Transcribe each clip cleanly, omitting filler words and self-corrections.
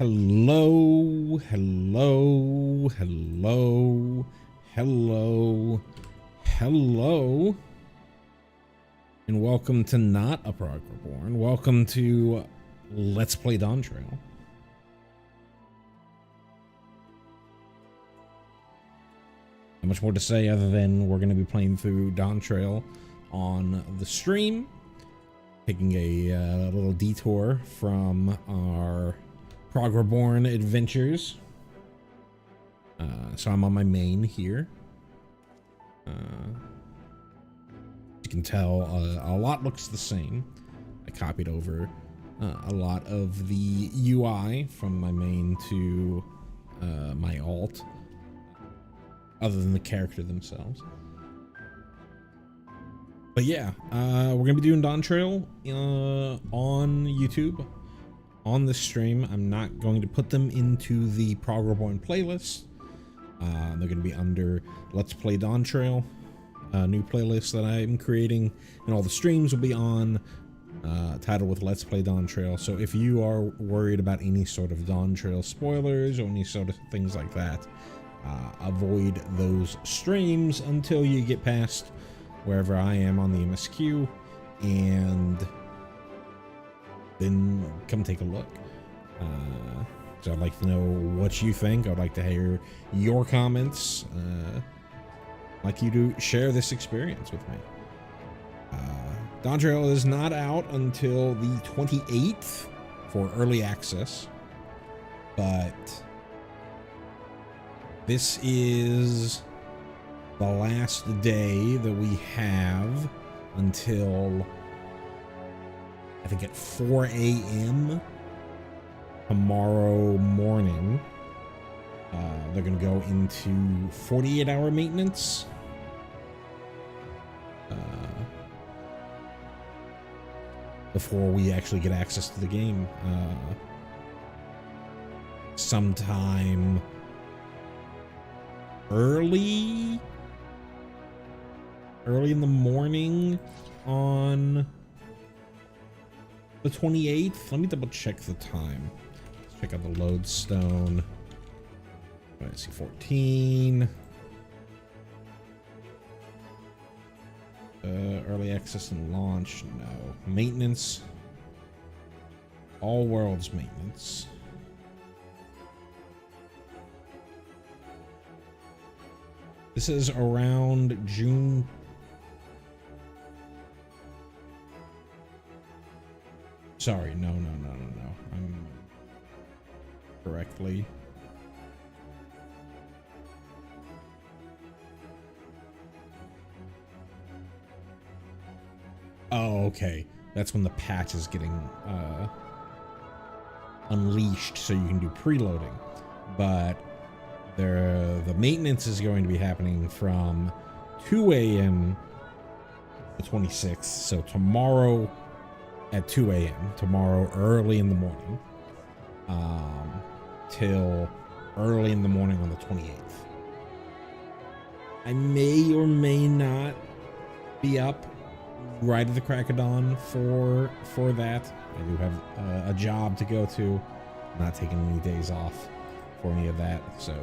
Hello, hello, hello, hello, hello, and welcome to not a Prog Reborn. Welcome to Let's Play Dawntrail. Not much more to say other than we're going to be playing through Dawntrail on the stream, taking a little detour from our Prog Reborn adventures. So I'm on my main here. You can tell a lot looks the same. I copied over a lot of the UI from my main to my alt, other than the character themselves. But yeah, we're gonna be doing Dawntrail on YouTube. On this stream, I'm not going to put them into the Prog Reborn playlist. They're going to be under Let's Play Dawntrail, a new playlist that I'm creating, and all the streams will be on, titled with Let's Play Dawntrail. So if you are worried about any sort of Dawntrail spoilers or any sort of things like that, avoid those streams until you get past wherever I am on the MSQ, and then come take a look. So I'd like to know what you think. I'd like to hear your comments. I'd like you to share this experience with me. Dawntrail is not out until the 28th for early access, but this is the last day that we have until I think at 4 a.m. tomorrow morning. They're going to go into 48-hour maintenance. Before we actually get access to the game. Sometime early in the morning on the 28th. Let me double check the time. Let's check out the lodestone. I see 14. Early access and launch. No. Maintenance. All worlds maintenance. This is around June. Sorry, no. I'm correctly. Oh, okay. That's when the patch is getting unleashed, so you can do preloading. But the maintenance is going to be happening from 2 a.m. the 26th. So tomorrow at 2 a.m. tomorrow early in the morning, till early in the morning on the 28th. I may or may not be up right at the crack of dawn for that. I do have a job to go to. I'm not taking any days off for any of that, so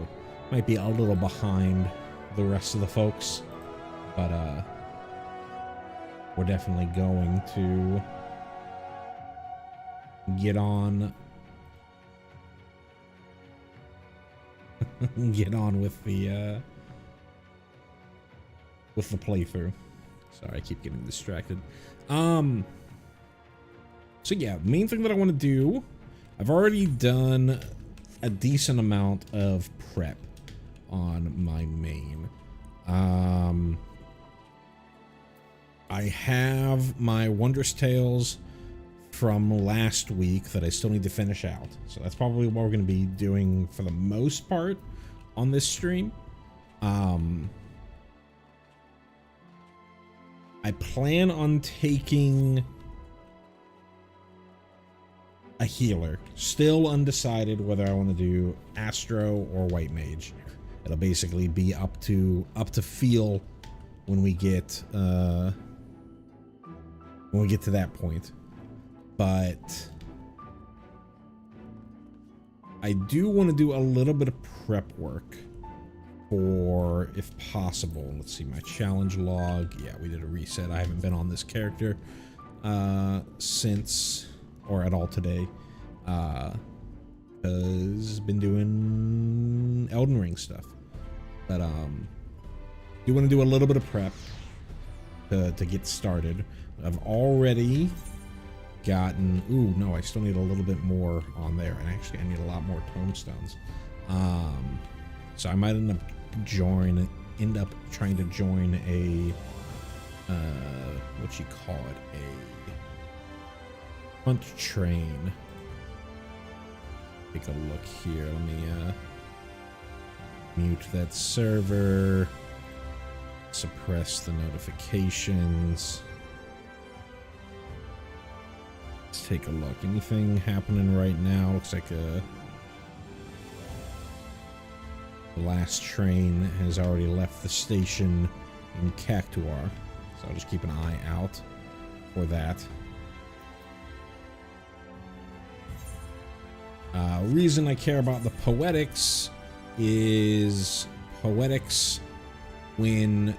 might be a little behind the rest of the folks, but we're definitely going to get on with the playthrough. Sorry, I keep getting distracted. So yeah, main thing that I want to do, I've already done a decent amount of prep on my main. I have my Wondrous Tales from last week that I still need to finish out. So that's probably what we're going to be doing for the most part on this stream. I plan on taking a healer. Still undecided whether I want to do Astro or White Mage. It'll basically be up to feel when we get to that point. But I do want to do a little bit of prep work for, if possible. Let's see, my challenge log. Yeah, we did a reset. I haven't been on this character since, or at all today, because been doing Elden Ring stuff. But do want to do a little bit of prep to get started. I've already gotten, ooh, no, I still need a little bit more on there, and actually I need a lot more tombstones. So I might end up trying to join a what you call it, a hunt train. Take a look here. Let me mute that server, suppress the notifications. Let's take a look. Anything happening right now? Looks like the last train has already left the station in Cactuar, so I'll just keep an eye out for that. Reason I care about the poetics is poetics when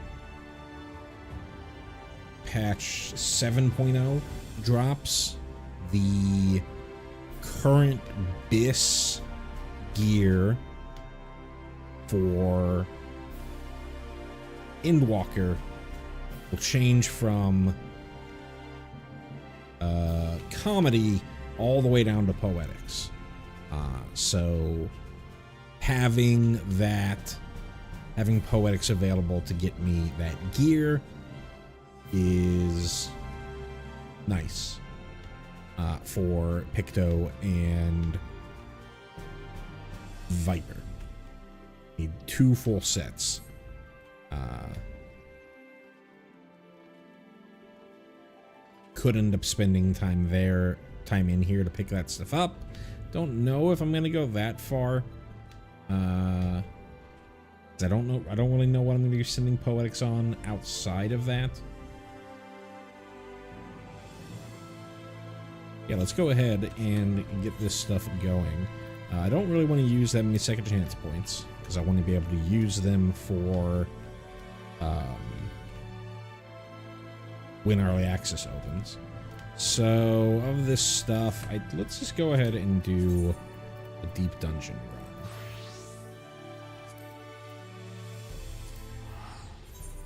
patch 7.0 drops, the current BIS gear for Endwalker will change from comedy all the way down to poetics. So having poetics available to get me that gear is nice for Picto and Viper. Need 2 full sets. Could end up spending time in here to pick that stuff up. Don't know if I'm gonna go that far. I don't really know what I'm gonna be sending poetics on outside of that. Yeah, let's go ahead and get this stuff going. I don't really want to use that many second chance points because I want to be able to use them for when early access opens. So of this stuff, let's just go ahead and do a deep dungeon run.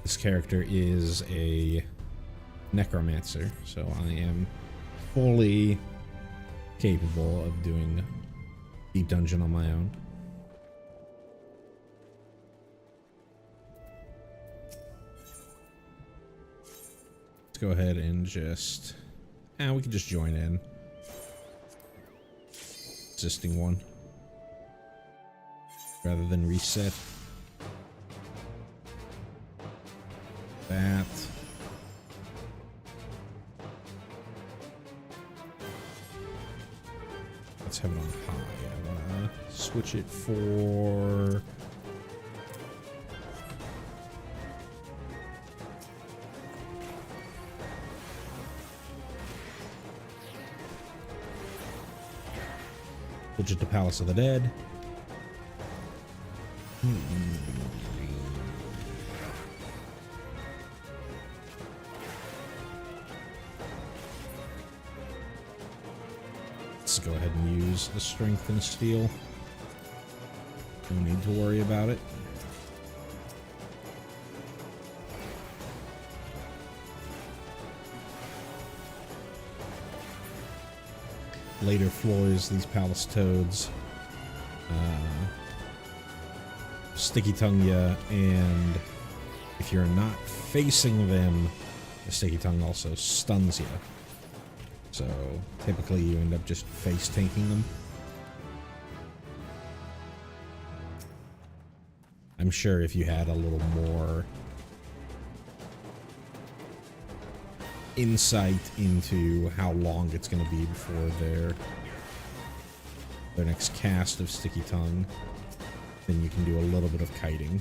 This character is a necromancer, so I am fully capable of doing deep dungeon on my own. Let's go ahead and just, we can just join in. Existing one. Rather than reset. That. Let's have it on high. I wanna switch it for to Palace of the Dead. Let's go ahead and use the strength and steel. No need to worry about it. Later floors, these palace toads sticky tongue ya, and if you're not facing them, the sticky tongue also stuns you. So typically you end up just face tanking them. I'm sure if you had a little more insight into how long it's going to be before their next cast of sticky tongue, then you can do a little bit of kiting.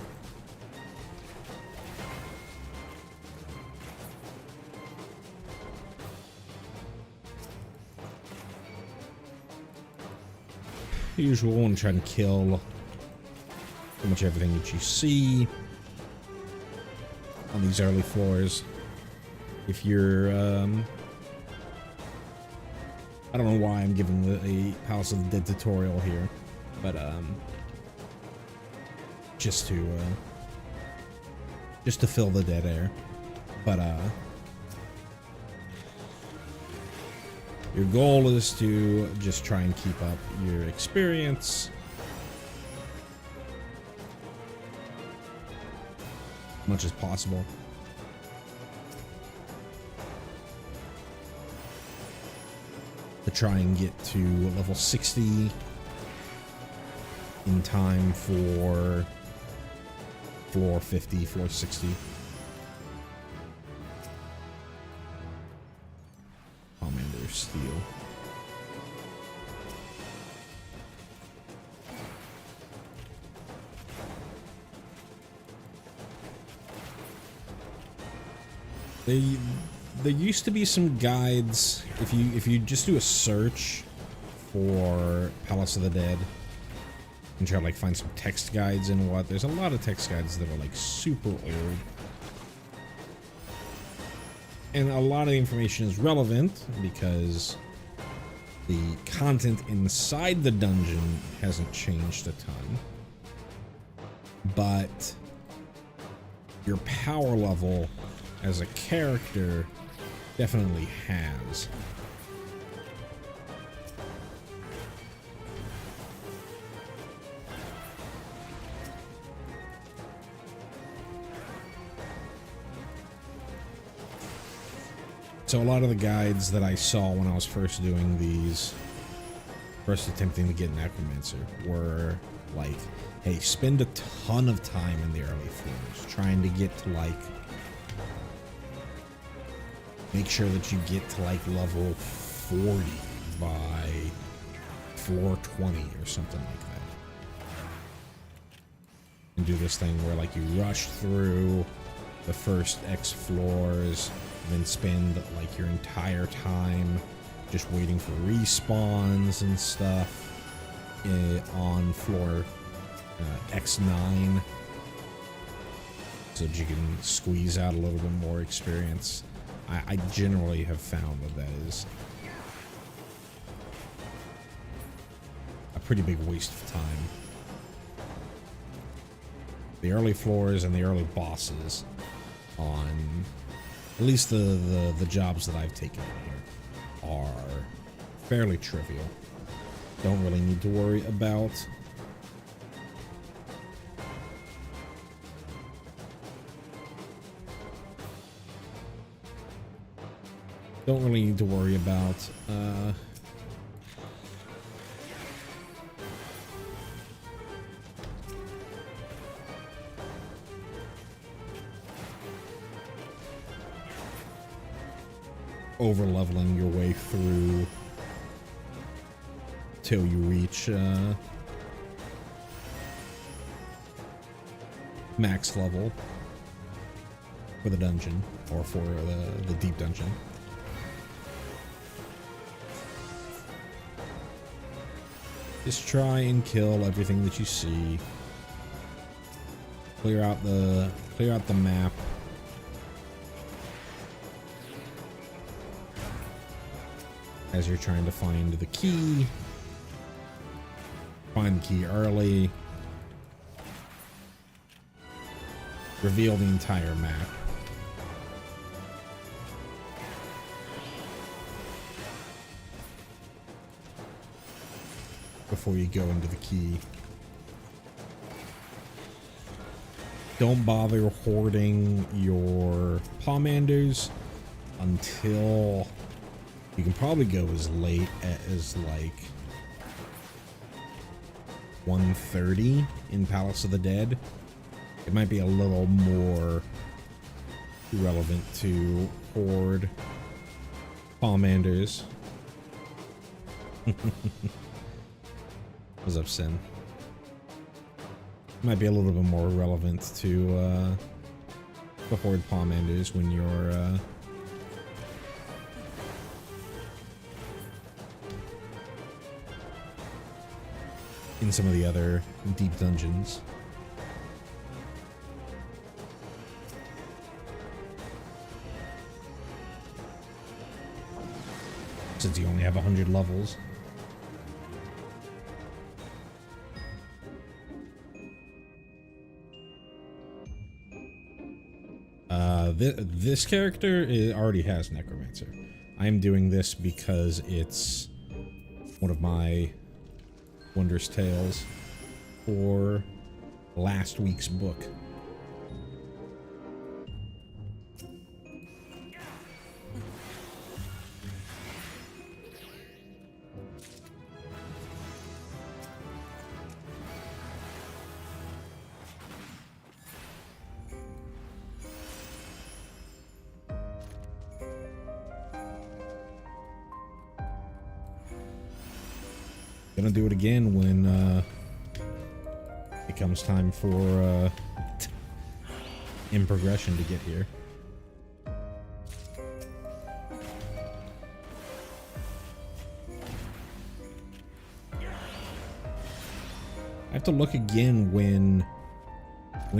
usual, and try to kill pretty much everything that you see on these early floors. If you're, I don't know why I'm giving a Palace of the Dead tutorial here, but just to fill the dead air. But your goal is to just try and keep up your experience as much as possible. To try and get to level 60 in time for floor 50, floor 60. Commander Steel. There used to be some guides. If you just do a search for Palace of the Dead and try to like find some text guides and what, there's a lot of text guides that are like super old, and a lot of the information is relevant because the content inside the dungeon hasn't changed a ton, but your power level as a character definitely has. So a lot of the guides that I saw when I was first doing these, first attempting to get Necromancer, were like, hey, spend a ton of time in the early floors trying to get to like, make sure that you get to like level 40 by floor 20 or something like that. And do this thing where like you rush through the first X floors, and then spend like your entire time just waiting for respawns and stuff on floor X9, so that you can squeeze out a little bit more experience. I generally have found that is a pretty big waste of time. The early floors and the early bosses on at least the jobs that I've taken in here are fairly trivial. Don't really need to worry about over leveling your way through till you reach max level for the dungeon, or for the deep dungeon. Just try and kill everything that you see. Clear out the map. As you're trying to find the key. Find the key early. Reveal the entire map. Before you go into the key. Don't bother hoarding your Pomanders until you can probably go as late as like 1:30 in Palace of the Dead. It might be a little more relevant to hoard Pomanders. What's up, Sin? Might be a little bit more relevant to hoard Pomanders when you're in some of the other deep dungeons. Since you only have 100 levels. This character already has Necromancer. I am doing this because it's one of my wondrous tales for last week's book. Gonna do it again when it comes time for in progression to get here. I have to look again when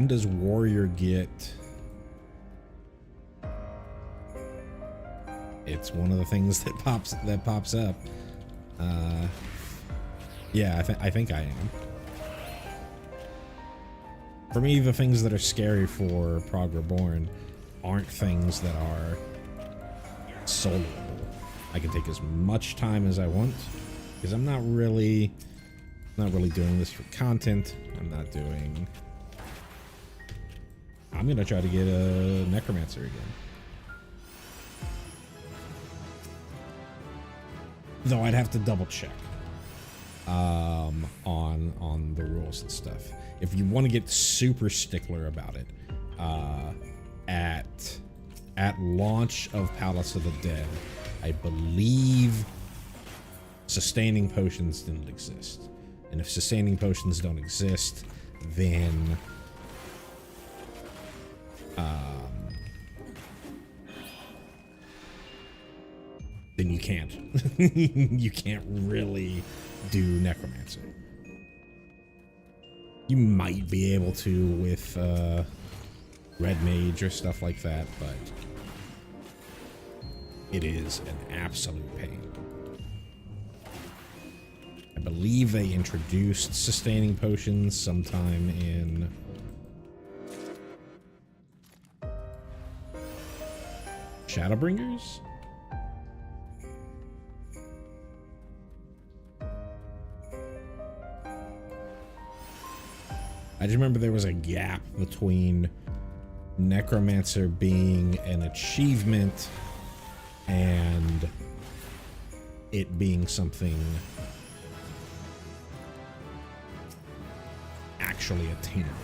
does warrior get? It's one of the things that pops up. Yeah, I think I am. For me, the things that are scary for Prog Reborn aren't things that are soloable. I can take as much time as I want because I'm not really doing this for content. I'm gonna try to get a Necromancer again. Though I'd have to double check on the rules and stuff. If you want to get super stickler about it, at launch of Palace of the Dead, I believe sustaining potions didn't exist. And if sustaining potions don't exist, then you can't. You can't really do Necromancer. You might be able to with Red Mage or stuff like that, but it is an absolute pain. I believe they introduced sustaining potions sometime in Shadowbringers? I just remember there was a gap between Necromancer being an achievement and it being something actually attainable.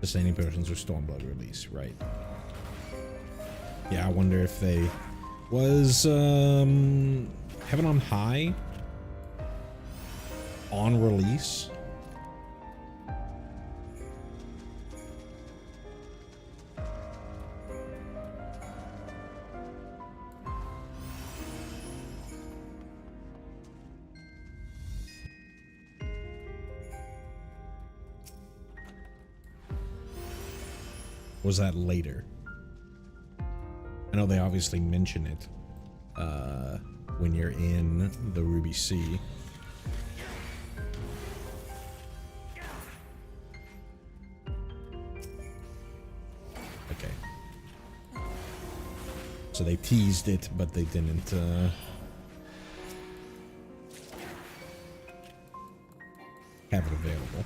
Sustaining potions or Stormblood release, right? Yeah, I wonder if they... Was Heaven on High on release? Was that later? I know they obviously mention it when you're in the Ruby Sea. Okay. So they teased it, but they didn't have it available.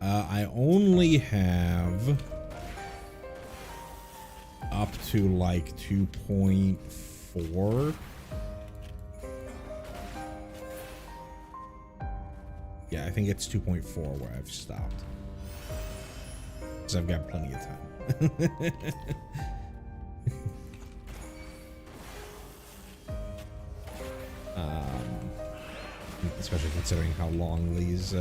I only have up to like 2.4. Yeah, I think it's 2.4 where I've stopped. Because I've got plenty of time. Especially considering how long these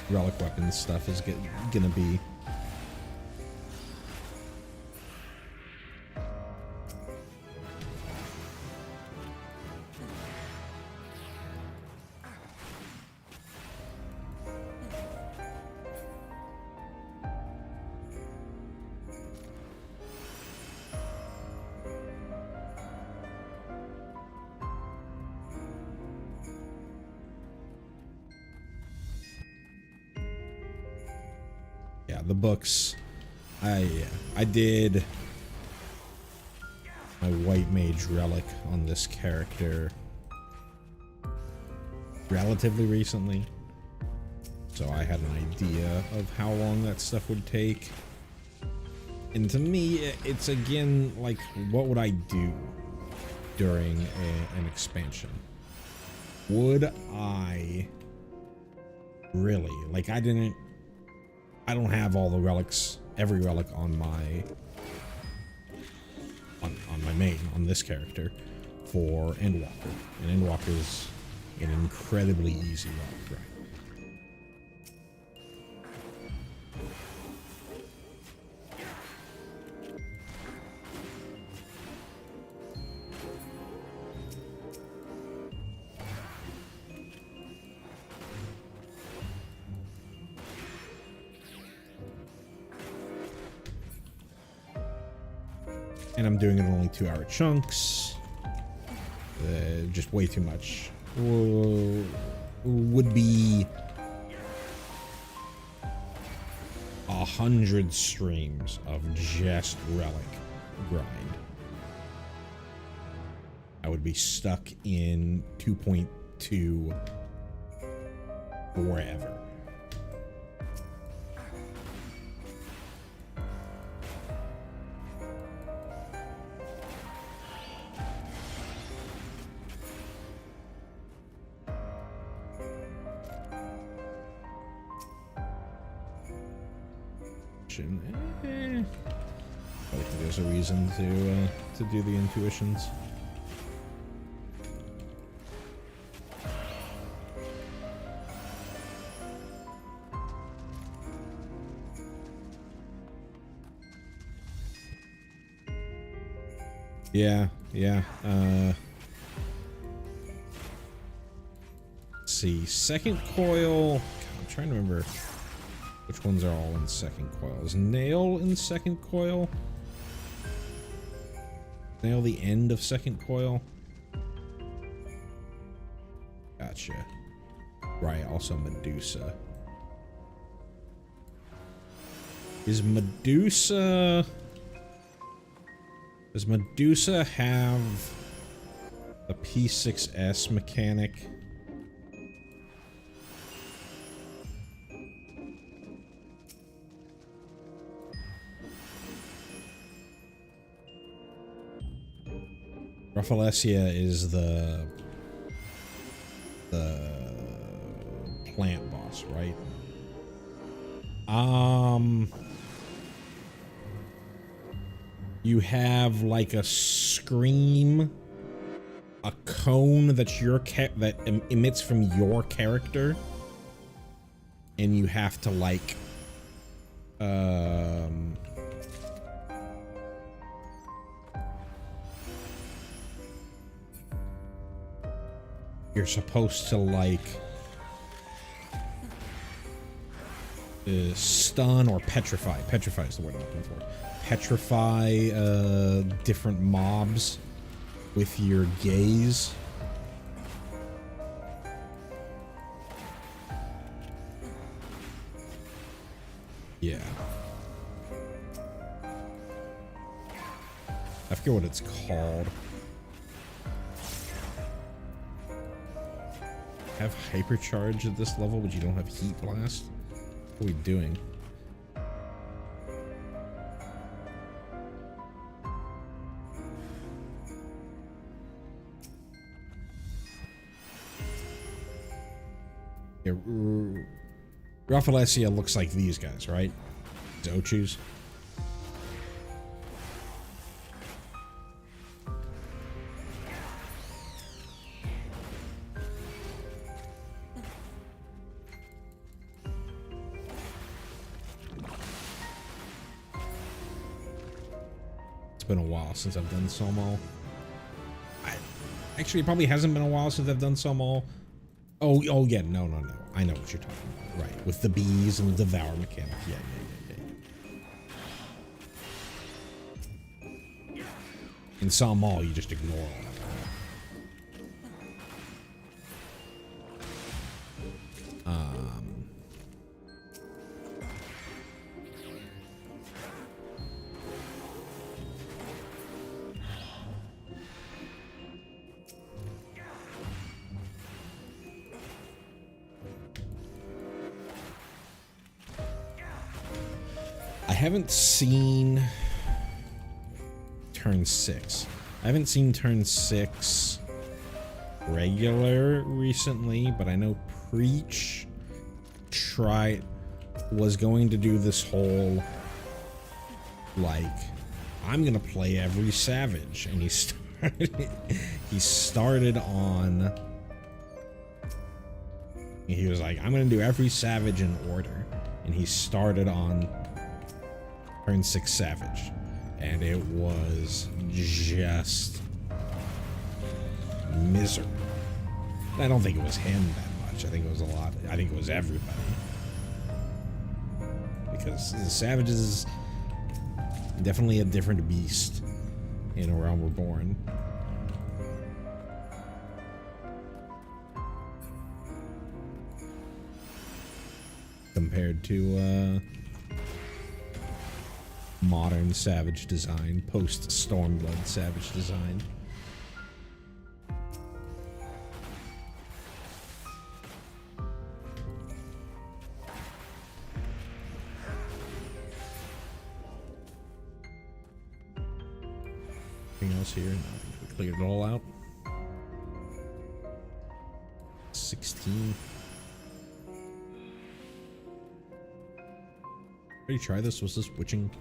relic weapons stuff is gonna be. Yeah, the books. I did my white mage relic on this character relatively recently, so I had an idea of how long that stuff would take. And to me, it's again like, what would I do during an expansion? Would I really, like, I don't have all the relics, every relic on my main, on this character for Endwalker. And Endwalker is an incredibly easy relic, right? And I'm doing it in only 2-hour chunks. Just way too much. Would be 100 streams of just relic grind. I would be stuck in 2.2 forever. I think there's a reason to do the intuitions. Yeah. Let's see, second coil. God, I'm trying to remember which ones are all in second coil. Is Nail in second coil? Nail the end of second coil? Gotcha. Right, also Medusa. Is Medusa... Does Medusa have the P6S mechanic? Raffalesia is the plant boss, right? You have like a scream, a cone that's that emits from your character, and you have to like you're supposed to like stun or petrify. Petrify is the word I'm looking for. Petrify different mobs with your gaze. Yeah. I forget what it's called. Have hypercharge at this level, but you don't have heat blast? What are we doing? Rafflesia looks like these guys, right? These Ochus. It's been a while since I've done Somal. Actually, it probably hasn't been a while since I've done Somal. Oh yeah, no. I know what you're talking about. Right, with the bees and the devour mechanic. Yeah. In Somal, you just ignore all that. I haven't seen turn 6. I haven't seen turn 6 regular recently, but I know Preach was going to do this whole, like, I'm gonna play every Savage, and he started on, he was like, I'm gonna do every Savage in order, and he started on turn 6 Savage, and it was just miserable. I don't think it was him that much. I think it was a lot. I think it was everybody, because the Savage is definitely a different beast in A Realm Reborn. Compared to modern Savage design, post Stormblood Savage design. Anything else here? No, I think we cleared it all out. 16. Did you try this? Was this witching?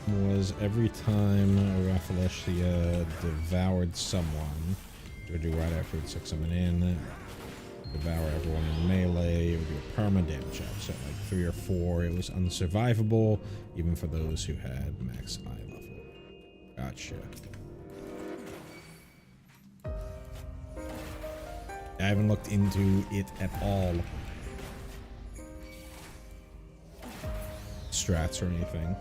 Was every time Rafflesia devoured someone, it would do right after it took someone in, devour everyone in melee, it would do a perma damage up. So like 3 or 4, it was unsurvivable, even for those who had max eye level. Gotcha. I haven't looked into it at all. Strats or anything.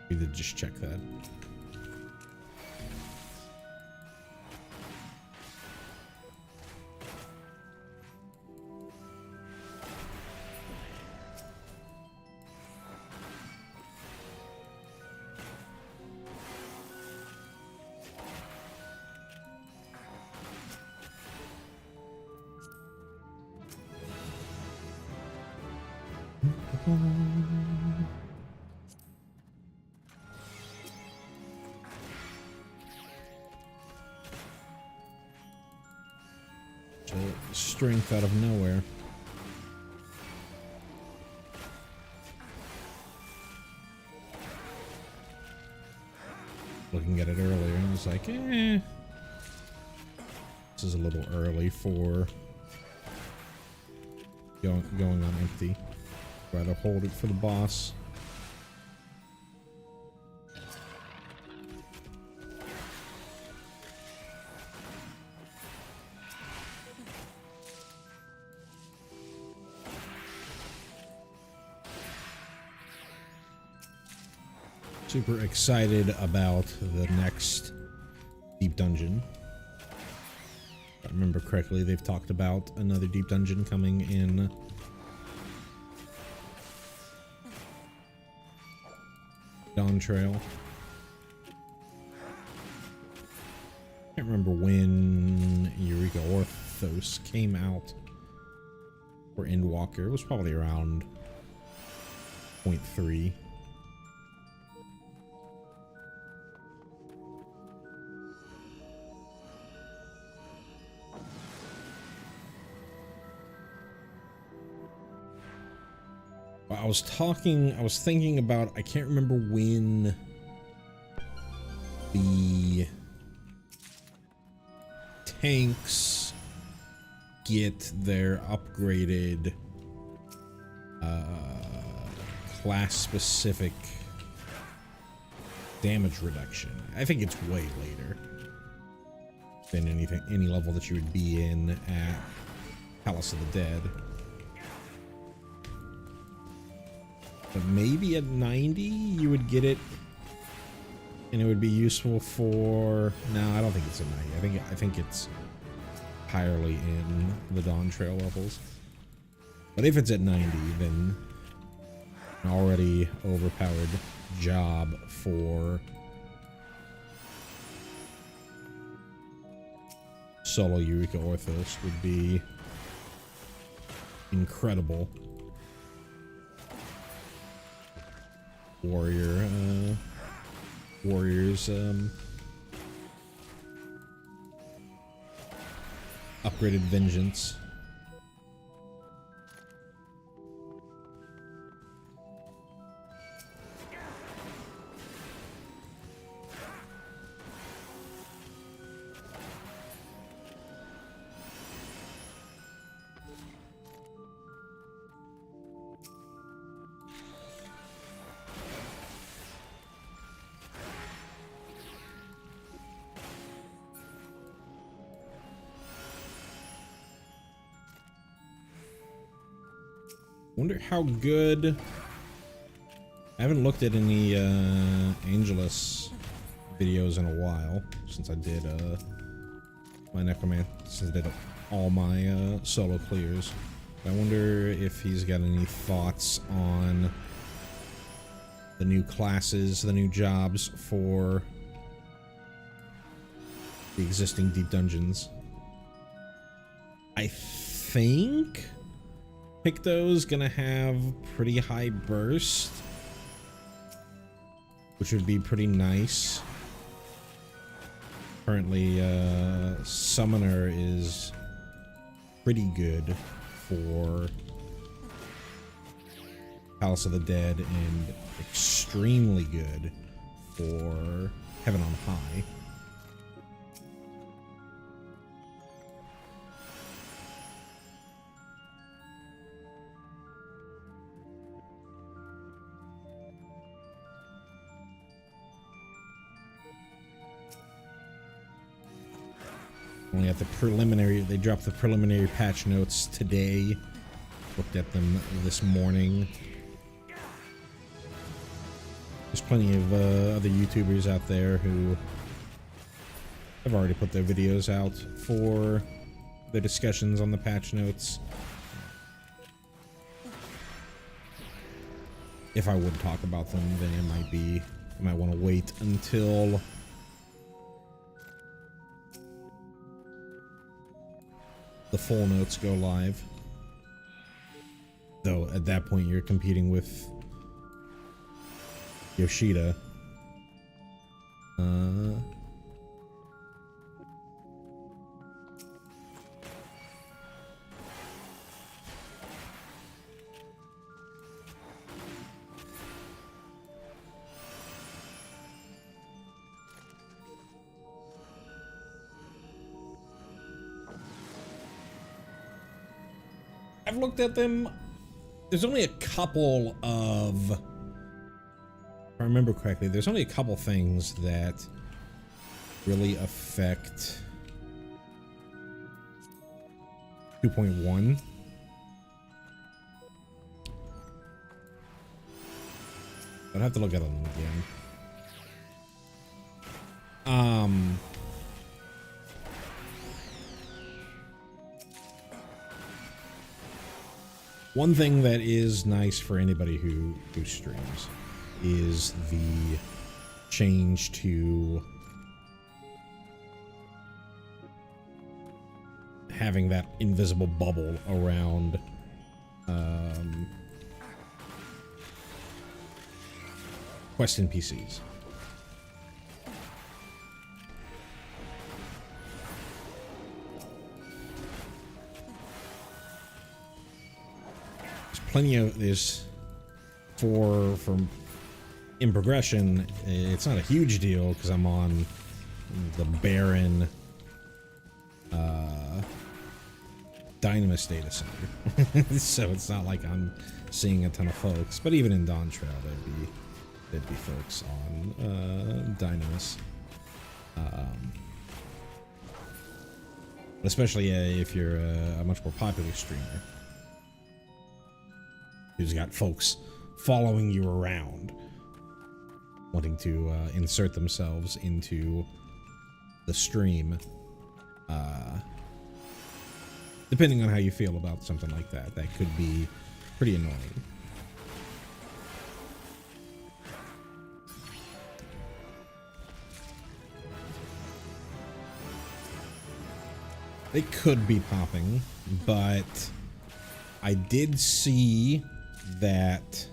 We did just check that. Strength out of nowhere. Looking at it earlier, I was like, eh. This is a little early for going on empty. Rather hold it for the boss. Super excited about the next deep dungeon. If I remember correctly, they've talked about another deep dungeon coming in Dawntrail. Can't remember when Eureka Orthos came out for Endwalker. It was probably around 0.3. I was thinking about, I can't remember when the tanks get their upgraded class-specific damage reduction. I think it's way later than any level that you would be in at Palace of the Dead. But maybe at 90 you would get it, and it would be useful for. No, I don't think it's at 90. I think it's entirely in the Dawntrail levels. But if it's at 90, then an already overpowered job for solo Eureka Orthos would be incredible. Warriors upgraded vengeance. Wonder how good. I haven't looked at any Angelus videos in a while since I did my necromancer, since I did all my solo clears. I wonder if he's got any thoughts on the new classes, the new jobs for the existing deep dungeons. I think Picto's gonna have pretty high burst, which would be pretty nice. Currently, Summoner is pretty good for Palace of the Dead and extremely good for Heaven on High. Only at the preliminary, they dropped the preliminary patch notes today. Looked at them this morning. There's plenty of other YouTubers out there who have already put their videos out for their discussions on the patch notes. If I would talk about them, then I might want to wait until the full notes go live. Though at that point you're competing with Yoshida. I've looked at them. There's only a couple of, if I remember correctly, there's only a couple things that really affect 2.1. I'd have to look at them again. One thing that is nice for anybody who streams is the change to having that invisible bubble around quest NPCs. Plenty of this for in progression. It's not a huge deal because I'm on the barren Dynamis data center, so it's not like I'm seeing a ton of folks. But even in Dawntrail, there'd be folks on Dynamis, especially if you're a much more popular streamer who's got folks following you around, wanting to insert themselves into the stream. Depending on how you feel about something like that, that could be pretty annoying. They could be popping, but I did see that.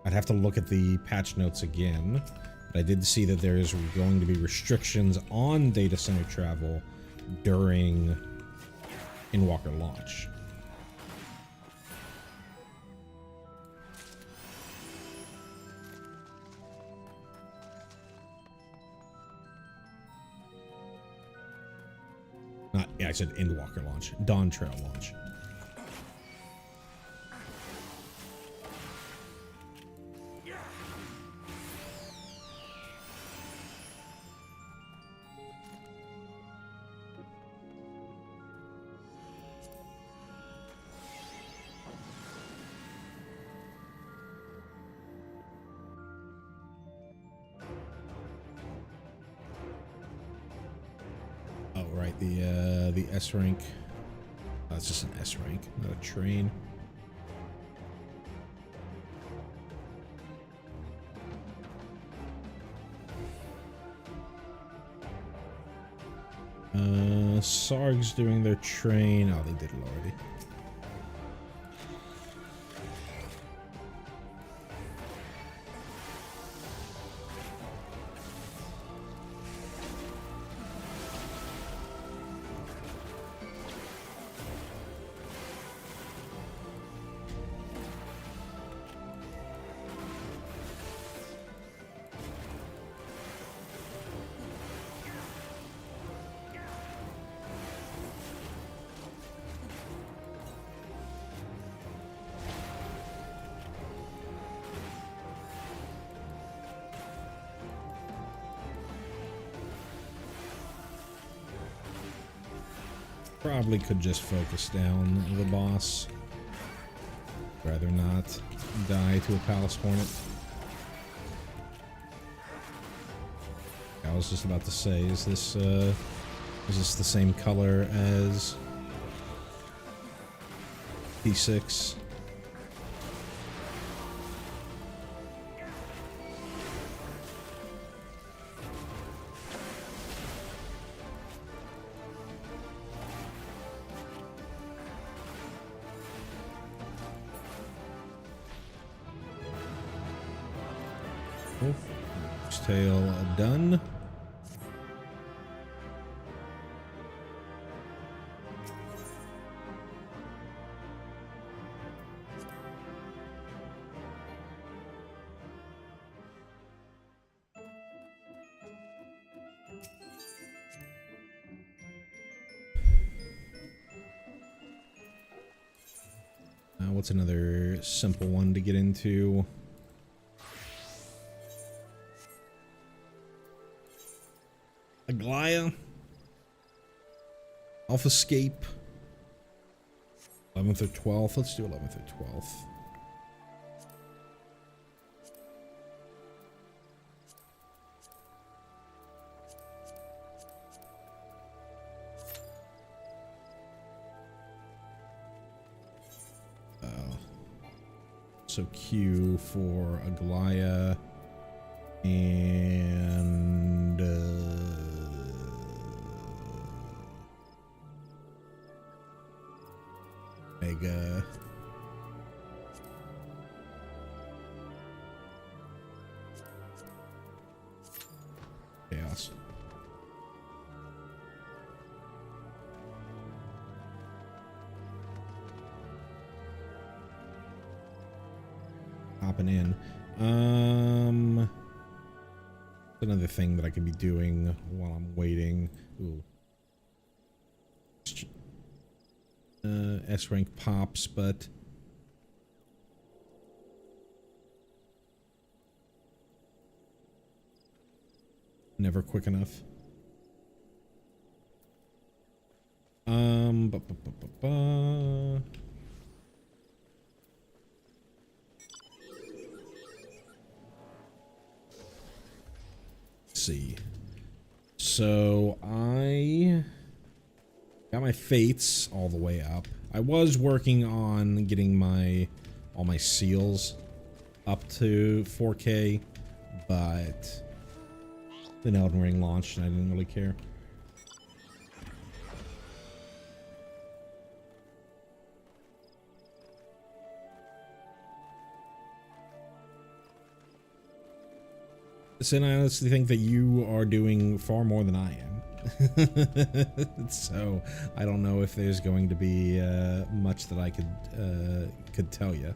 I'd have to look at the patch notes again, but I did see that there is going to be restrictions on data center travel during Endwalker launch. Yeah, I said Endwalker launch. Dawntrail launch. Right, the S rank. Oh, it's just an S rank, not a train. Sarg's doing their train. Oh, they did it already. Probably could just focus down the boss. Rather not die to a Palace Hornet. I was just about to say, is this the same color as P6? Oh, tail done. What's another simple one to get into? Aglaia. Alphascape. 11th or 12th. Let's do 11th or 12th. So Q for Aglaia and Mega. Chaos. Hopping in. Another thing that I could be doing while I'm waiting. Ooh. S rank pops, but never quick enough. See. So I got my fates all the way up. I was working on getting all my seals up to 4K, but then Elden Ring launched and I didn't really care. So I honestly think that you are doing far more than I am. So I don't know if there's going to be much that I could tell you.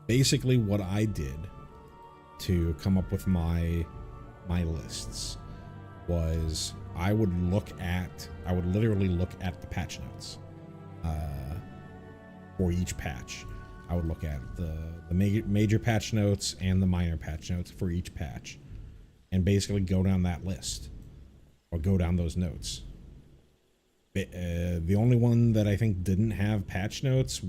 Basically what I did to come up with my lists was I would literally look at the patch notes for each patch. I would look at the major patch notes and the minor patch notes for each patch and basically go down that list or go down those notes. The only one that I think didn't have patch notes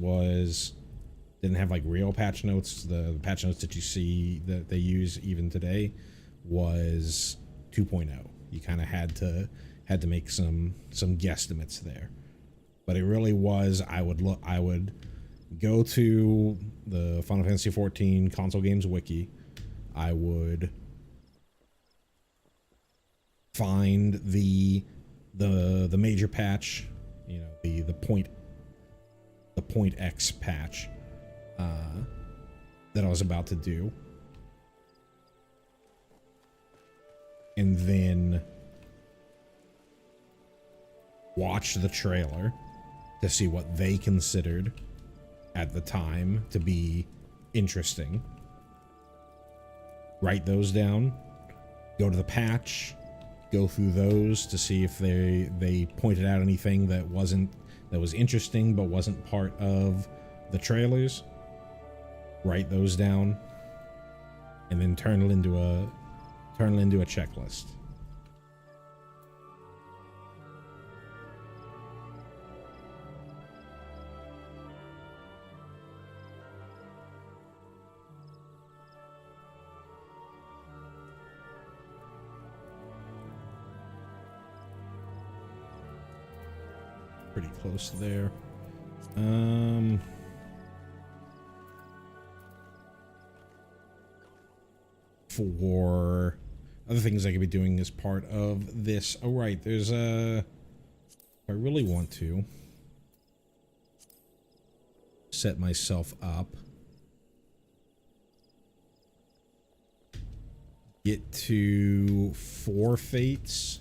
didn't have like real patch notes. The patch notes that you see that they use even today was 2.0. You kind of had to make some guesstimates there, but it really was I would go to the Final Fantasy XIV console games wiki. I would find the major patch, you know, the point X patch that I was about to do, and then watch the trailer to see what they considered at the time to be interesting. Write those down, go to the patch, go through those to see if they pointed out anything that was interesting but wasn't part of the trailers. Write those down, and then turn it into a checklist. Pretty close there. For other things I could be doing as part of this. Oh, right. There's a... I really want to set myself up. Get to 4 fates.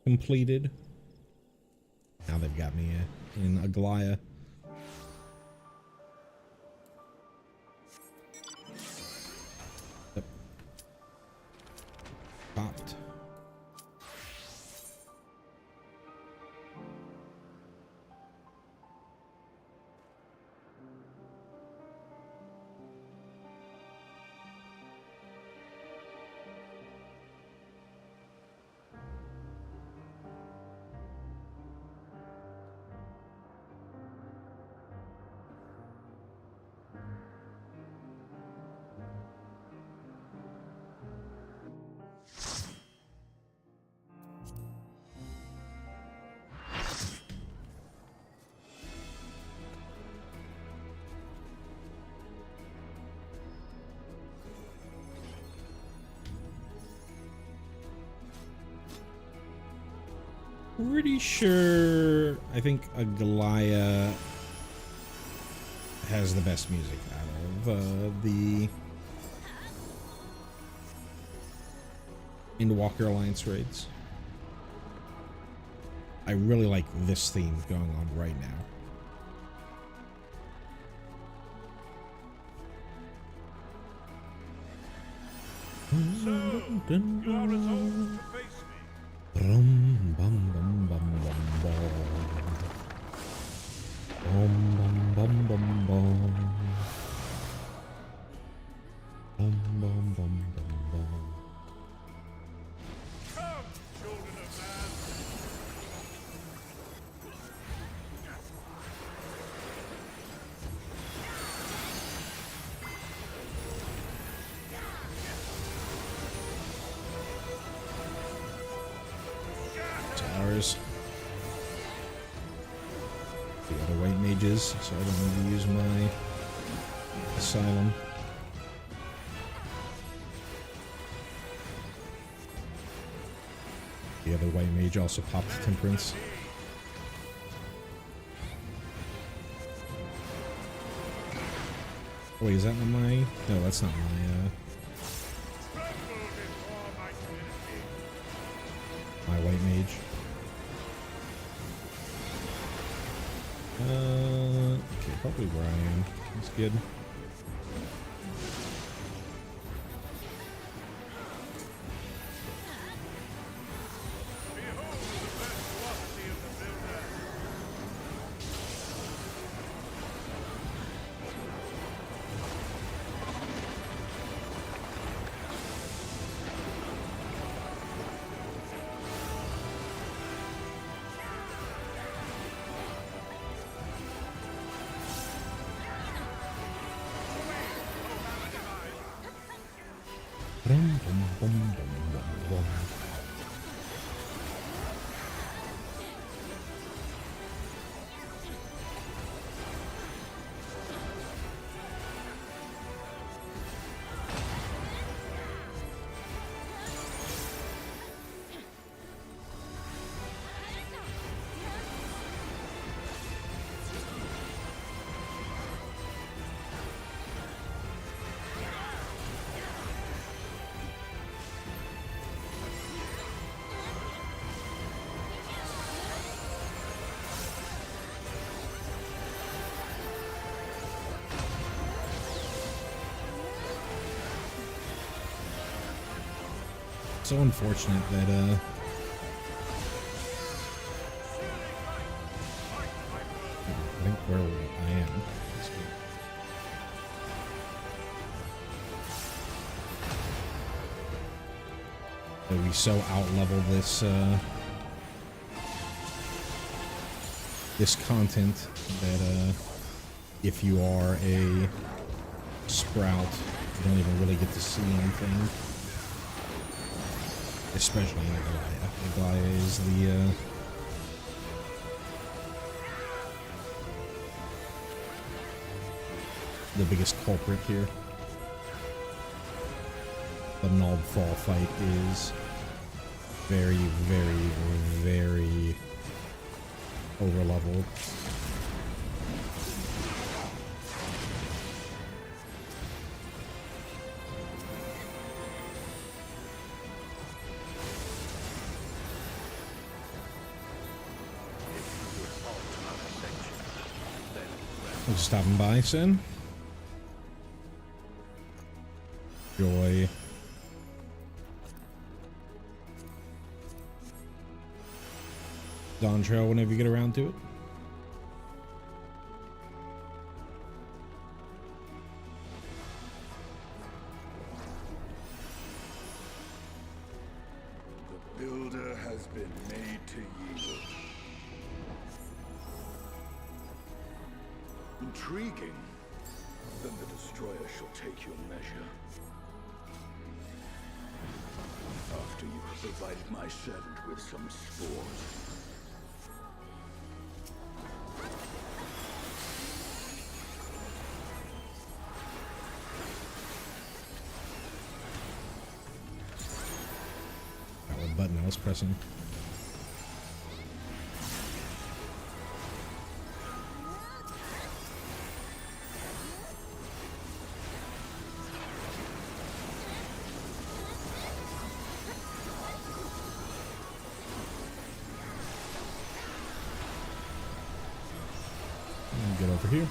Completed. Now they've got me in Aglaya. Yep. Popped. Pretty sure I think Aglaya has the best music out of the Endwalker Alliance raids. I really like this theme going on right now. So, you are resolved to face me. Bum bum bum bum bum bum bum bum bum bum bum bum bum bum. Come, children of man. It's ours. The other white mages, so I don't need to use my asylum. The other white mage also popped temperance. Oh, wait, is that not my? No, that's not my. Tremble before my divinity. My white mage. Okay, probably where I am. That's good. Behold the virtuosity of the builder. Bum, bum, bum, bum, bum, bum. So unfortunate that I think where I am. That we so out-level this this content that if you are a sprout, you don't even really get to see anything. especially in Aglaia. Aglaia is the biggest culprit here. The Naldfall fight is very, very, very over-leveled. Thanks for stopping by, Sin. Joy. Dawntrail whenever you get around to it. The builder has been made to yield. Intriguing. Then the destroyer shall take your measure. After you have provided my servant with some spores. What button I was pressing? Get over here.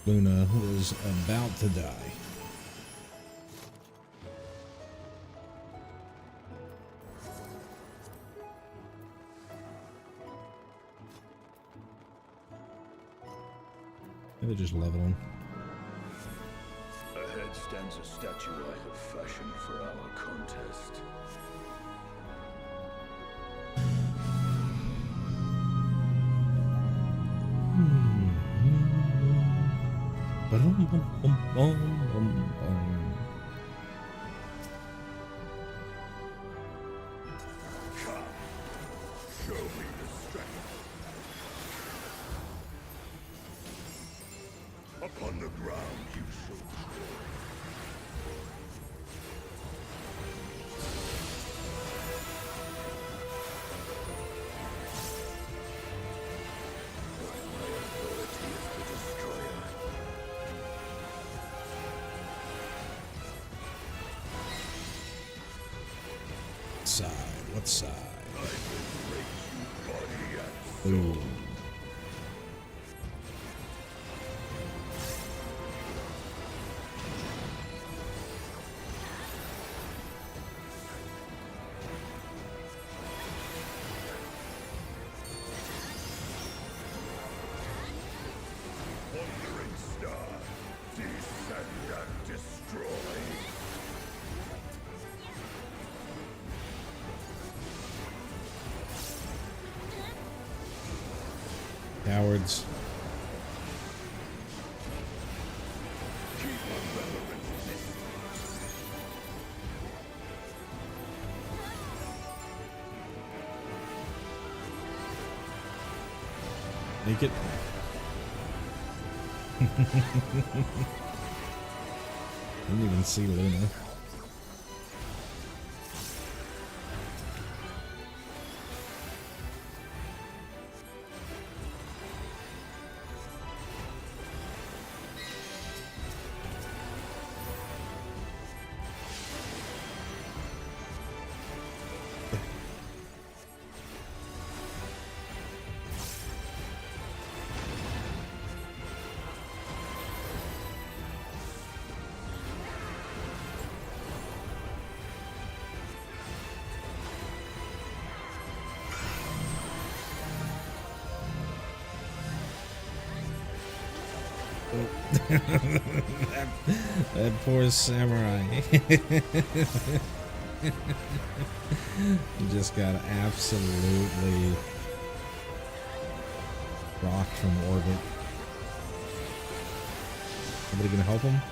Luna was about to die. They're just leveling. Ahead stands a statue I have fashioned for our contest. Come, show me the strength. Upon the ground you shall fall. My authority is the destroyer. Side, what side? I will break you body and Ooh. wandering star, descend and destroy. Cowards. Keep a relevant distance. Make it. Didn't even see Luna. that poor samurai. Just got absolutely rocked from orbit. Somebody gonna help him? Okay.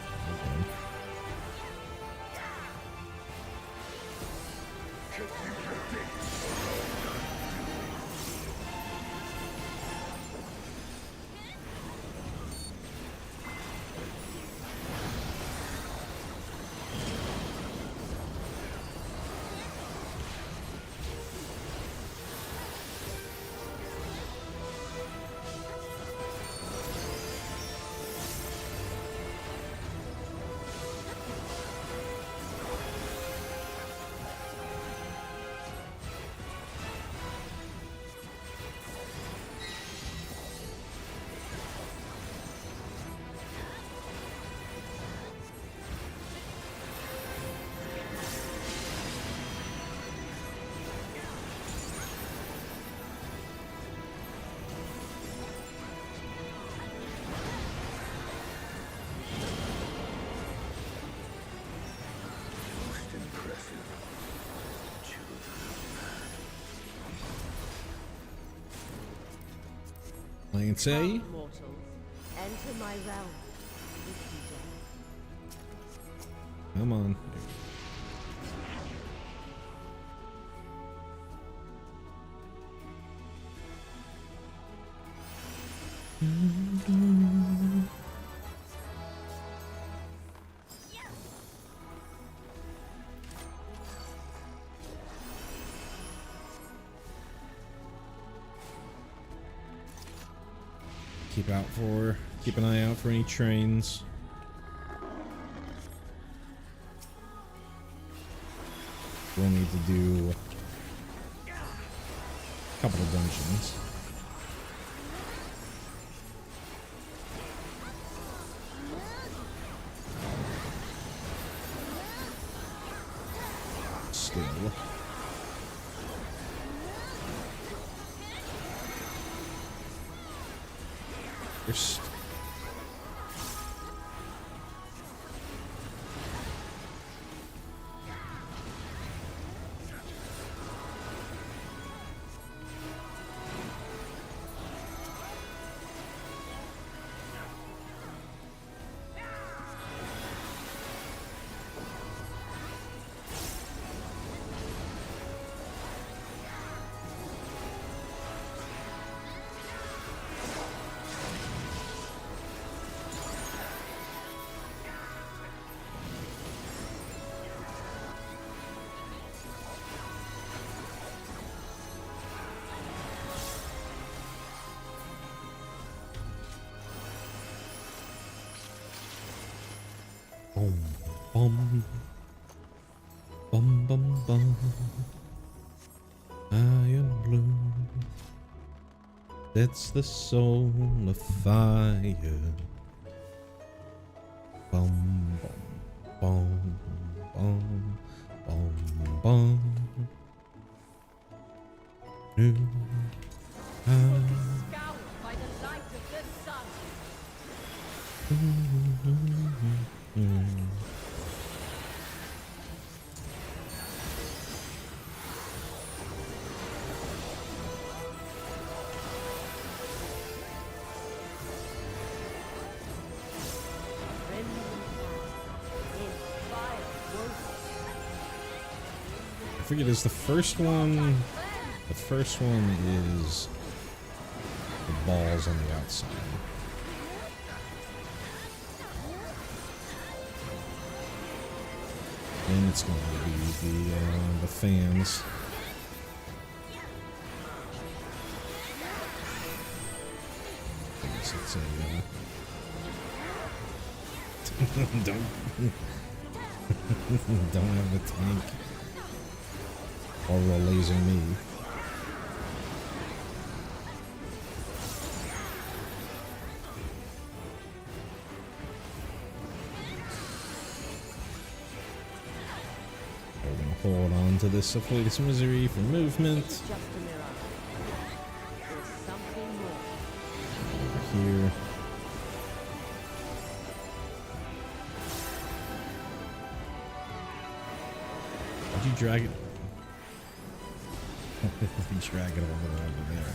I can say. Mortals, enter my realm if you dare. Come on. Keep an eye out for any trains. We'll need to do a couple of dungeons. Still. First. Boom, bum, bum, bum, bum. I am blue. That's the soul of fire. Bum, bum, bum, bum, bum, bum. New. Scoured by the light of the sun. I forget, is the first one. The first one is the balls on the outside. And it's going to be the fans. I guess it's a don't have the tank or will laser me. Hold on to this afflicted misery for movement. It's just a mirage. There's something more. Over here. Did you drag it? You drag it all the way over there.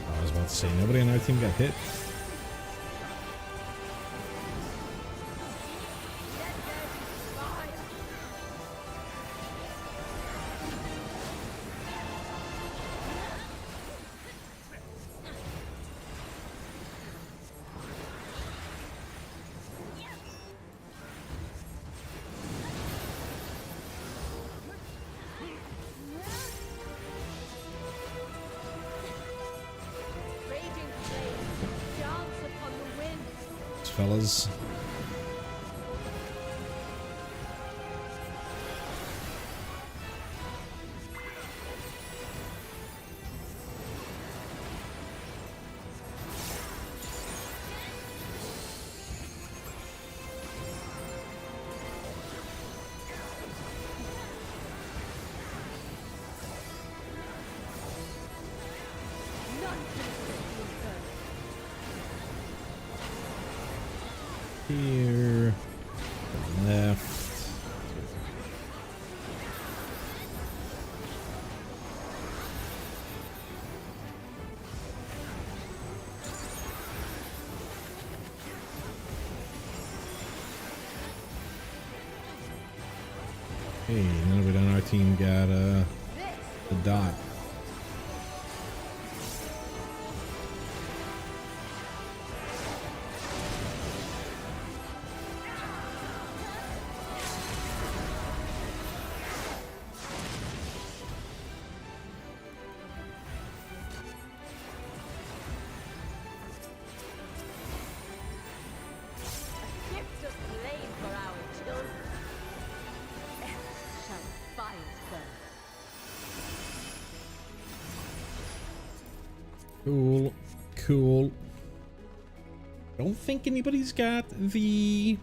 I was about to say, nobody on our team got hit. Fellas. Here, left. Hey, nobody on our team got the dot. Cool, cool. Don't think anybody's got the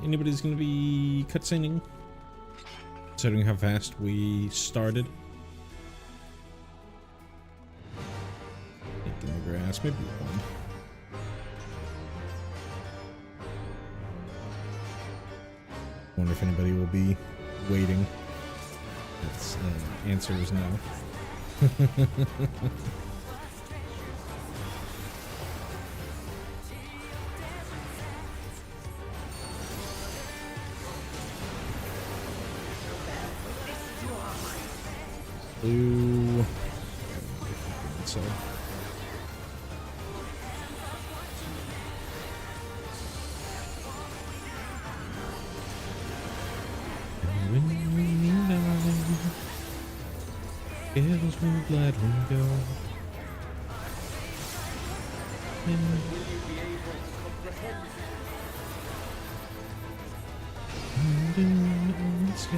anybody's gonna be cutscening, considering how fast we started. In the grass, maybe one. Wonder if anybody will be waiting. Its answer is no. Blue. So. Feels me glad we go. And in the sky.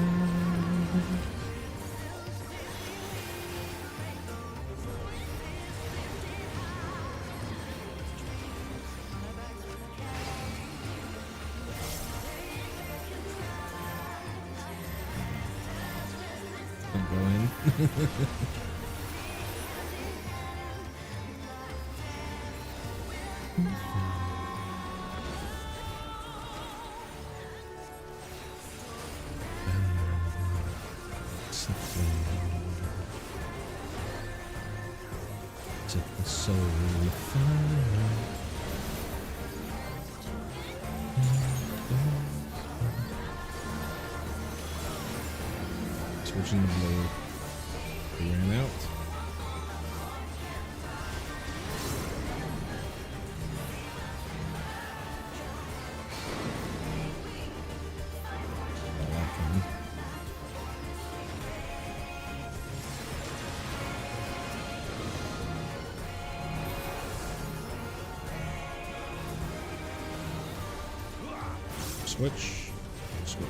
Don't go in. Set the soul fire. Switching the blade. He ran out. switch, switch.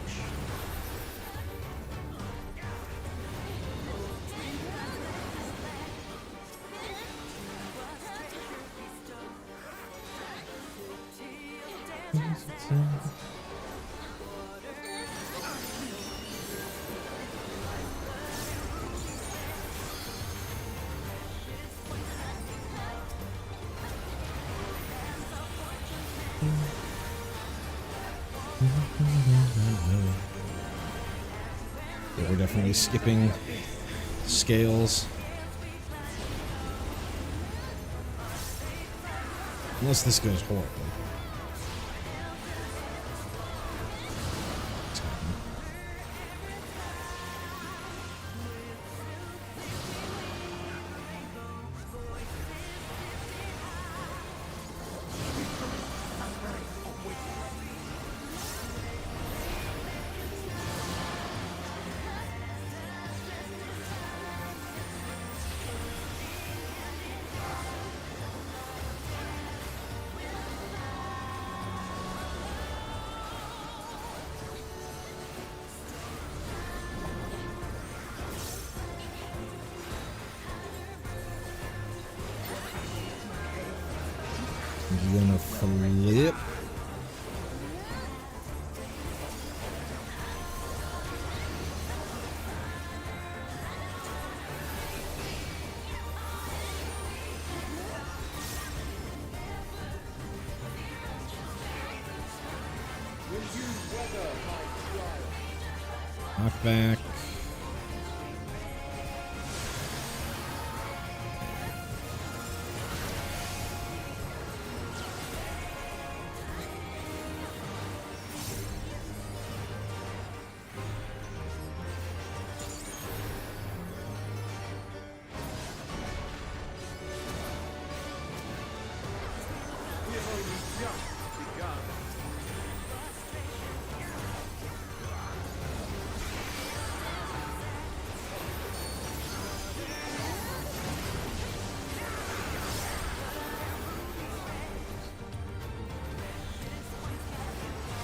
Yeah, we're definitely skipping scales. Unless this goes horribly. I'm gonna flip. Knockback.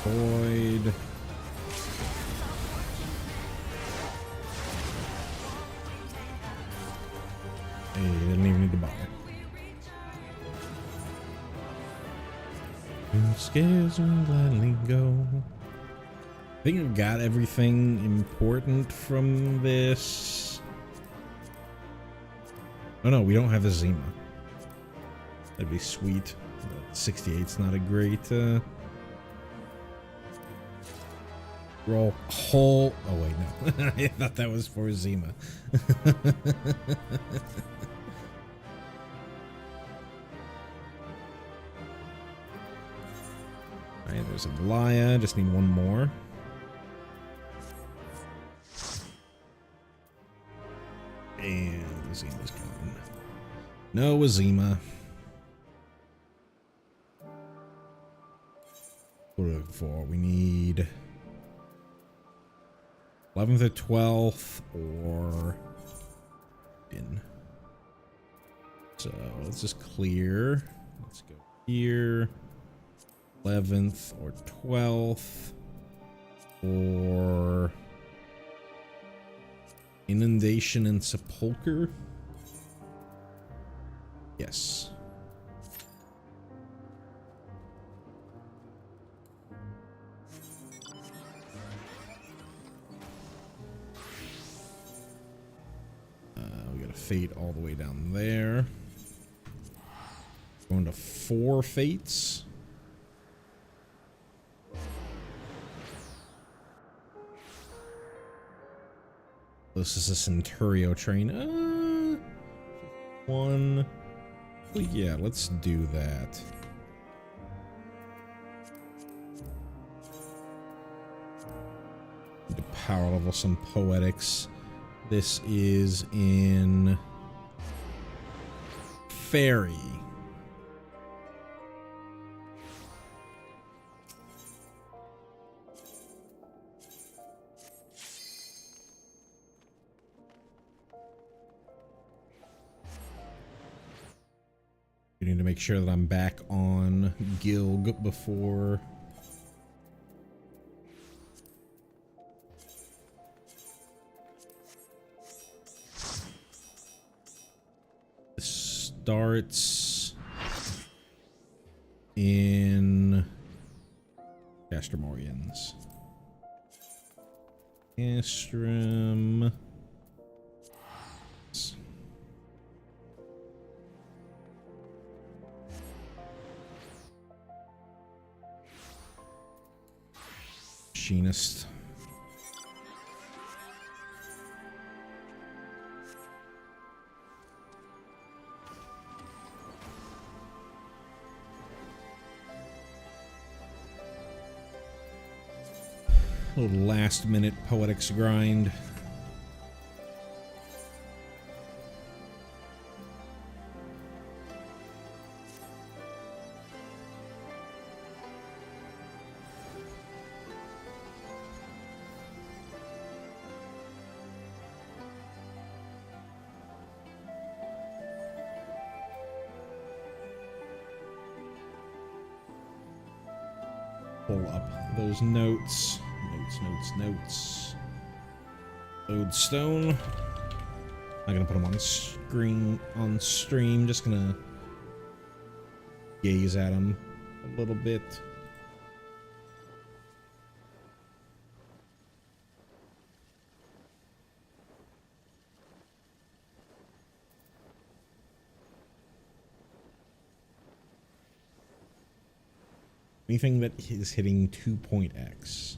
Void. Hey, you didn't even need to bother. Scares me gladly go. I think I've got everything important from this. Oh no, we don't have a Zima. That'd be sweet. But 68's not a great roll. Whole. Oh wait, no. I thought that was for Zima. Alright, there's a Goliath. Just need one more. And Zima's gone. No Azima. What are we looking for? We need 11th or 12th or in. So let's just clear. Let's go here. 11th or 12th or Inundation and Sepulcher. Yes. We got a fate all the way down there. Going to 4 fates. This is a Centurio train. One. Well, yeah, let's do that. Need to power level some poetics. This is in Fairy. We need to make sure that I'm back on Gilg before starts in Castromorians. Castrum. Machinist. Little last minute poetics grind. Pull up those notes. Notes. Lodestone. Not gonna put them on stream. Just gonna gaze at them a little bit. Anything that is hitting 2.x.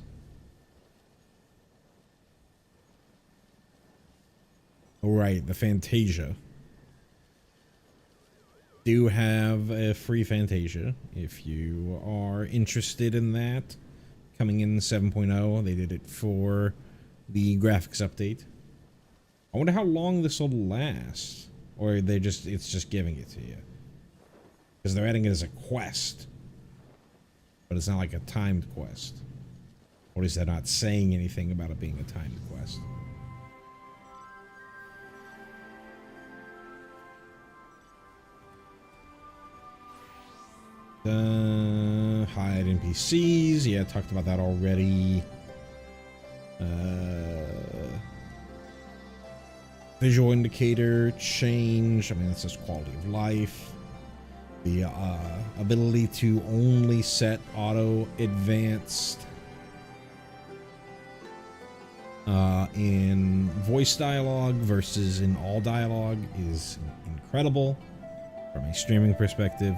Right, the Fantasia. Do have a free Fantasia if you are interested in that. Coming in 7.0, they did it for the graphics update. I wonder how long this will last, or it's just giving it to you, because they're adding it as a quest, but it's not like a timed quest. Or at least they're not saying anything about it being a timed quest. Hide NPCs. Yeah, I talked about that already. Visual indicator change. I mean, that's just quality of life. The ability to only set auto advanced in voice dialogue versus in all dialogue is incredible from a streaming perspective.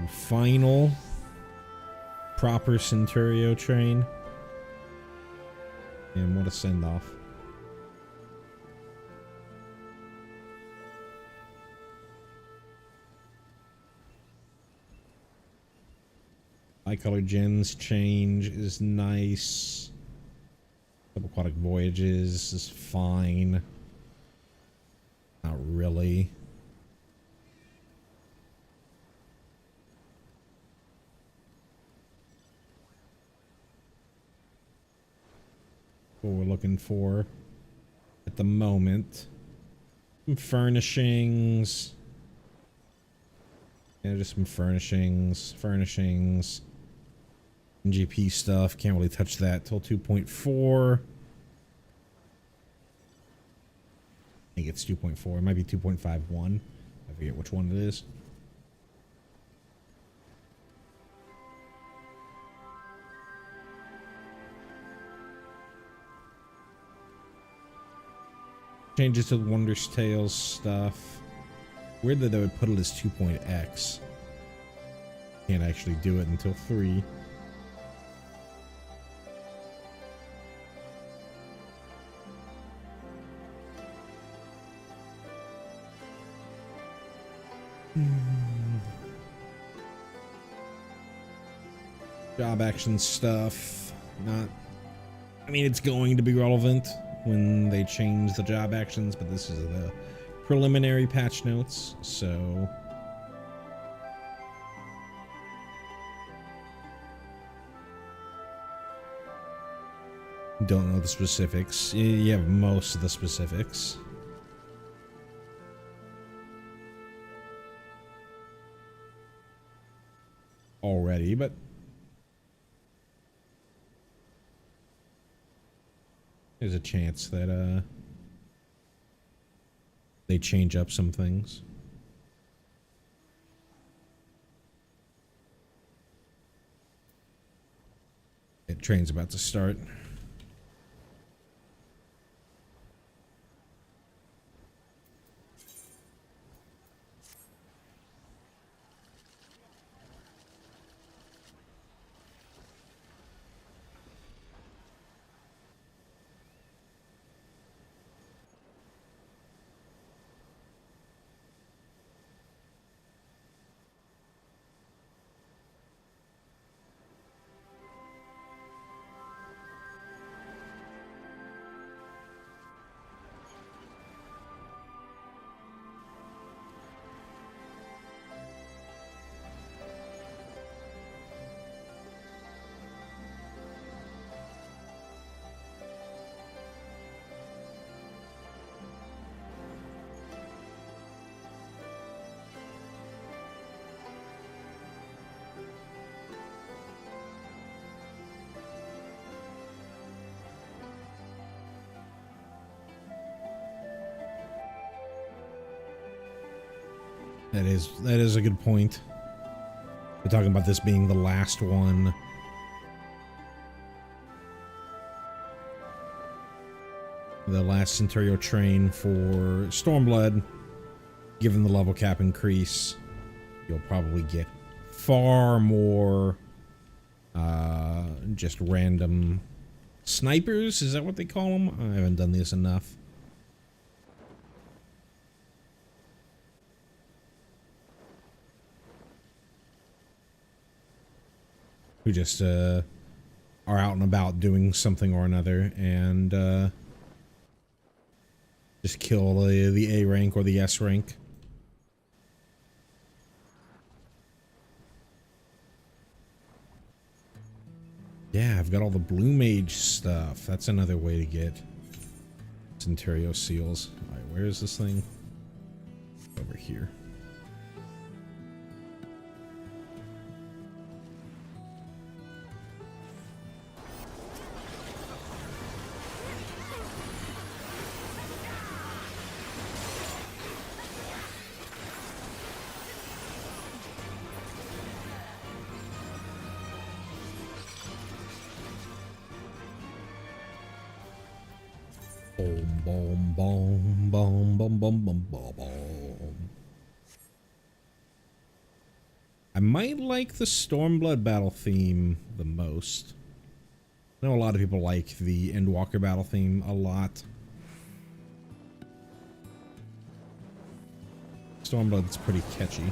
Final proper Centurio train. And what a send off. Bicolor gens change is nice. Subaquatic voyages is fine. Not really. What we're looking for at the moment. Some furnishings. Yeah, just some furnishings. NGP stuff. Can't really touch that till 2.4. I think it's 2.4. It might be 2.51. I forget which one it is. Changes to the Wondrous Tales stuff. Weird that they would put it as 2.x. Can't actually do it until 3. Job action stuff. Not. I mean, it's going to be relevant when they change the job actions, but this is the preliminary patch notes, so don't know the specifics. You have most of the specifics. Already, but there's a chance that they change up some things. The train's about to start. That is a good point. We're talking about this being the last one. The last Centurio train for Stormblood. Given the level cap increase, you'll probably get far more just random snipers. Is that what they call them? I haven't done this enough. Who just are out and about doing something or another and just kill the A rank or the S rank. Yeah, I've got all the Blue Mage stuff. That's another way to get Centurio seals. Alright, where is this thing? Over here. Boom, boom, boom, boom, boom, boom, boom, boom. I might like the Stormblood battle theme the most. I know a lot of people like the Endwalker battle theme a lot. Stormblood's pretty catchy.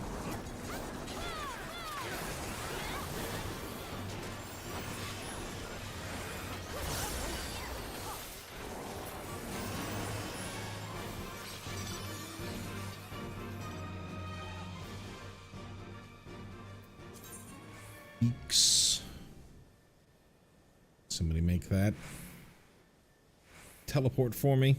Somebody make that teleport for me.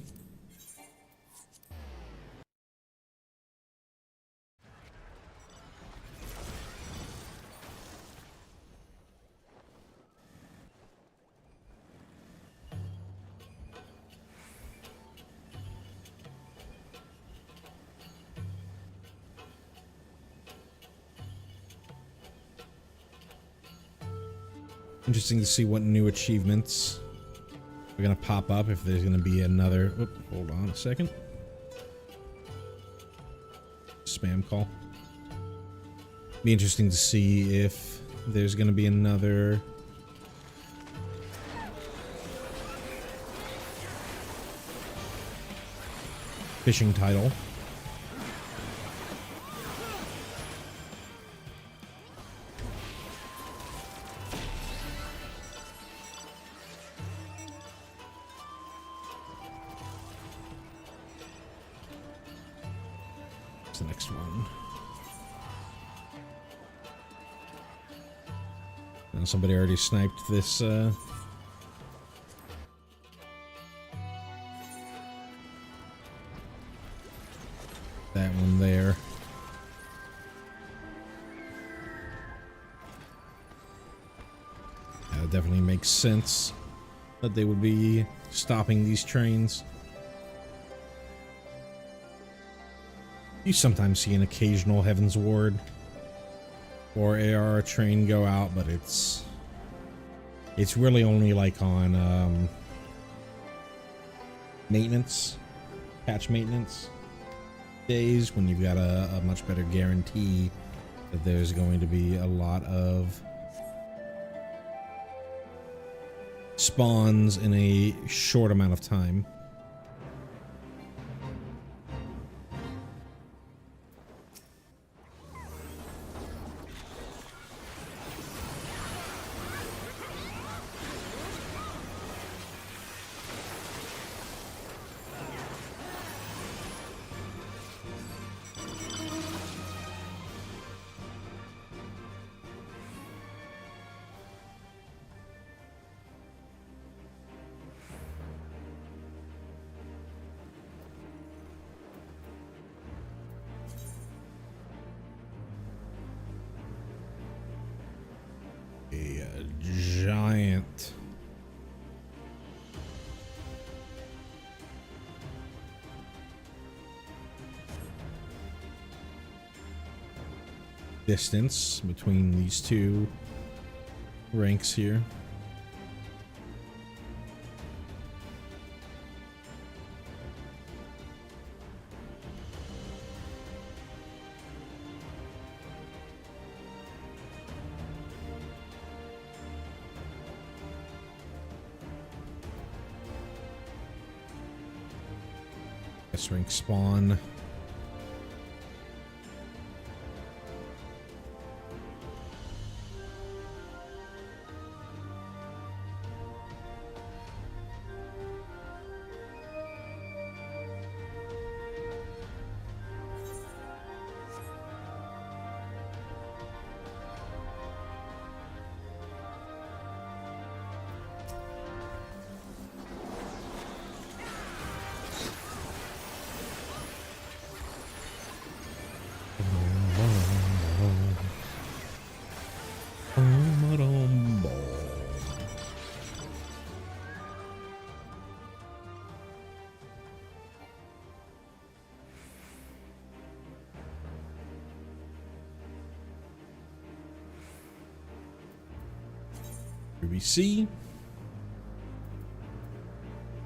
Interesting to see what new achievements are going to pop up, if there's going to be another... Whoop, hold on a second. Spam call. Be interesting to see if there's going to be another... fishing title. The next one. Now somebody already sniped this that one there. That definitely makes sense. that they would be stopping these trains. You sometimes see an occasional Heaven's Ward or AR train go out, but it's really only like on maintenance, patch maintenance days, when you've got a much better guarantee that there's going to be a lot of spawns in a short amount of time. A giant distance between these two ranks here. Rank spawn. Here we see.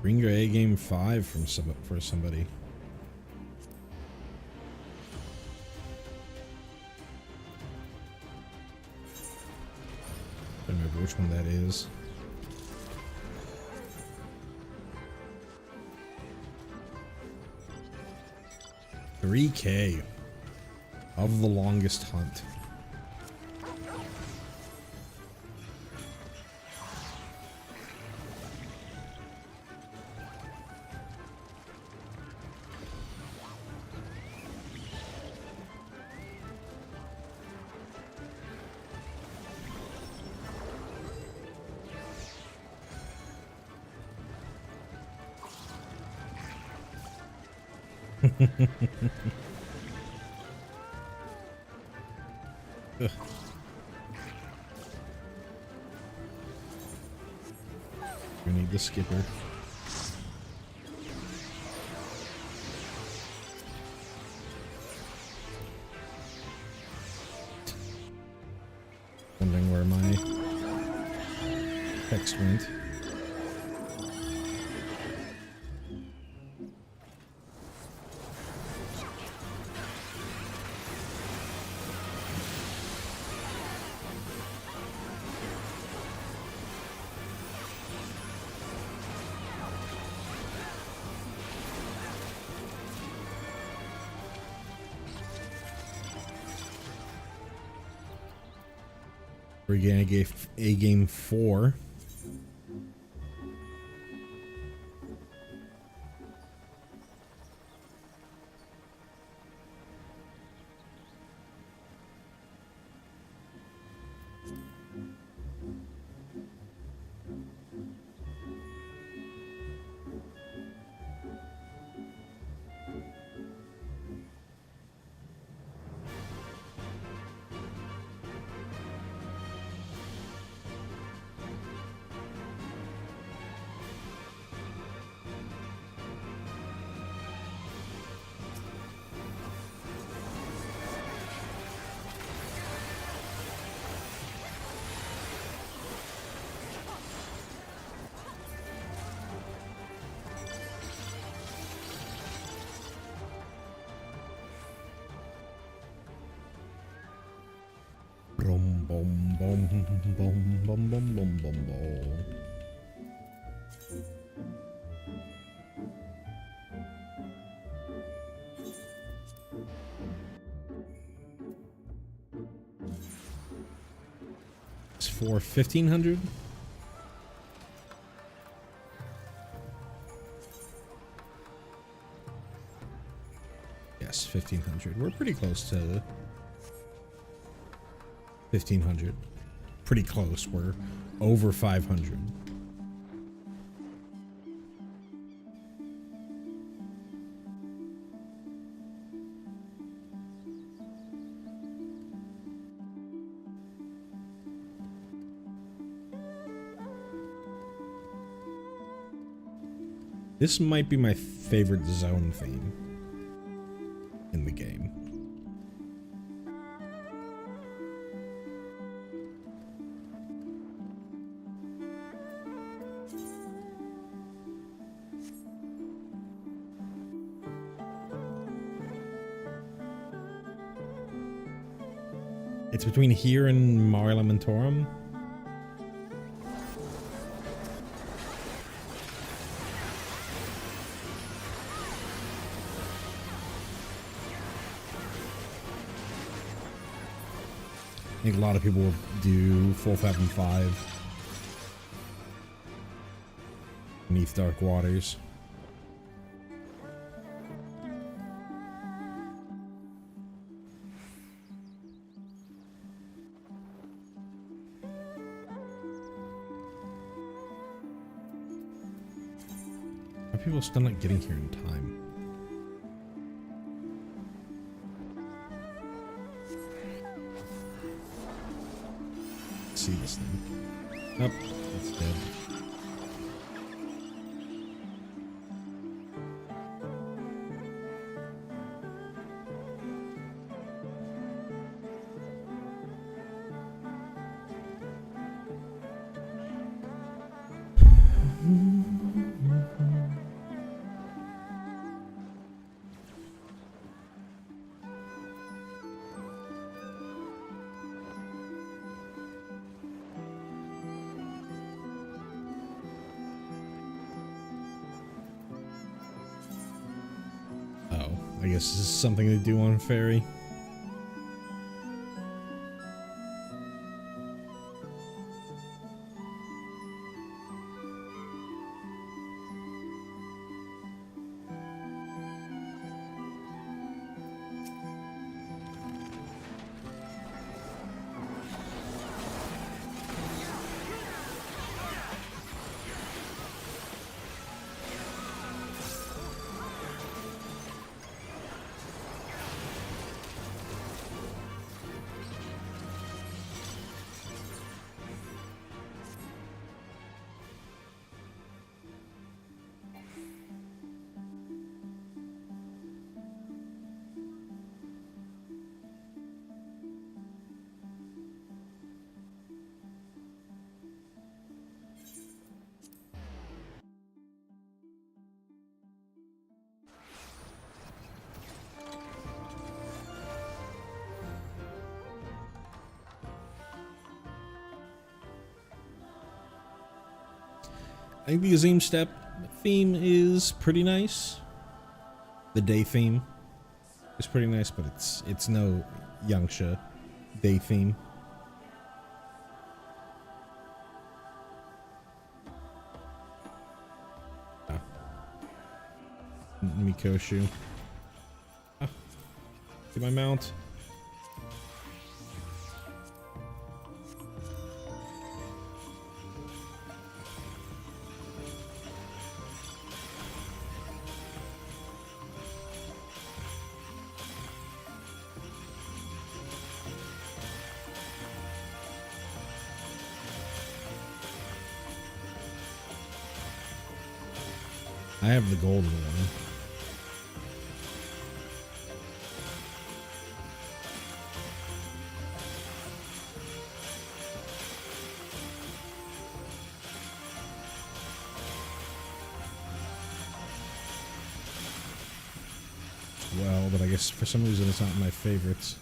Bring your A game 5 from for somebody. I don't remember which one that is. $3K of the longest hunt. Ugh. We need the skipper. Wondering where my text went. We're gonna get a game 4. Boom, boom, boom, boom, boom, boom, boom, boom. It's for 1,500. Yes, 1,500. We're pretty close to 1,500. Pretty close. We're over 500. This might be my favorite zone theme in the game. It's between here and Mare Lamentorum. I think a lot of people will do 4, 5, and 5 beneath Dark Waters. Are people still not getting here in time? See this thing. Oh, it's dead. I guess this is something to do on Ferry. I think the Azim Step theme is pretty nice. The day theme is pretty nice, but it's no Yangsha day theme. Mikoshu. Get my mount. I have the golden one. Well, but I guess for some reason it's not my favorites.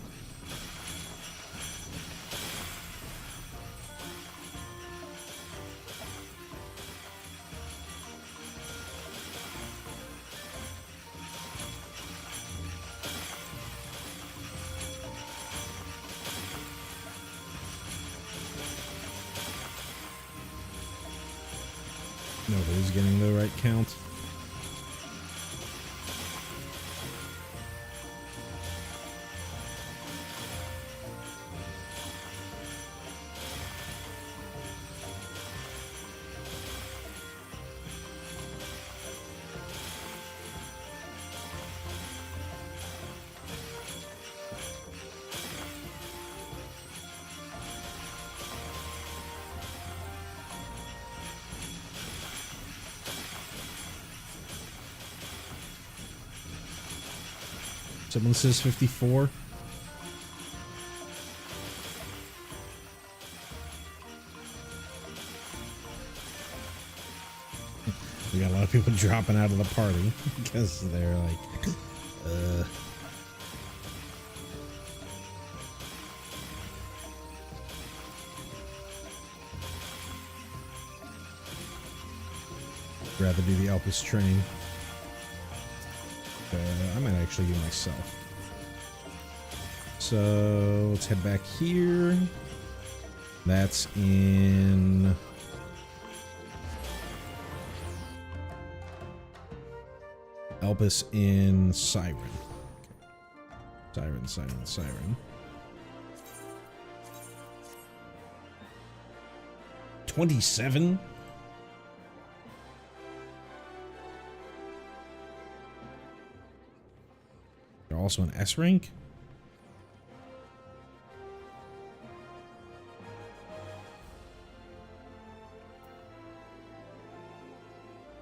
Always getting the right count. Someone says 54. We got a lot of people dropping out of the party because they're like, rather do the Elpis train. I might actually do myself. So let's head back here. That's in Elpis in Siren. Okay. Siren. 27? They're also an S rank?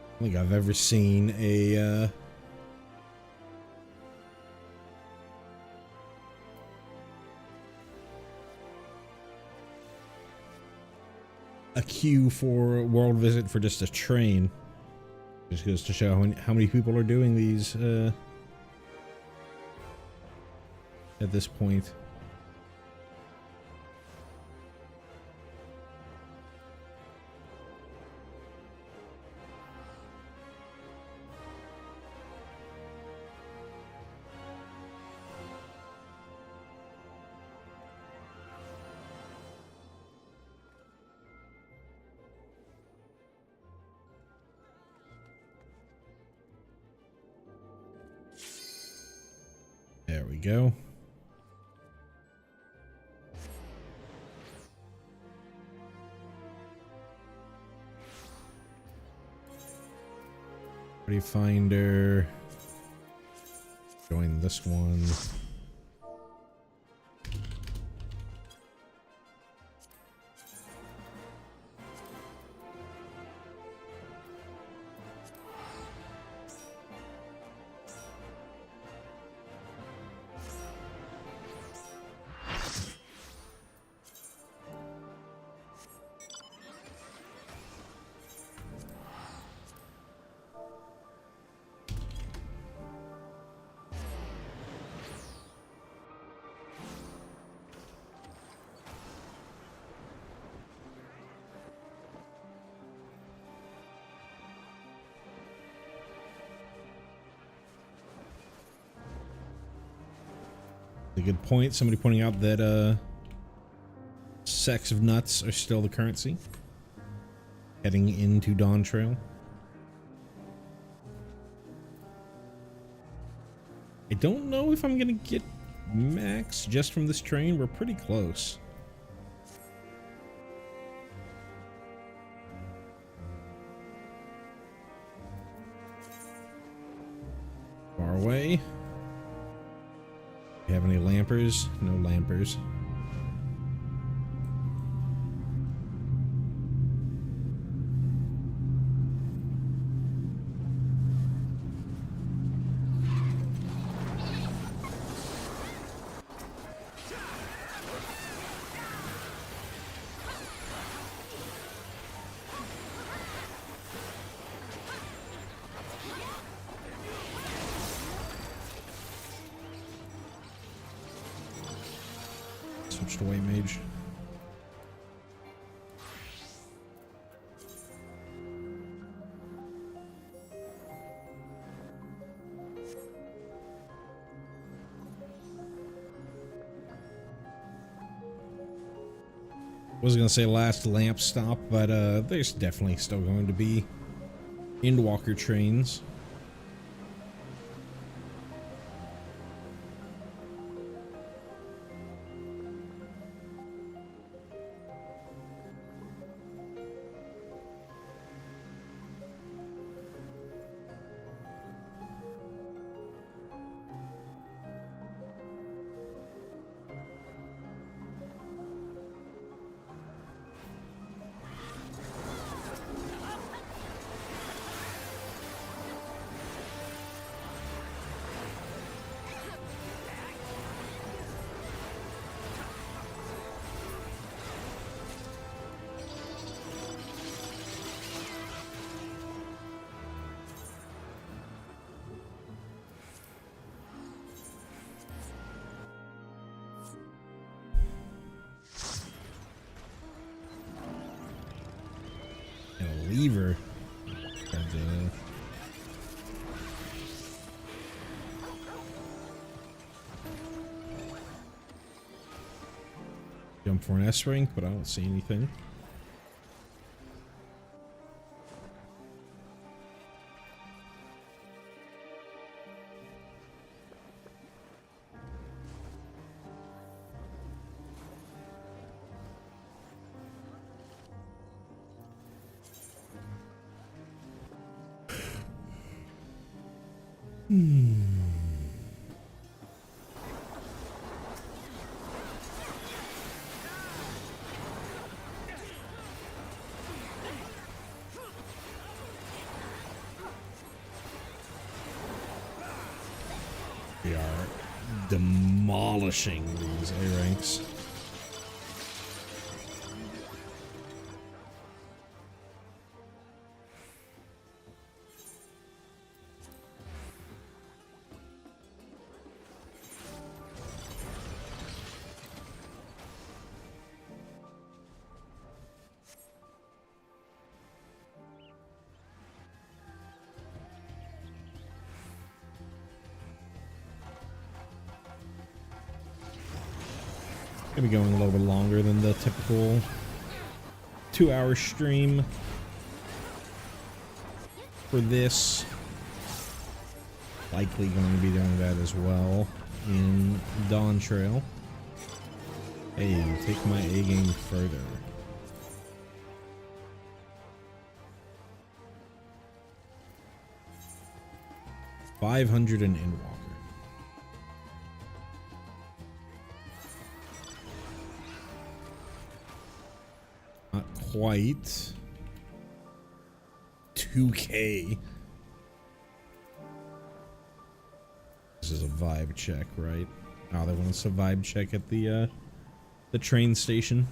I don't think I've ever seen a queue for world visit for just a train. Just goes to show how many people are doing these at this point. There we go. Party finder. Join this one. A good point. Somebody pointing out that sacks of nuts are still the currency heading into Dawntrail. I don't know if I'm gonna get max just from this train. We're pretty close. Far away. You have any lampers? No lampers. Switch to white mage. Was gonna say last lamp stop, but there's definitely still going to be Endwalker trains. And a lever. And, jump for an S rank, but I don't see anything. We are demolishing these A ranks. Gonna be going a little bit longer than the typical 2-hour stream for this. Likely going to be doing that as well in Dawntrail. Hey, take my A game further. $500 in Endwalker. Not quite. 2K. This is a vibe check, right? Oh, they want us to vibe check at the train station.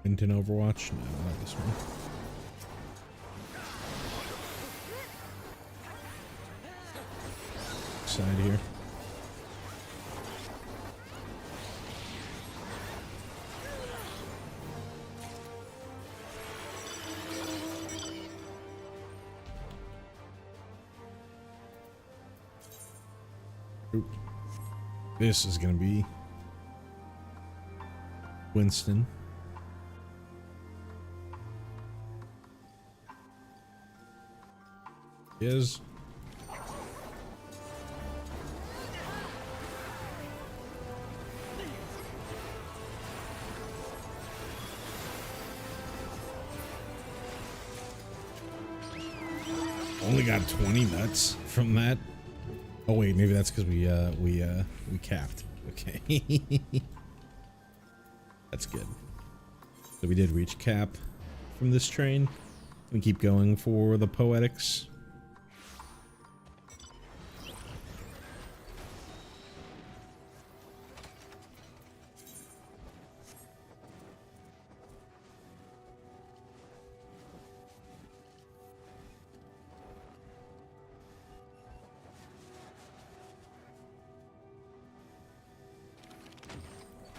In Overwatch? No, not this one. Side here. Oop. This is gonna be Winston. Is only only got 20 nuts from that. Oh wait, maybe that's because we capped. Okay. That's good. So we did reach cap from this train. We keep going for the poetics.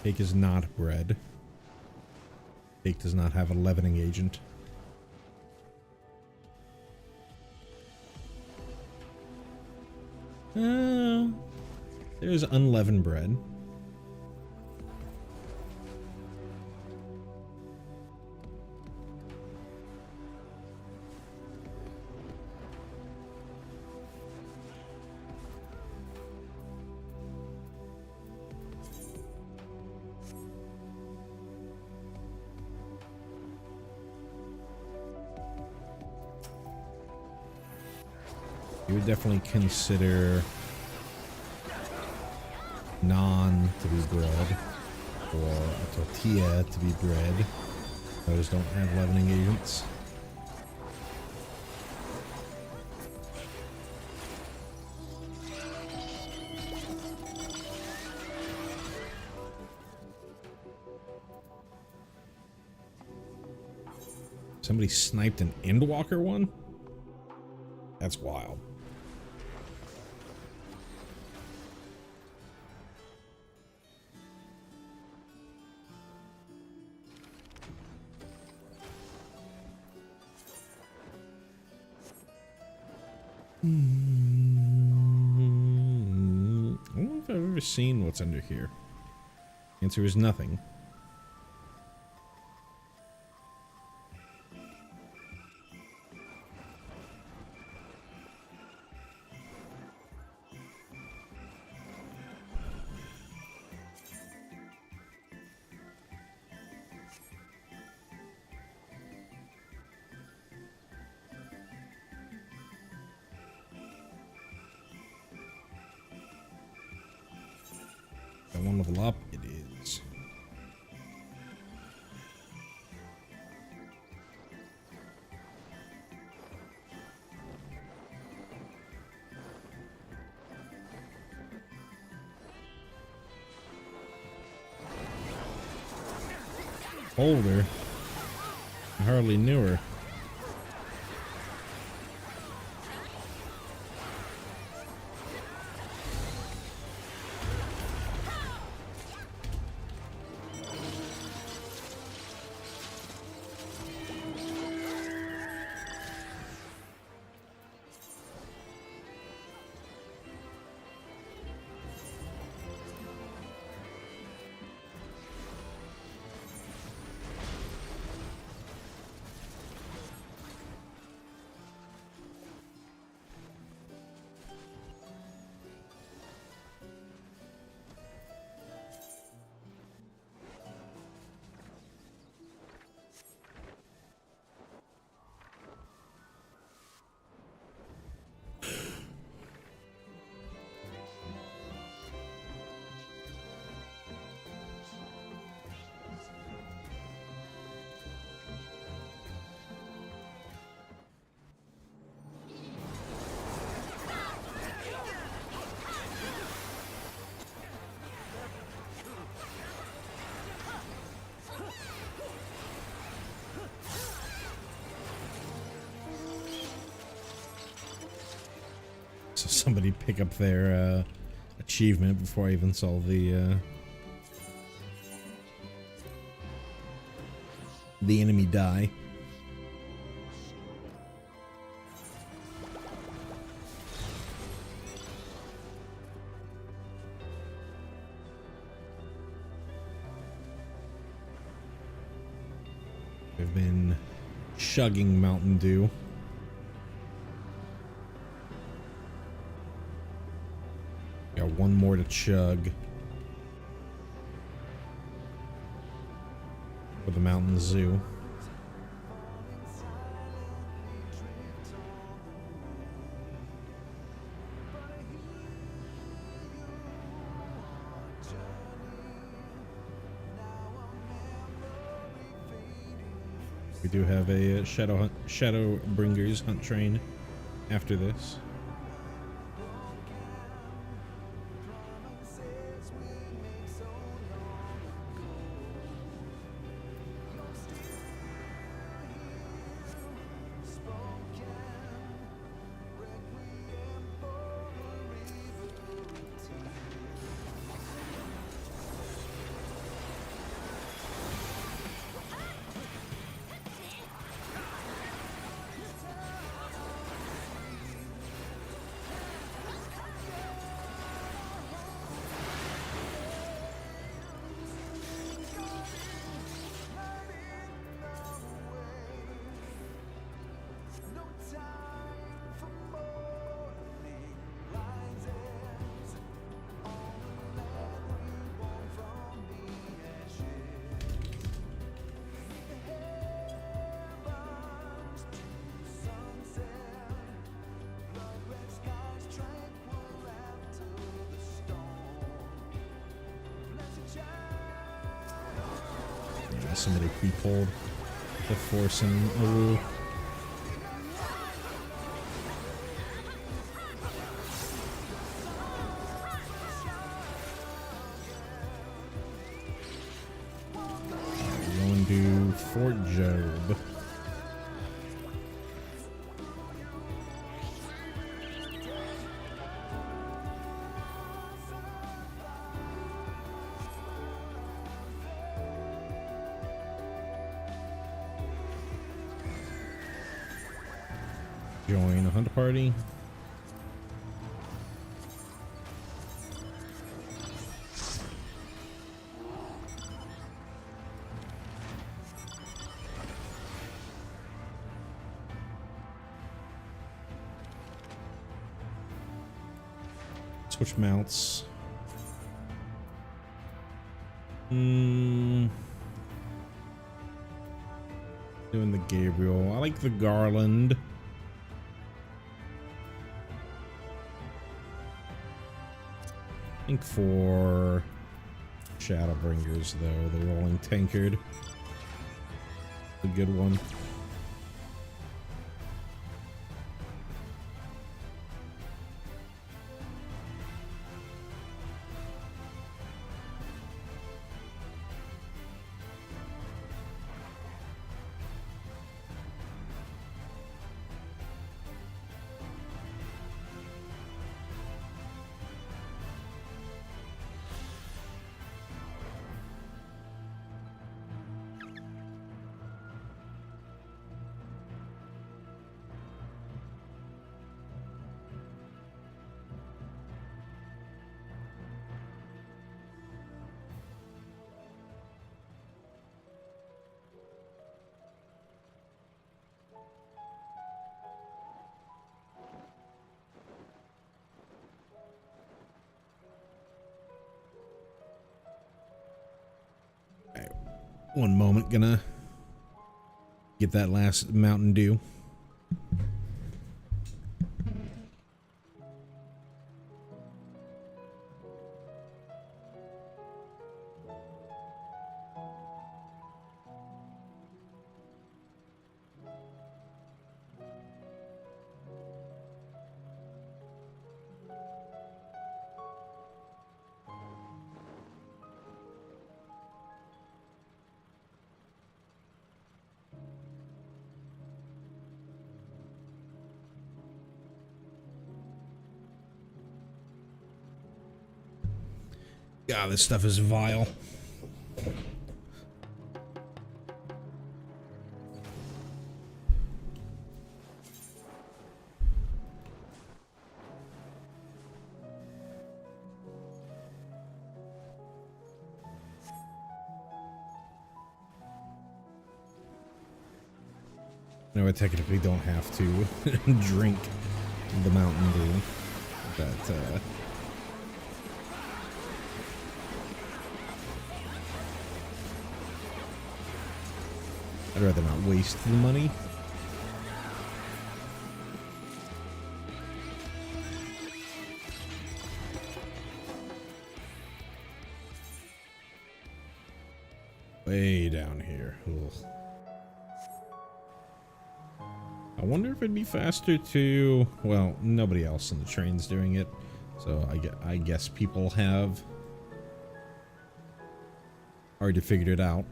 Cake is not bread. Cake does not have a leavening agent. There's unleavened bread. You would definitely consider naan to be bread or a tortilla to be bread. Those don't have leavening agents. Somebody sniped an Endwalker one? That's wild. I don't know if I've ever seen what's under here. Answer is nothing. One level up, it is. Older. I hardly knew her. So somebody pick up their achievement before I even saw the enemy die. I've been chugging Mountain Dew. Got one more to chug for the Mountain Zoo. We do have a shadow bringers hunt train after this. Somebody pre-pulled the force and Aru. Going to Fort Job. Join a hunt party. Switch mounts. Doing the Gabriel. I like the Garland. I think for Shadowbringers, though, the Rolling Tankard, a good one. One moment, gonna get that last Mountain Dew. God, this stuff is vile. No, I technically don't have to drink the Mountain Dew, but I'd rather not waste the money. Way down here. Ugh. I wonder if it'd be faster to, well, nobody else in the train's doing it. So I guess people have already figured it out.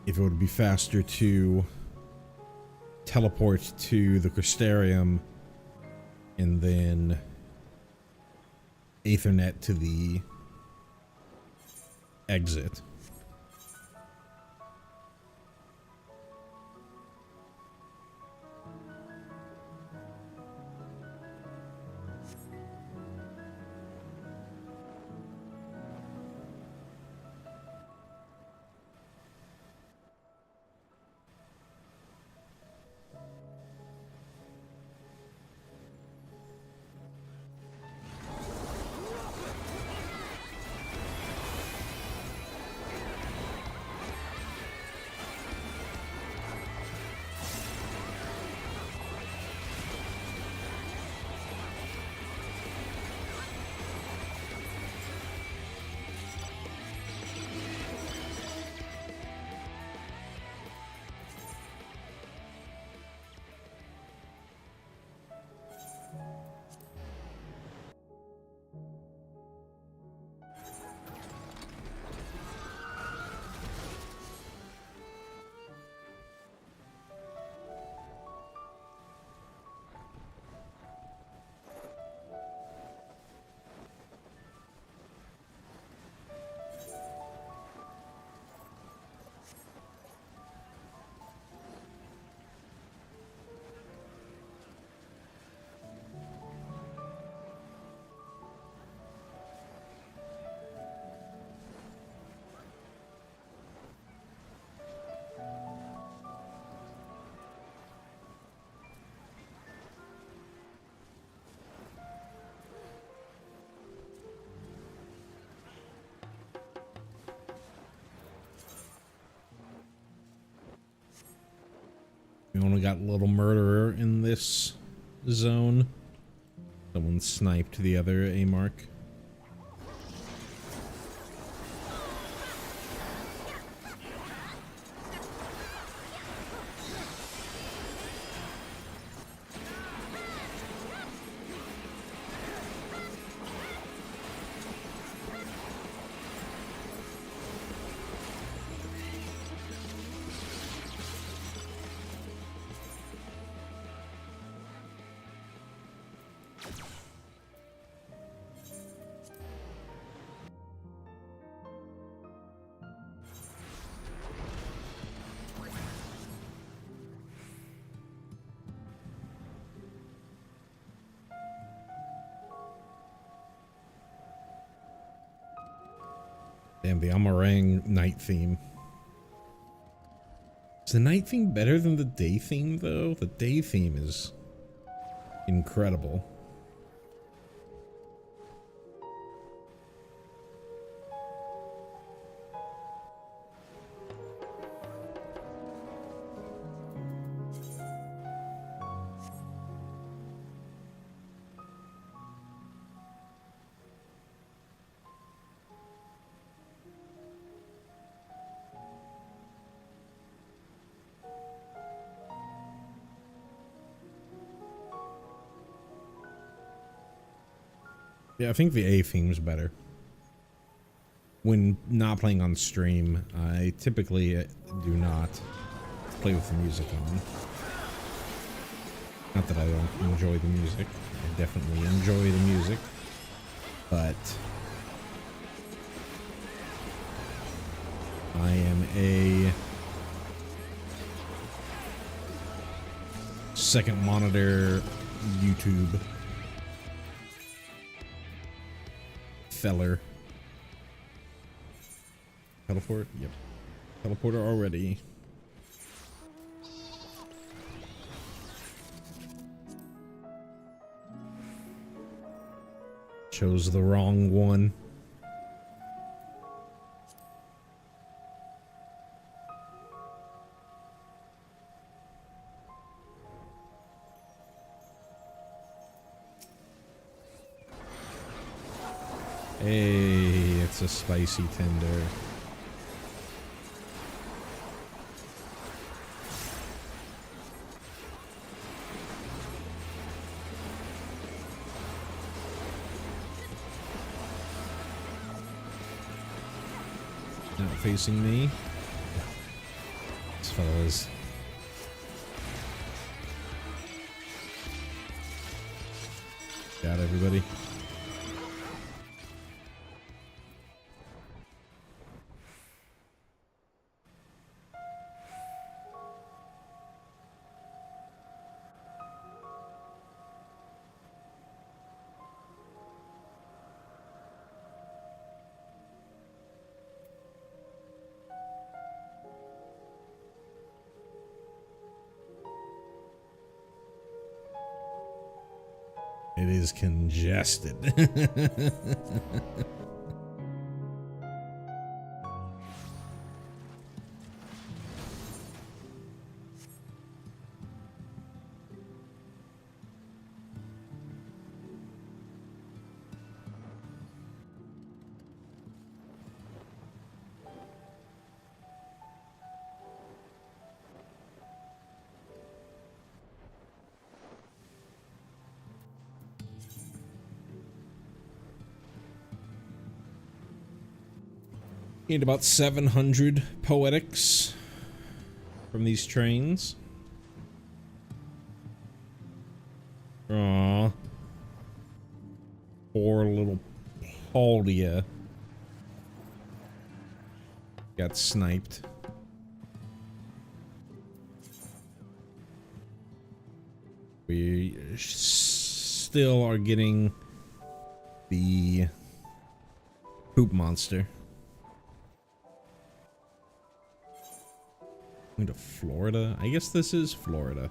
If it would be faster to teleport to the Crystarium and then Ethernet to the exit. We only got Little Murderer in this zone. Someone sniped the other A mark. Damn, the Amarang night theme. Is the night theme better than the day theme, though? The day theme is incredible. Yeah, I think the A theme's better. When not playing on stream, I typically do not play with the music on. Not that I don't enjoy the music. I definitely enjoy the music. But I am a second monitor YouTube feller. Teleport? Yep. Teleporter already. Chose the wrong one. Hey, it's a spicy tender. not facing me. This fellow is. Got everybody. It is congested. Need about 700 poetics from these trains. Aww. Poor little Paulia got sniped. We still are getting the poop monster. Going to Florida? I guess this is Florida.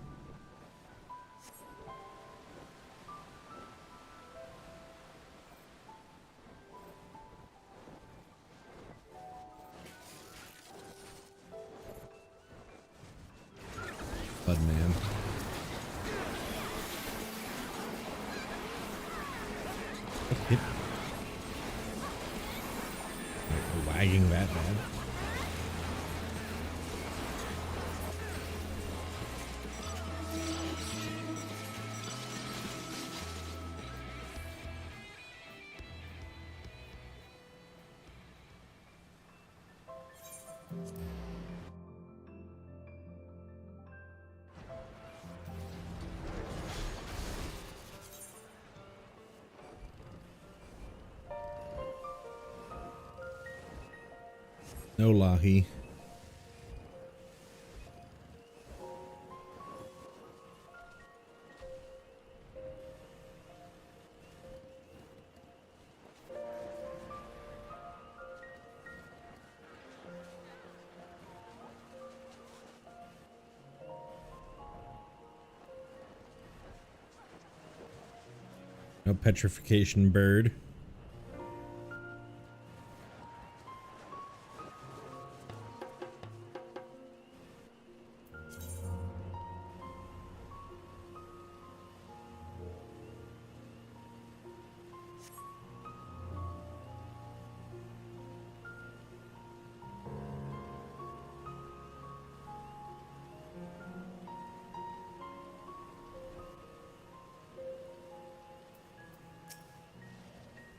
Bud man. Okay. Lagging that bad. No lahi. No petrification bird.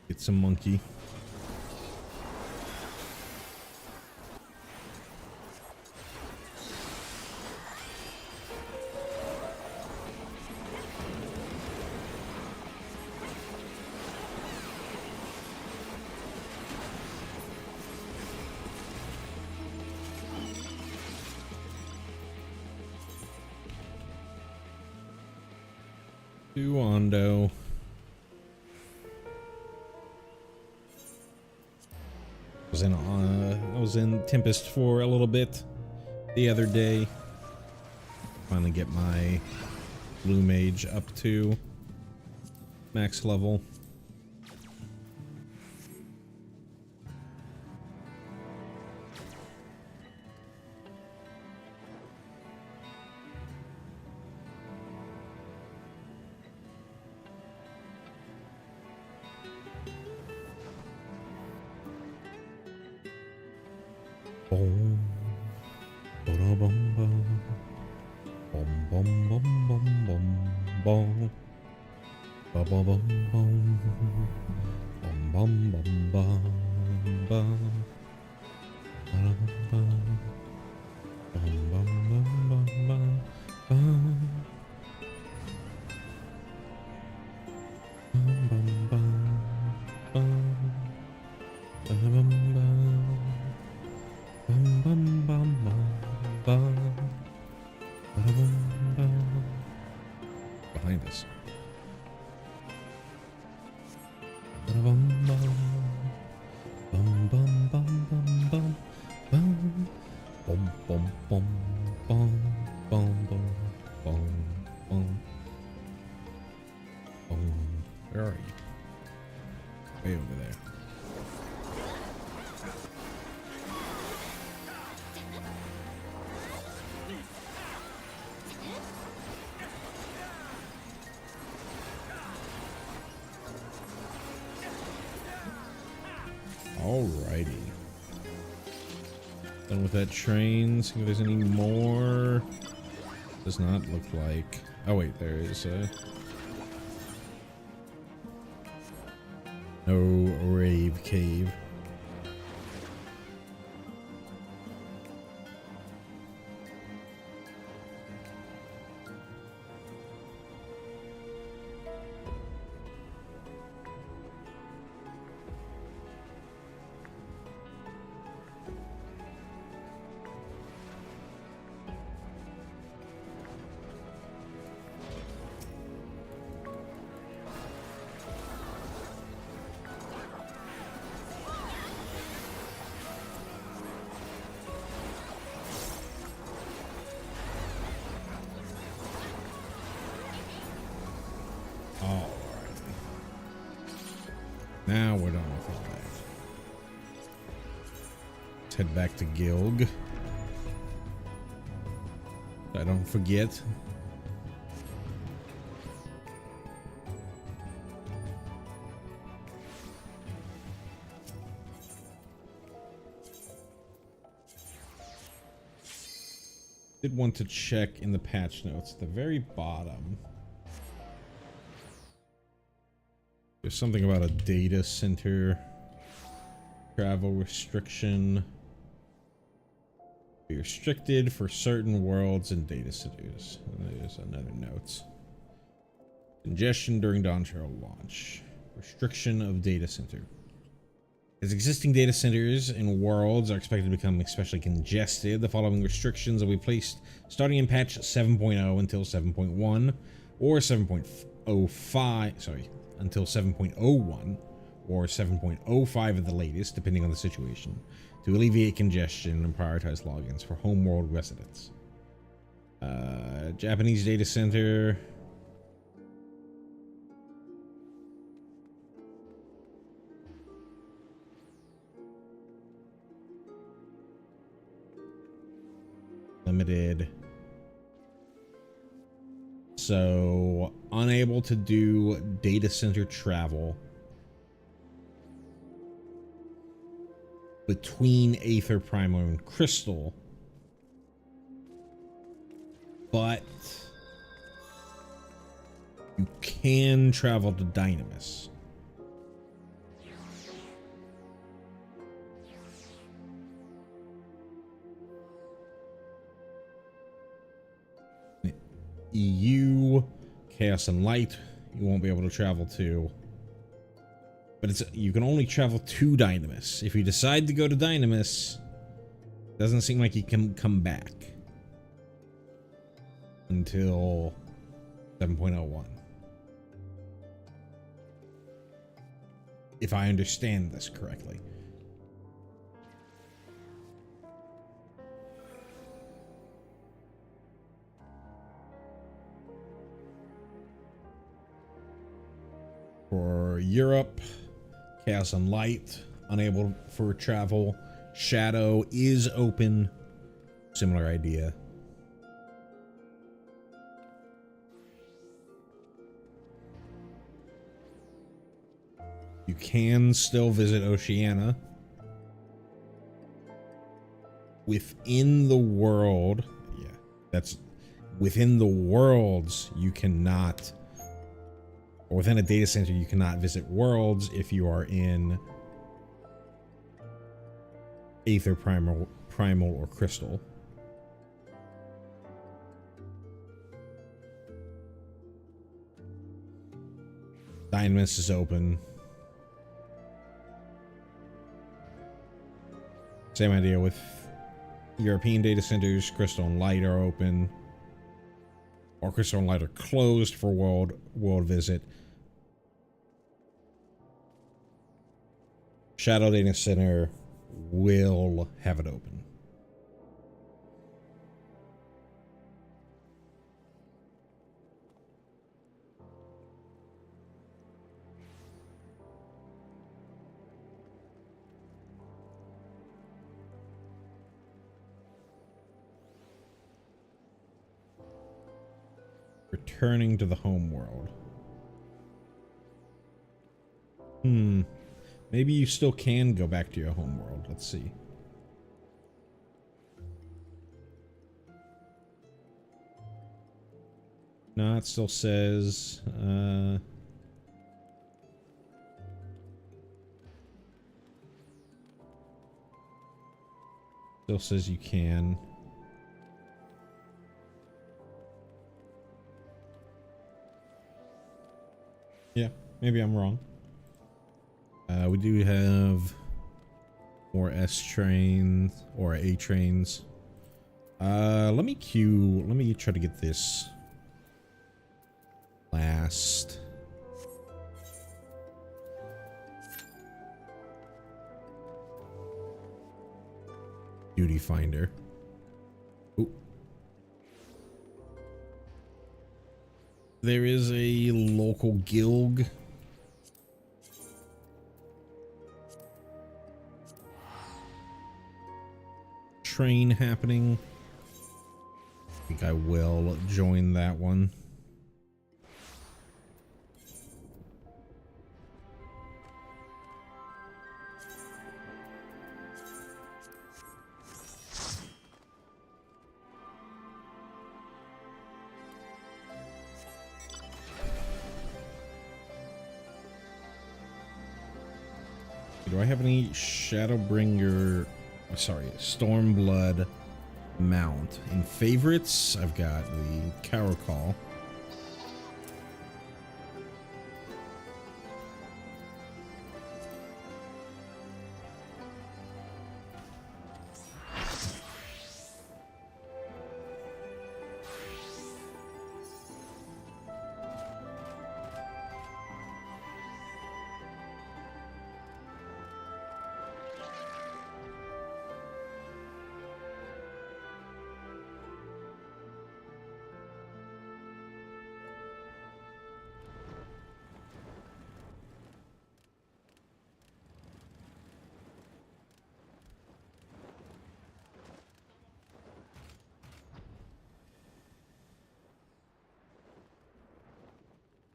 Get some monkey. Duondo. I was in Tempest for a little bit the other day. Finally get my blue mage up to max level. Boom, bum bum, bum bum bum bum bum bum, ba ba bum bum, bum bum bum bum bum, Behind us. Where are you? Way over there. Alrighty. Done with that train. See if there's any more. Does not look like. Oh wait, there is a. No rave cave. Now we're done with all that. Let's head back to Gilg. I don't forget. Did want to check in the patch notes at the very bottom. There's something about a data center travel restriction. Be restricted for certain worlds and data centers. And there's another note. Congestion during Dawntrail launch. Restriction of data center. As existing data centers and worlds are expected to become especially congested, the following restrictions will be placed starting in patch 7.0 until 7.1 or 7.05, sorry, until 7.01 or 7.05 at the latest, depending on the situation, to alleviate congestion and prioritize logins for homeworld residents. Japanese data center. Limited. So, unable to do data center travel between Aether, Primal, and Crystal, but you can travel to Dynamis. EU, Chaos and Light, you won't be able to travel to. But it's you can only travel to Dynamis. If you decide to go to Dynamis, doesn't seem like you can come back until 7.01. If I understand this correctly. For Europe, Chaos and Light, unable for travel. Shadow is open. Similar idea. You can still visit Oceania. Within the world, yeah, that's within the worlds, you cannot, or within a data center, you cannot visit worlds if you are in Aether, primal, or crystal. Dynamis is open. Same idea with European data centers. Crystal and Light are open. Or Crystal and Light are closed for world visit. Shadow Data Center will have it open. Returning to the home world. Maybe you still can go back to your home world. Let's see. No, it still says still says you can. Yeah, maybe I'm wrong. We do have more S trains or A trains. Let me try to get this last. Duty finder. Ooh. There is a local guild. Train happening. I think I will join that one. Do I have any Shadowbringer? Sorry, Stormblood mount. In favorites, I've got the Caracol.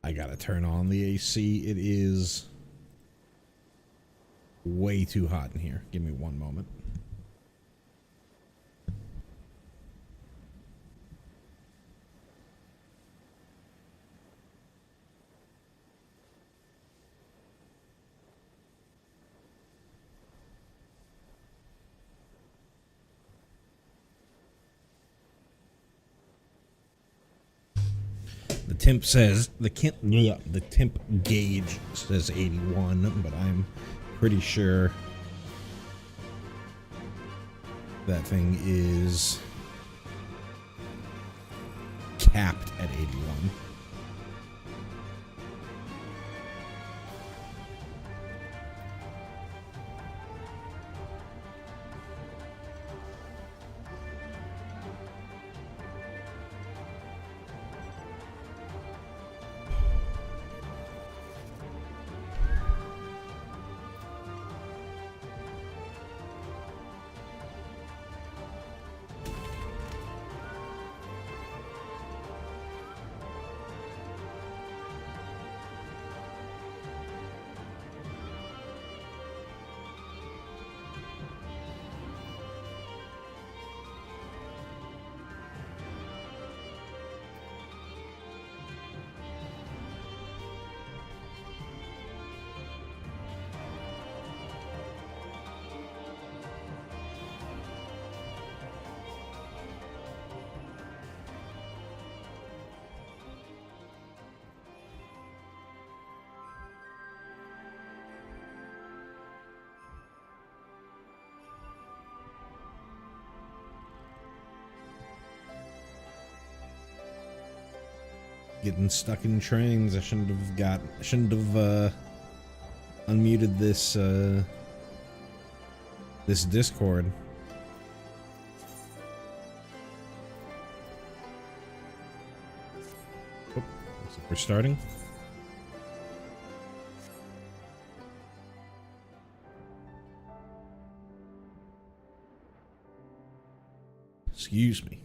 I gotta turn on the AC. It is way too hot in here. Give me one moment. The temp says the temp gauge says 81, but I'm pretty sure that thing is capped at 81. Getting stuck in trains. I shouldn't have unmuted this this Discord. Oh, looks like we're starting. Excuse me.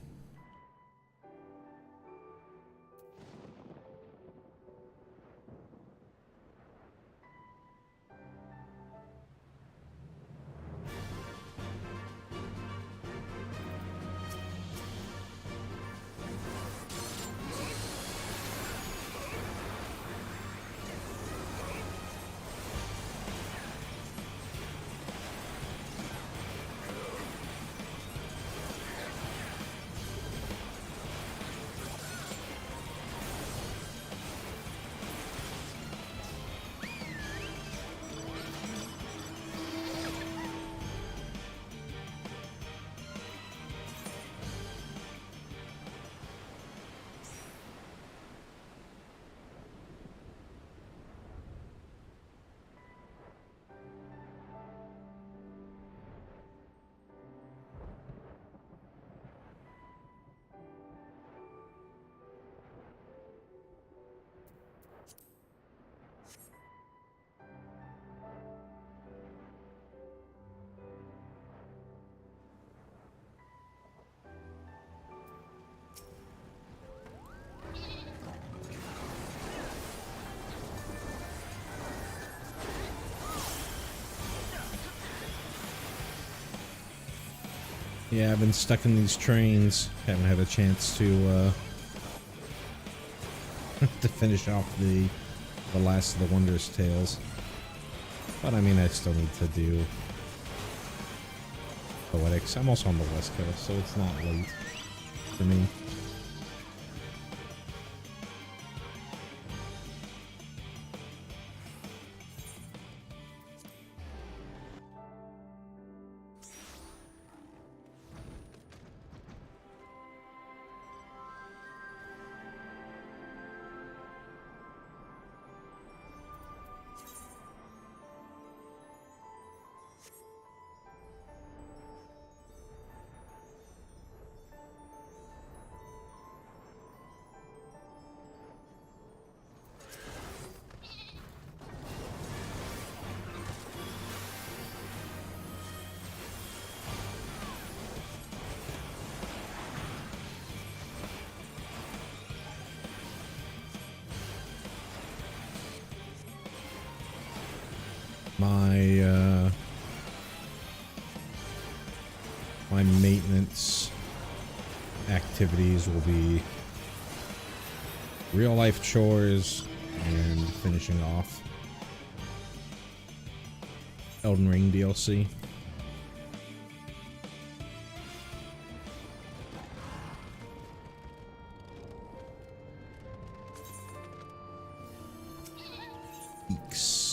Yeah, I've been stuck in these trains. Haven't had a chance to to finish off the last of the Wondrous Tales. But I mean, I still need to do Poetics. I'm also on the West Coast, so it's not late for me. My maintenance activities will be real life chores and finishing off Elden Ring DLC. Eeks.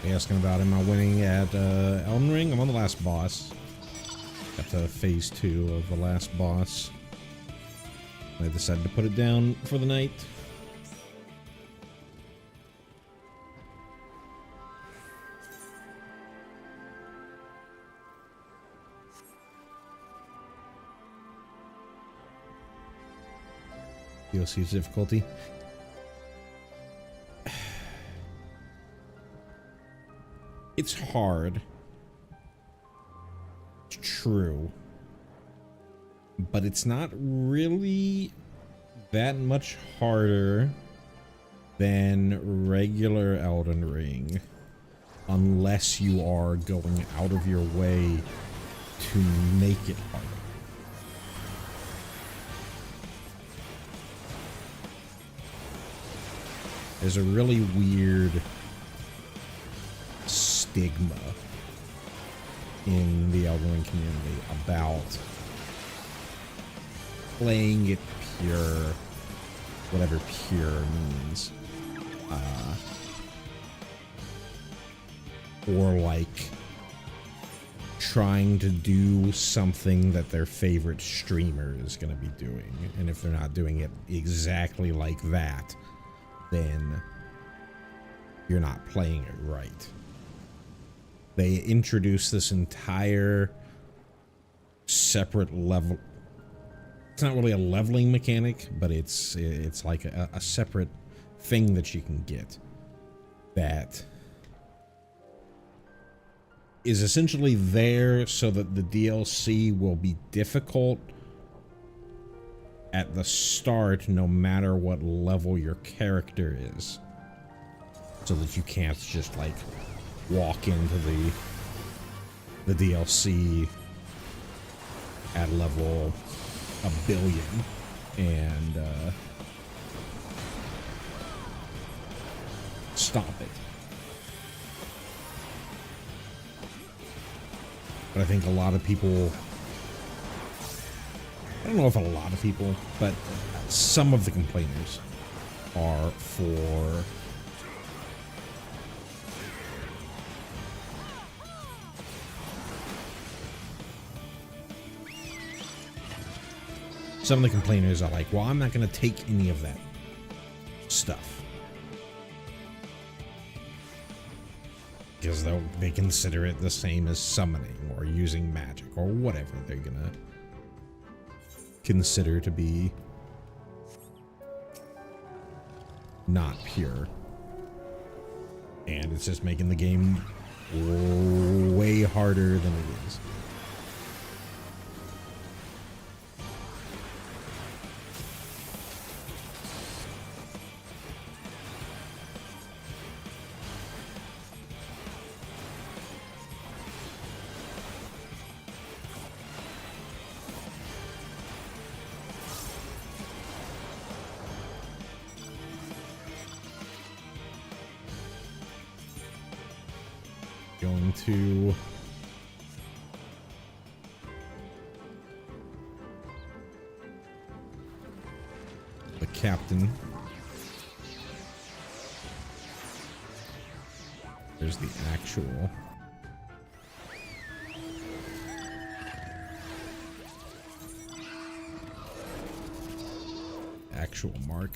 Asking about am I winning at Elden Ring? I'm on the last boss. Got to phase 2 of the last boss. I decided to put it down for the night. DLC's difficulty. It's hard. It's true. But it's not really that much harder than regular Elden Ring, unless you are going out of your way to make it harder. There's a really weird stigma in the Elden Ring community about playing it pure, whatever pure means, or like trying to do something that their favorite streamer is going to be doing, and if they're not doing it exactly like that, then you're not playing it right. They introduce this entire separate level. It's not really a leveling mechanic, but it's like a separate thing that you can get that is essentially there so that the DLC will be difficult at the start, no matter what level your character is, so that you can't just like walk into the DLC at level 1 billion and stop it. But I think a lot of people, I don't know if a lot of people, but some of the complainers are for some of the complainers are like, well, I'm not going to take any of that stuff because they consider it the same as summoning or using magic or whatever they're going to consider to be not pure. And it's just making the game way harder than it is. Going to the captain. There's the actual mark.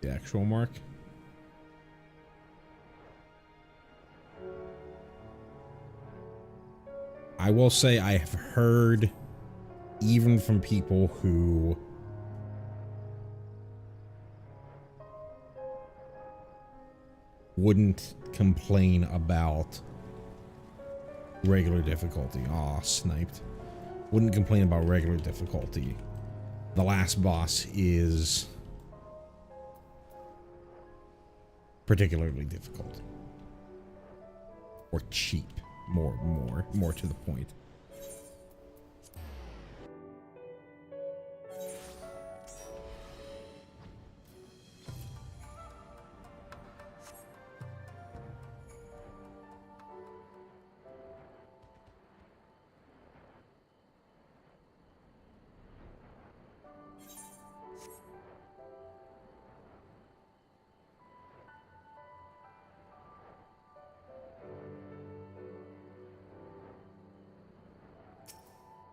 The actual mark. I will say I have heard, even from people who wouldn't complain about regular difficulty. Aw, sniped. Wouldn't complain about regular difficulty. The last boss is particularly difficult or cheap, more to the point.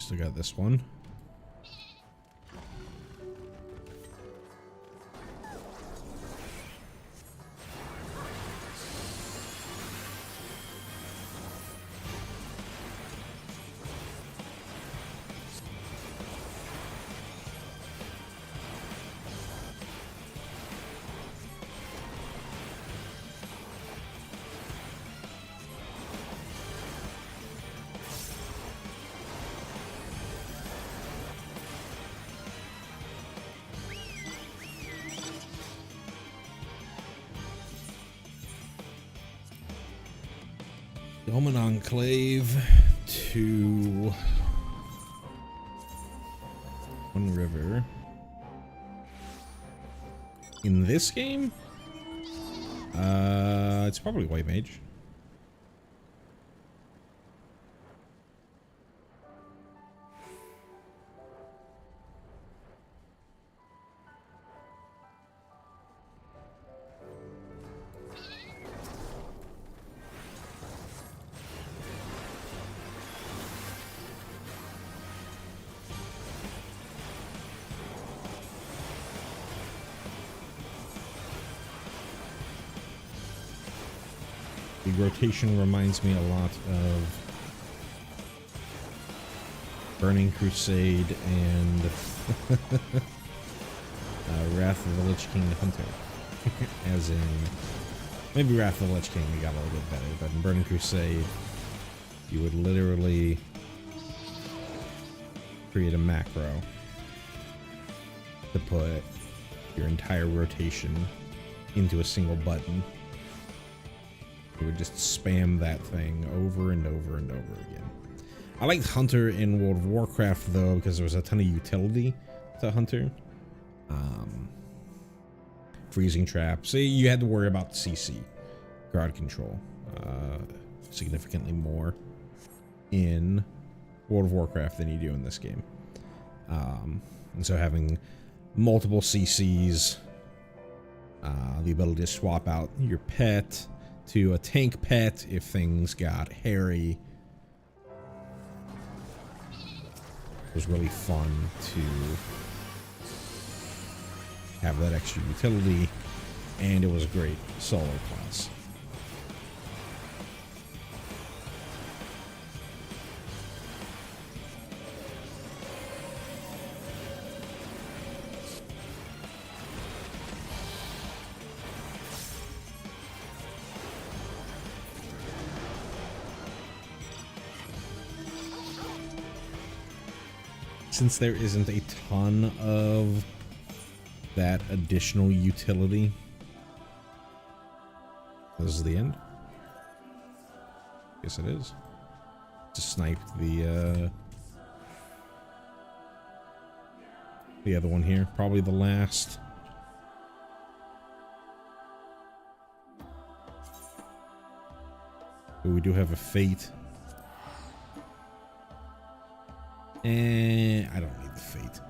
Still got this one. Omen Enclave to One River. In this game? It's probably White Mage. The rotation reminds me a lot of Burning Crusade and Wrath of the Lich King Hunter. As in, maybe Wrath of the Lich King we got a little bit better, but in Burning Crusade, you would literally create a macro to put your entire rotation into a single button. You would just spam that thing over and over and over again. I liked Hunter in World of Warcraft though, because there was a ton of utility to Hunter. Freezing traps. So you had to worry about CC, guard control, significantly more in World of Warcraft than you do in this game. And so having multiple CCs, the ability to swap out your pet to a tank pet if things got hairy, it was really fun to have that extra utility, and it was a great solo class. Since there isn't a ton of that additional utility, this is the end. Yes, it is. Just sniped the other one here. Probably the last. But we do have a fate. I don't need the fate.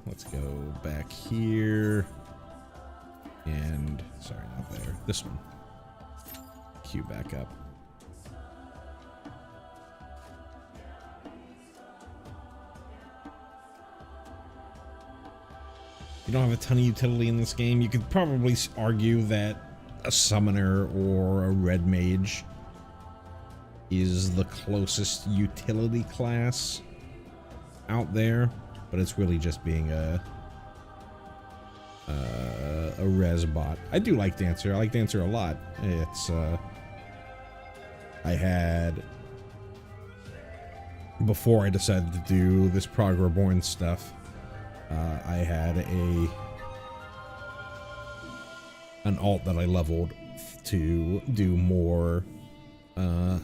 Let's go back here. And, sorry, not there. This one. Queue back up. You don't have a ton of utility in this game. You could probably argue that a summoner or a red mage is the closest utility class out there, but it's really just being a res bot. I do like Dancer. I like Dancer a lot. It's I had, before I decided to do this Prog Reborn stuff, I had an alt that I leveled to do more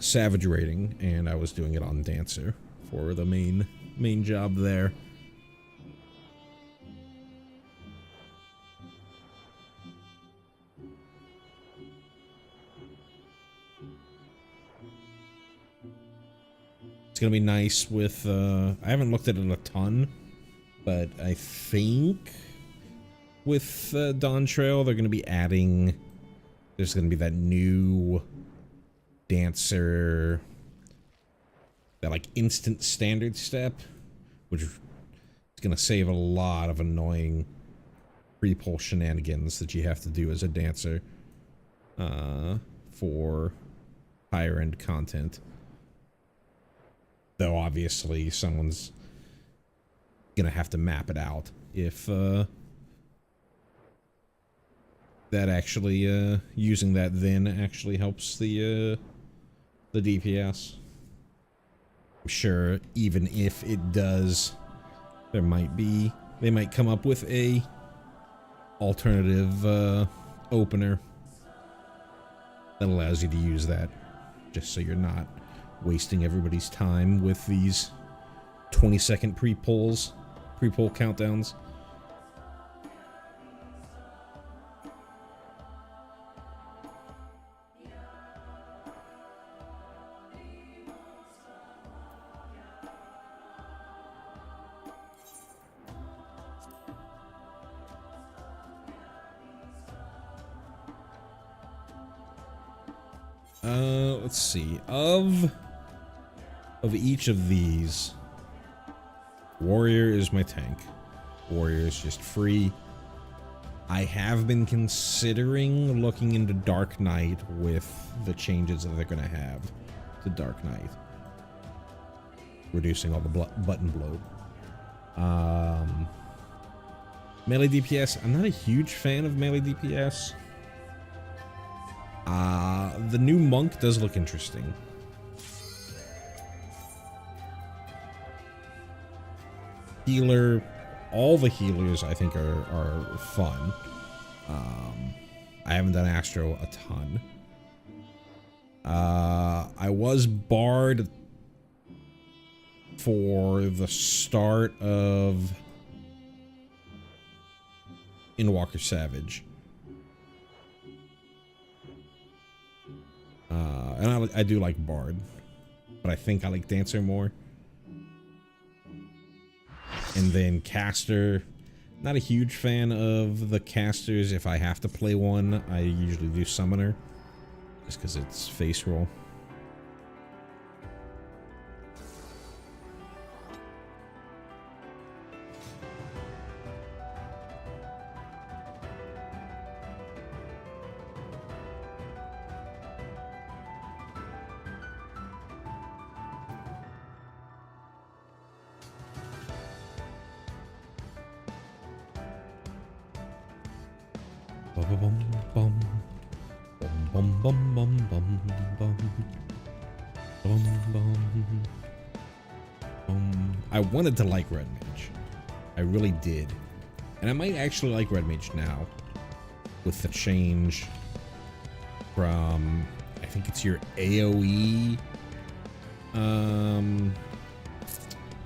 savage rating, and I was doing it on Dancer for the main job there. It's gonna be nice with I haven't looked at it a ton, but I think with Dawntrail they're gonna be adding, there's gonna be that new Dancer, that like instant standard step, which is gonna save a lot of annoying pre-pull shenanigans that you have to do as a Dancer for higher end content. Though obviously someone's gonna have to map it out if that actually using that then actually helps the DPS. I'm sure even if it does, they might come up with a alternative opener that allows you to use that, just so you're not wasting everybody's time with these 20-second pre-pull countdowns. Let's see. Of each of these, Warrior is my tank. Warrior is just free. I have been considering looking into Dark Knight with the changes that they're going to have to Dark Knight, reducing all the button bloat. Melee DPS, I'm not a huge fan of melee DPS. The new monk does look interesting. Healer, all the healers I think are fun. I haven't done Astro a ton. I was Bard for the start of Inwalker Savage. And I do like Bard, but I think I like Dancer more. And then Caster, not a huge fan of the casters. If I have to play one, I usually do Summoner, just because it's face roll. I wanted to like Red Mage. I really did. And I might actually like Red Mage now, with the change from, I think it's your AoE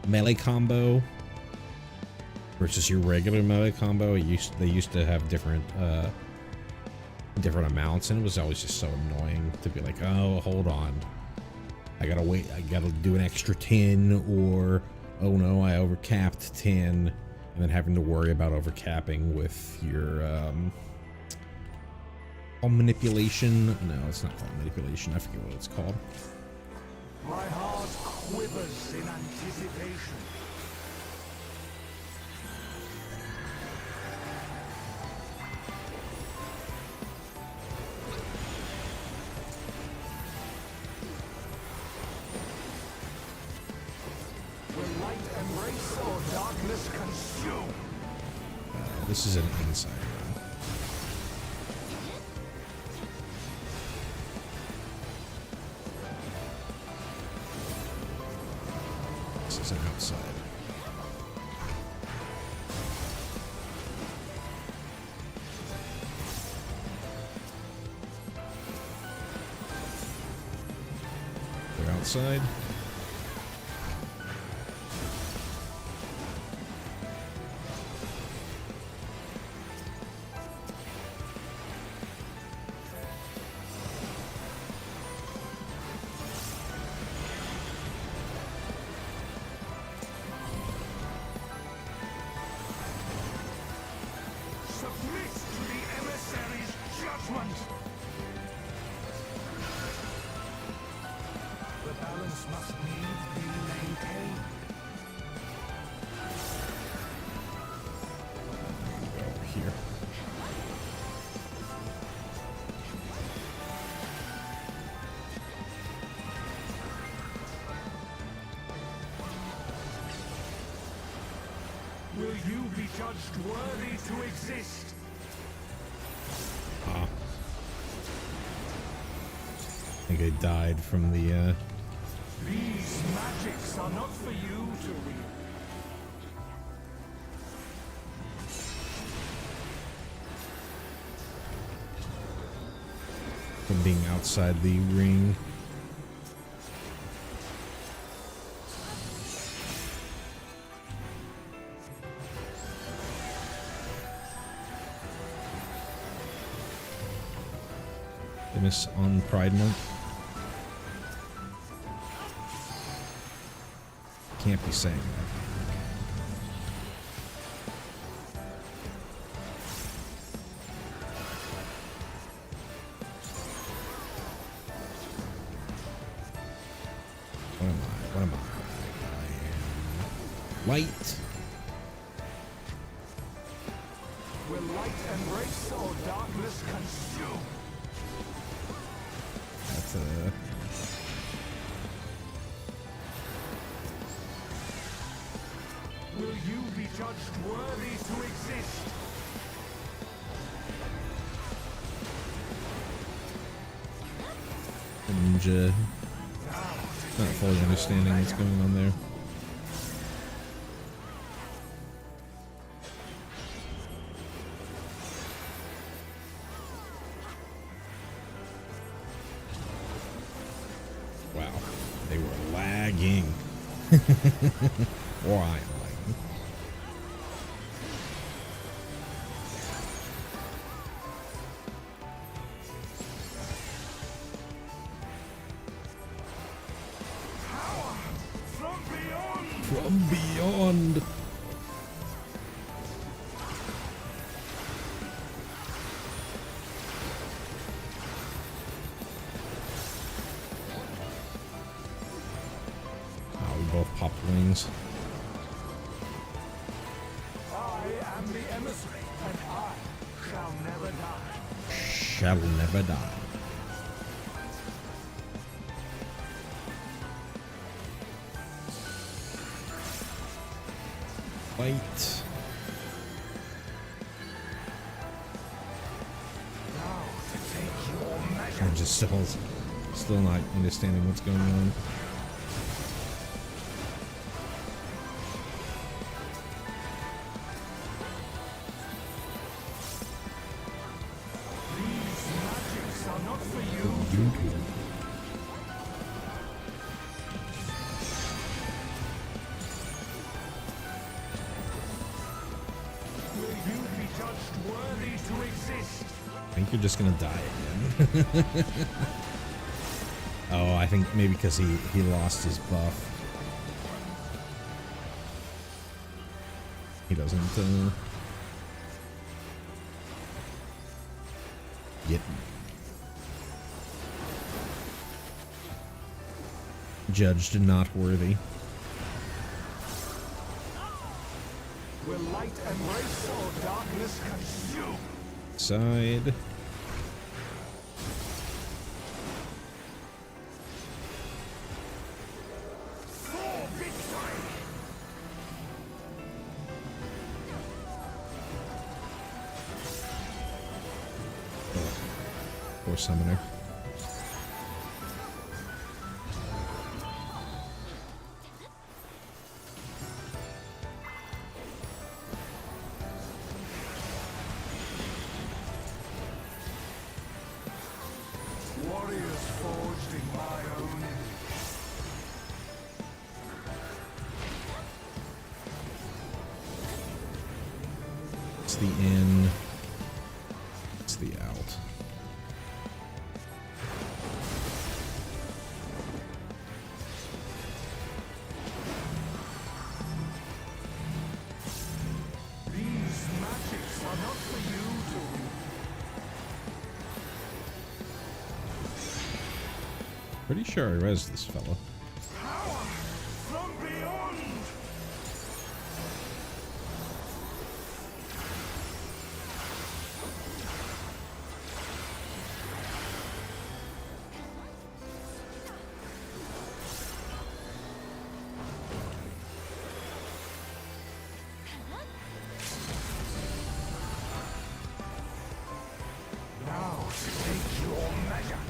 melee combo versus your regular melee combo. They used to have different amounts, and it was always just so annoying to be like, oh, hold on, I gotta wait, I gotta do an extra 10, or oh no, I overcapped 10, and then having to worry about overcapping with your manipulation. No, it's not called manipulation. I forget what it's called. My heart quivers in anticipation. Will light embrace or darkness consume? This is an inside run. This is an outside. They're outside. Submit to the emissary's judgment! The balance must needs be maintained. Go over here. Will you be judged worthy to exist? I think I died from the These magics are not for you to wield. being outside the ring. They miss on Pride Month. Can't be saying that. What am I? I am light. Will light embrace or darkness consume? That's Will you be judged worthy to exist? and not fully understanding what's going on there. Wow, they were lagging. Or I am lagging. Power from beyond! From beyond. Both popped wings. I am the emissary, and I shall never die. Shall never die. Fight. Now to take your measure. I'm just still not understanding what's going on. I think you're just gonna die again. Oh, I think maybe because he lost his buff. He doesn't get judged not worthy. Will light embrace or darkness consume? Side. For victory! Poor summoner. Warriors forged in my own image. It's the in. It's the out. These magics are not for you to Pretty sure I rezzed this fella. power from beyond! Now to take your measure.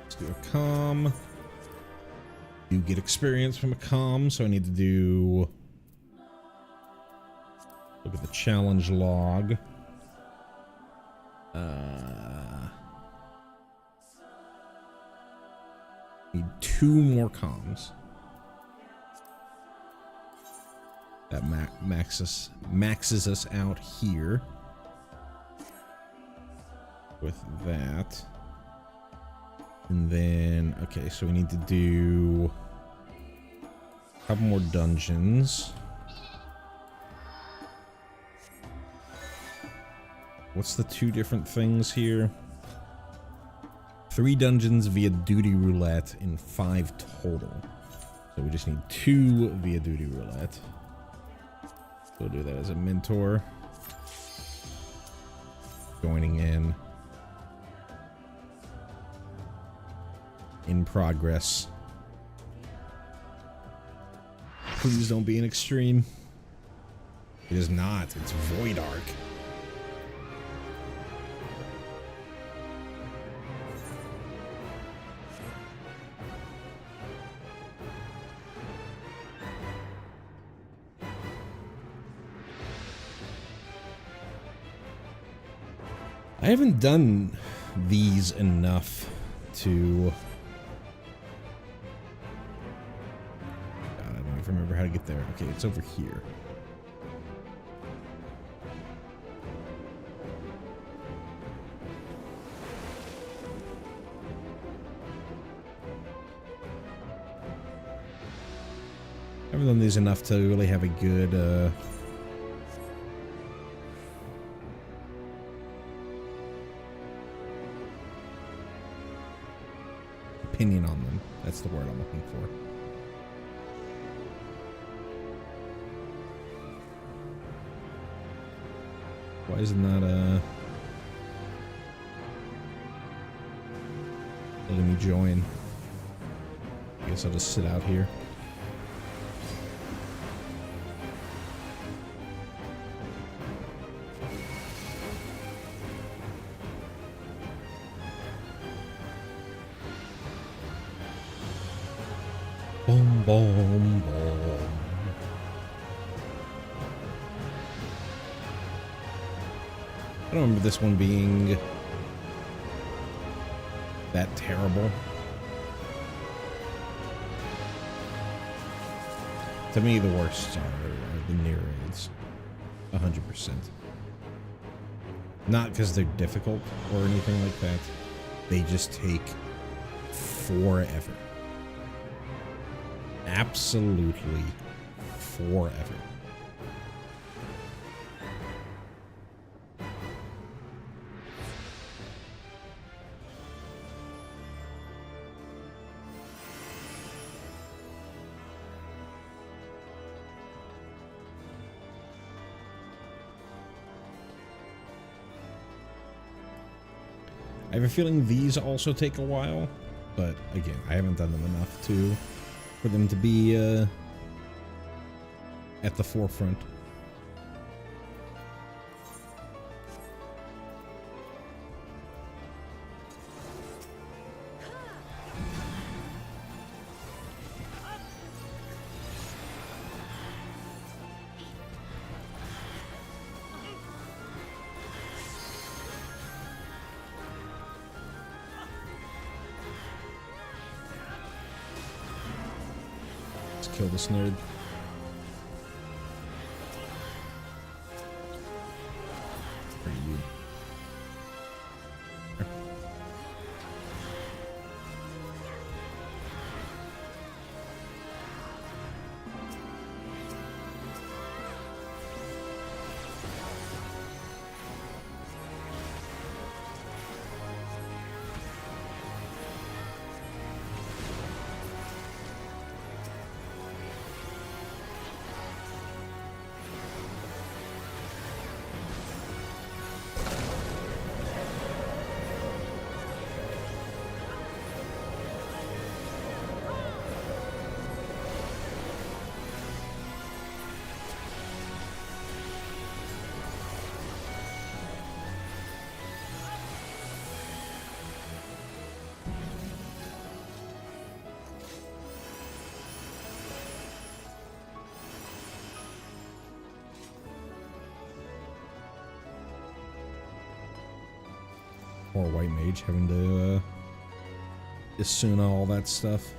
Let's do a calm. do get experience from a comm, so I need to do... Look at the challenge log. Need 2 more comms. That maxes us out here with that. And then, okay, so we need to do a couple more dungeons. What's the 2 different things here? 3 dungeons via duty roulette and 5 total. So we just need 2 via duty roulette. We'll do that as a mentor. Joining in progress. Please don't be an extreme. It is not. It's Void Arc. I haven't done these enough to... God, I don't even remember how to get there. Okay, it's over here. I haven't done these enough to really have a good, opinion on them. That's the word I'm looking for. Why isn't that letting me join? I guess I'll just sit out here. Boom, boom, boom. I don't remember this one being that terrible. To me, the worst are the near raids. 100%. Not because they're difficult or anything like that. They just take forever. Absolutely forever. I have a feeling these also take a while, but again, I haven't done them enough for them to be at the forefront. Kill this nerd. Where are you? Poor white mage having to Asuna all that stuff.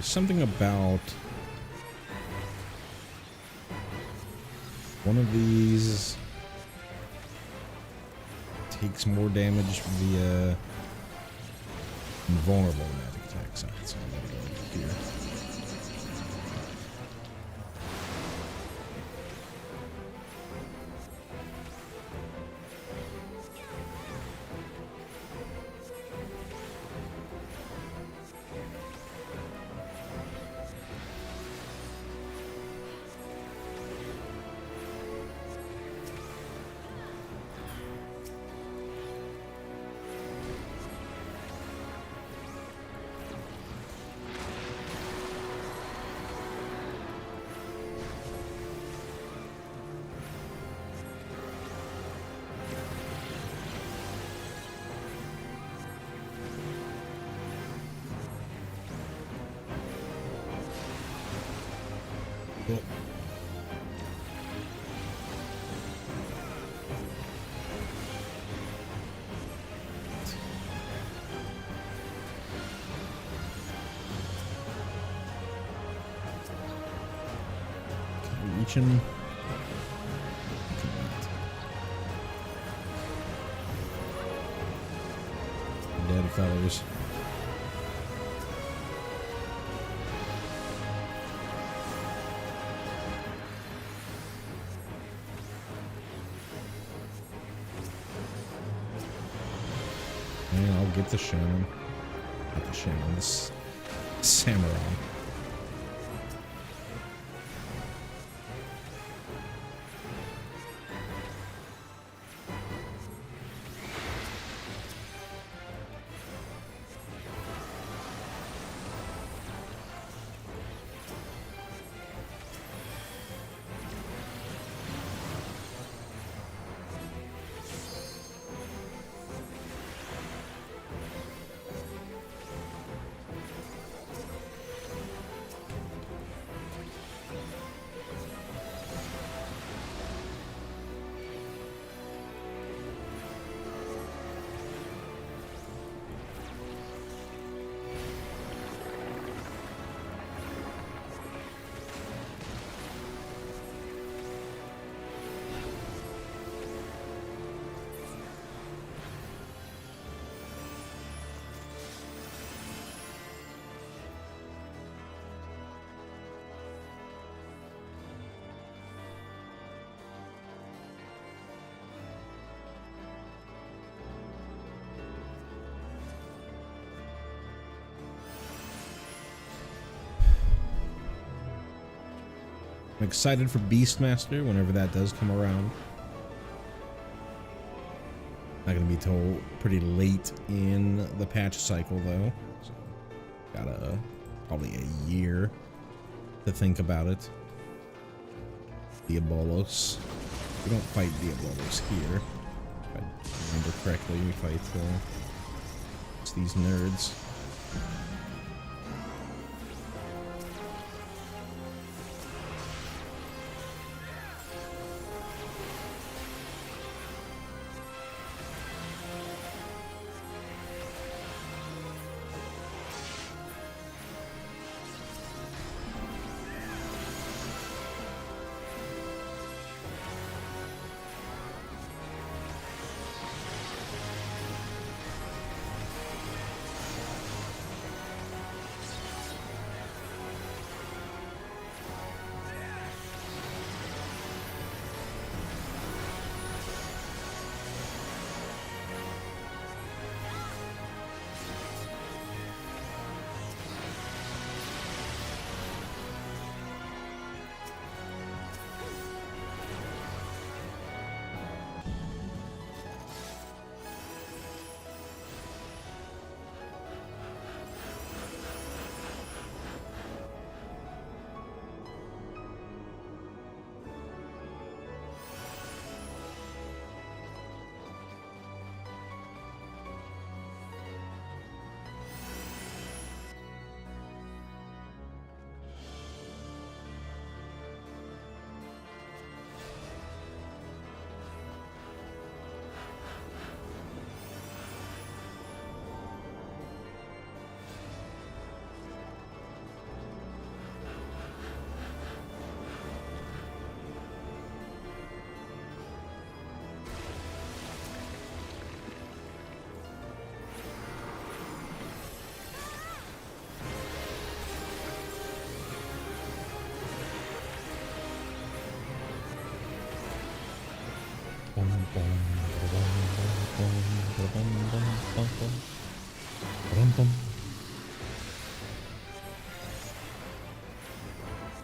Something about one of these takes more damage via invulnerable magic attacks. So I'm gonna go here. Cool. Reaching. Dead fellas. And I'll get the shaman. Not the shaman, this samurai. I'm excited for Beastmaster whenever that does come around. Not gonna be till pretty late in the patch cycle though. So got probably a year to think about it. Diabolos. We don't fight Diabolos here. If I remember correctly, we fight it's these nerds.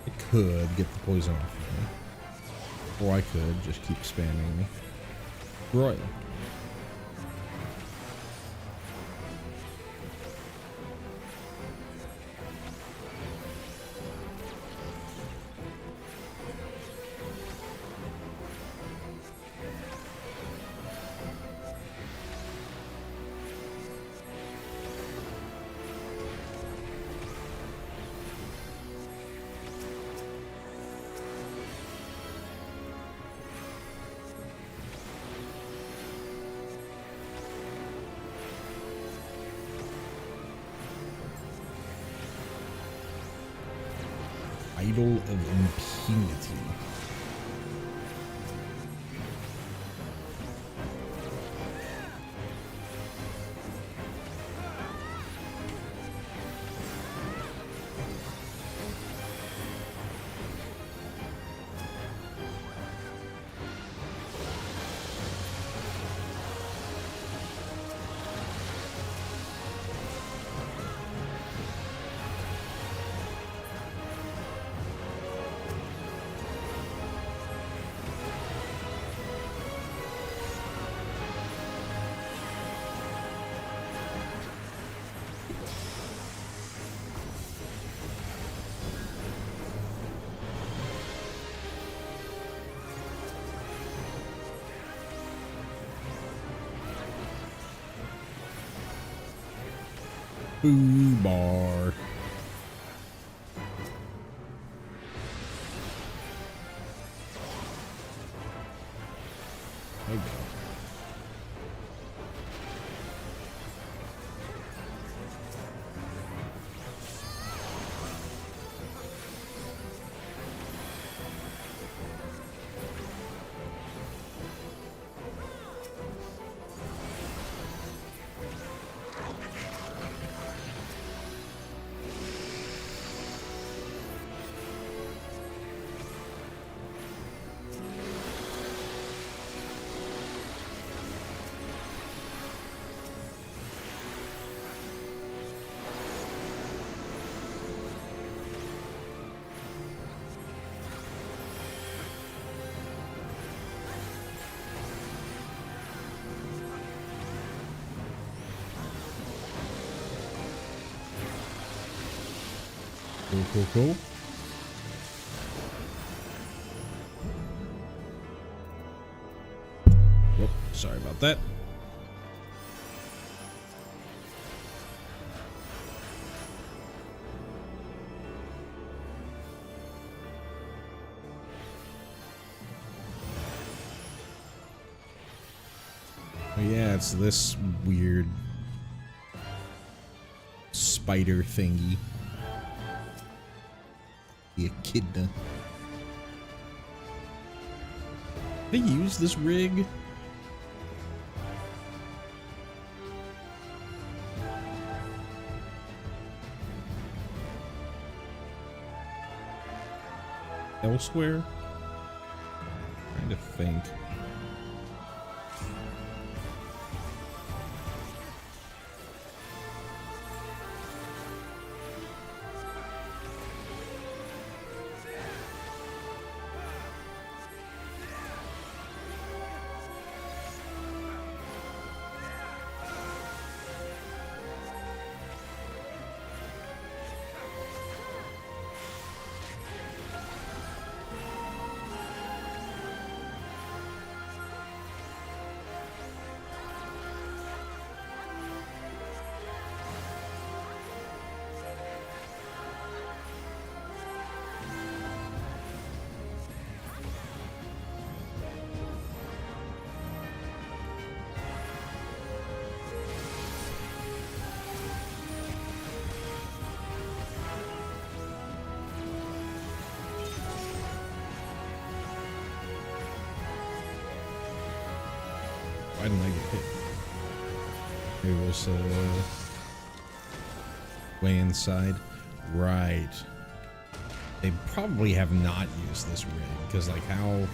I could get the poison off of me, or I could just keep spamming me. Royal. Idol of Impunity. Boo bar. There we go. Cool, cool, cool. Whoop, sorry about that. Oh yeah, it's this weird spider thingy. Echidna. They use this rig. Elsewhere? Trying to think. Why didn't I get hit? It was way inside. Right. They probably have not used this rig because, like, how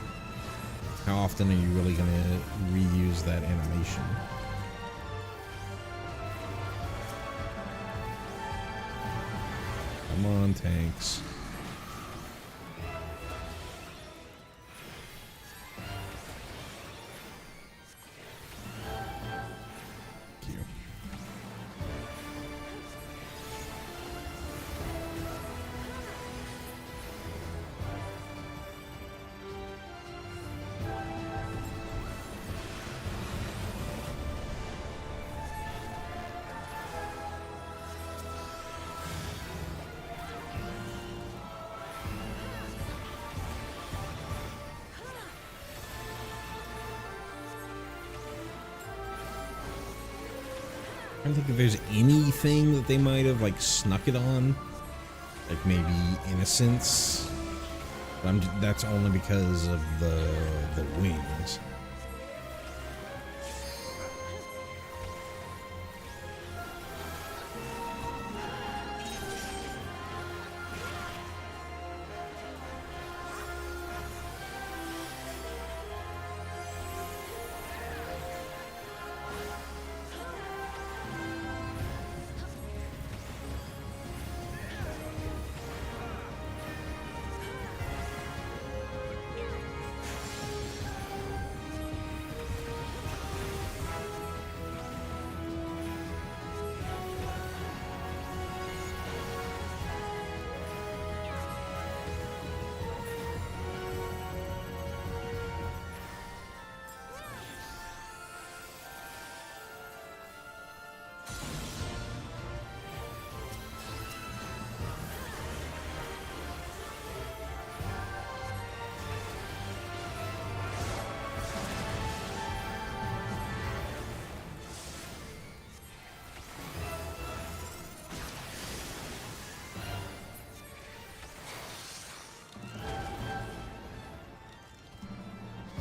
How often are you really gonna reuse that animation? Come on, tanks. Thank you. I don't think if there's anything that they might have like snuck it on, like maybe innocence. But that's only because of the wings.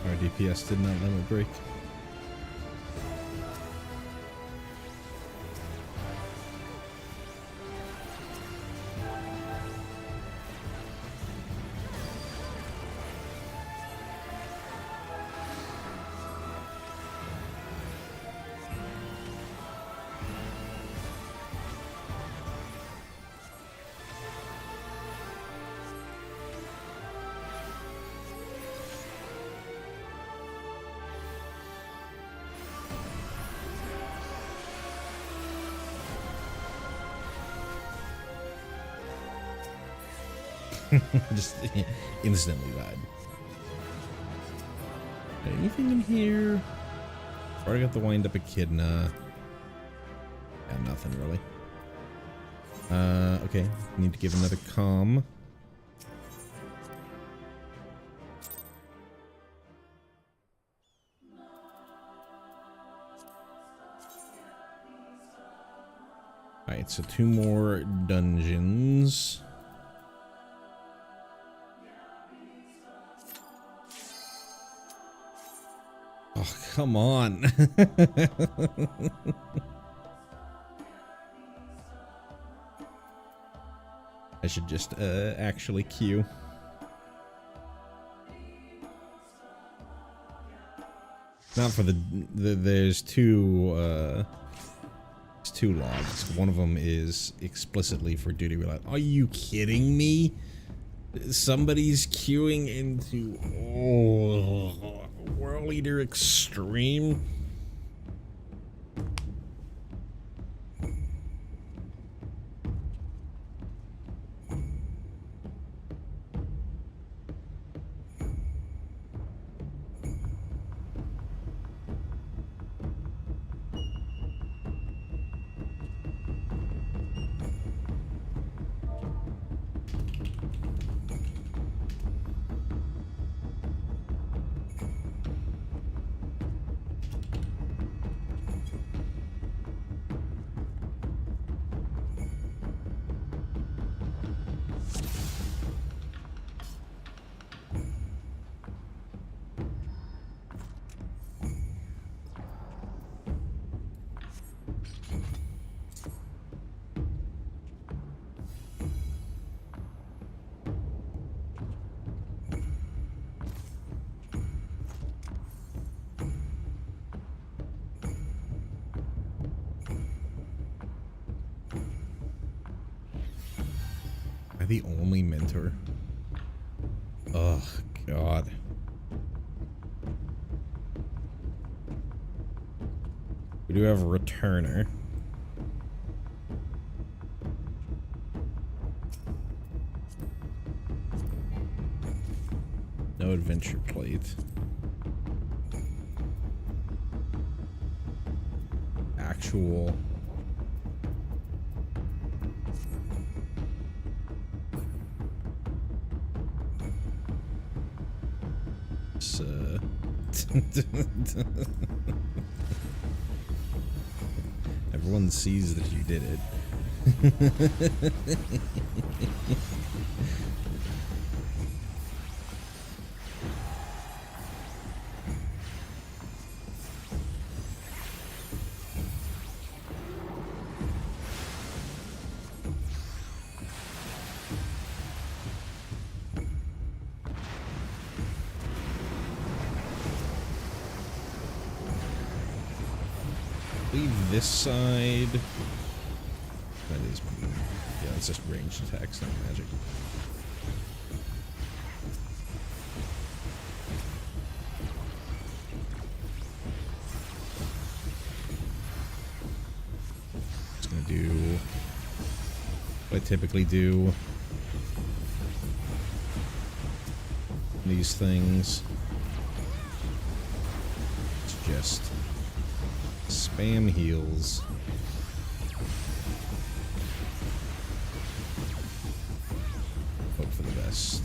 Our DPS did not let it break. Just instantly died. Anything in here? Already got the wind up echidna. Yeah, nothing really. Okay. Need to give another calm. Alright, so 2 more dungeons. Oh, come on. I should just actually queue. Not for there's two logs. One of them is explicitly for duty reload. Are you kidding me? Somebody's queuing into World Leader Extreme. the only mentor? Oh, God. We do have a returner. No adventure plate. Actual. Everyone sees that you did it. Leave this side. That is, yeah, it's just ranged attacks, not magic. Just gonna do what I typically do. These things. It's just spam heals. Hope for the best.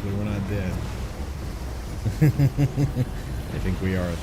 We're not dead. I think we are, though.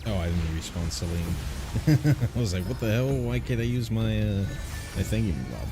Oh, I didn't respawn Celine. I was like, what the hell? Why can't I use my my thingy bob?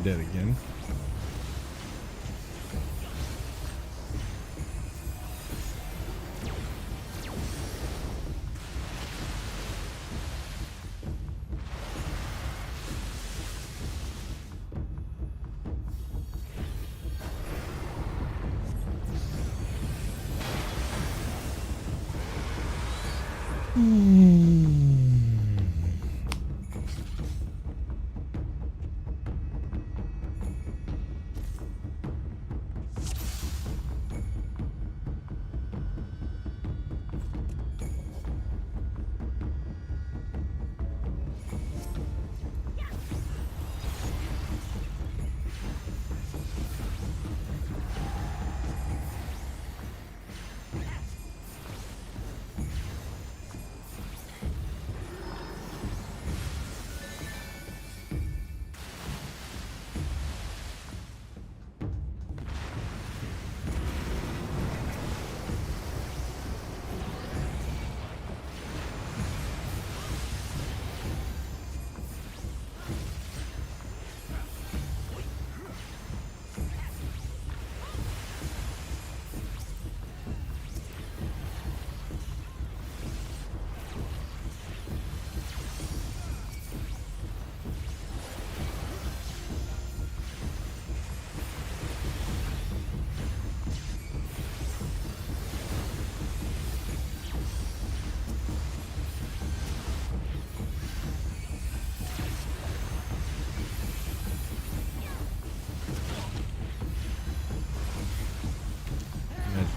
dead again.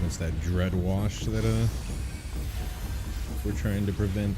It's that dread wash that we're trying to prevent.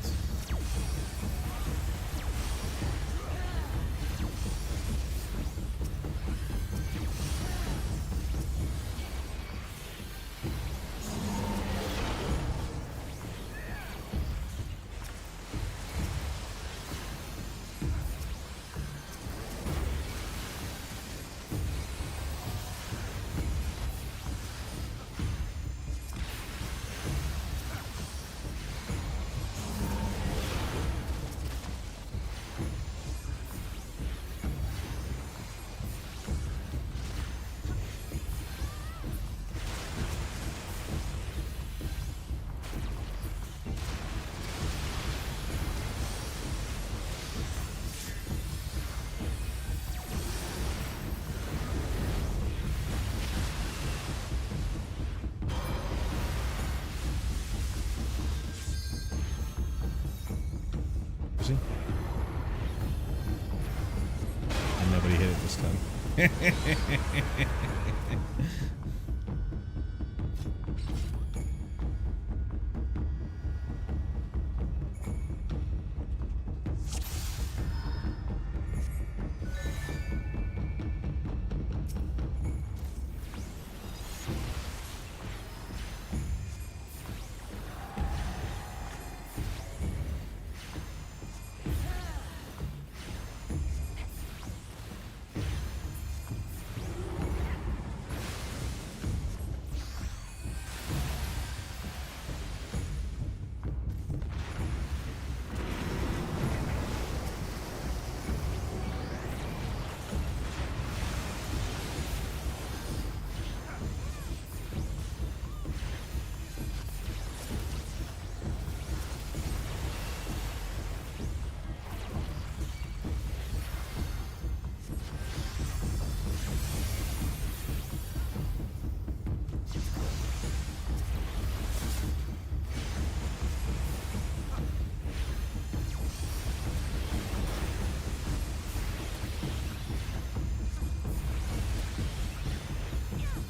And nobody hit it this time.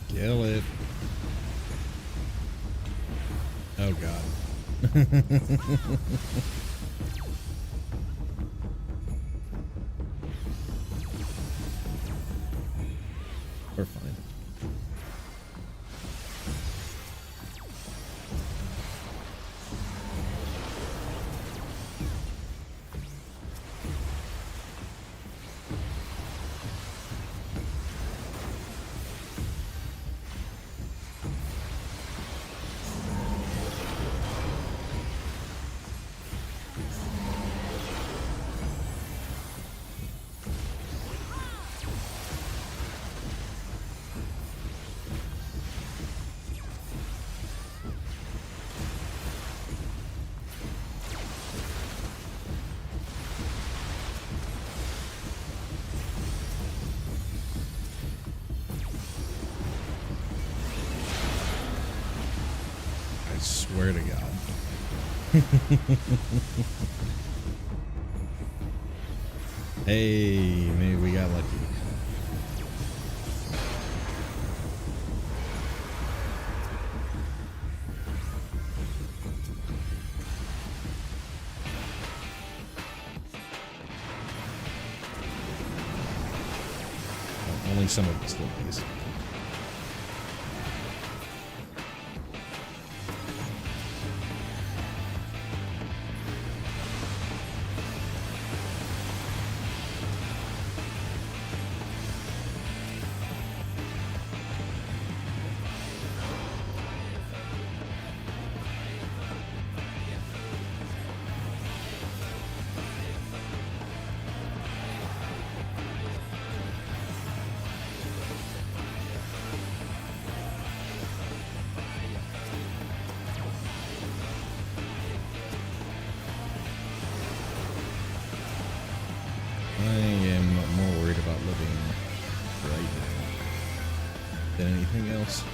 Kill it. Oh god. We're fine. swear to God. Hey, maybe we got lucky. Only some of us live these. I am more worried about living right now than anything else.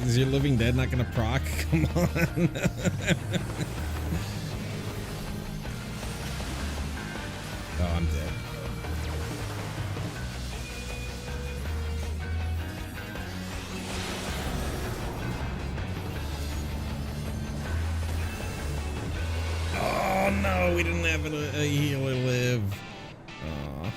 Is your living dead not gonna proc? Come on. Oh, I'm dead. Oh no, we didn't have a healer live. Aw.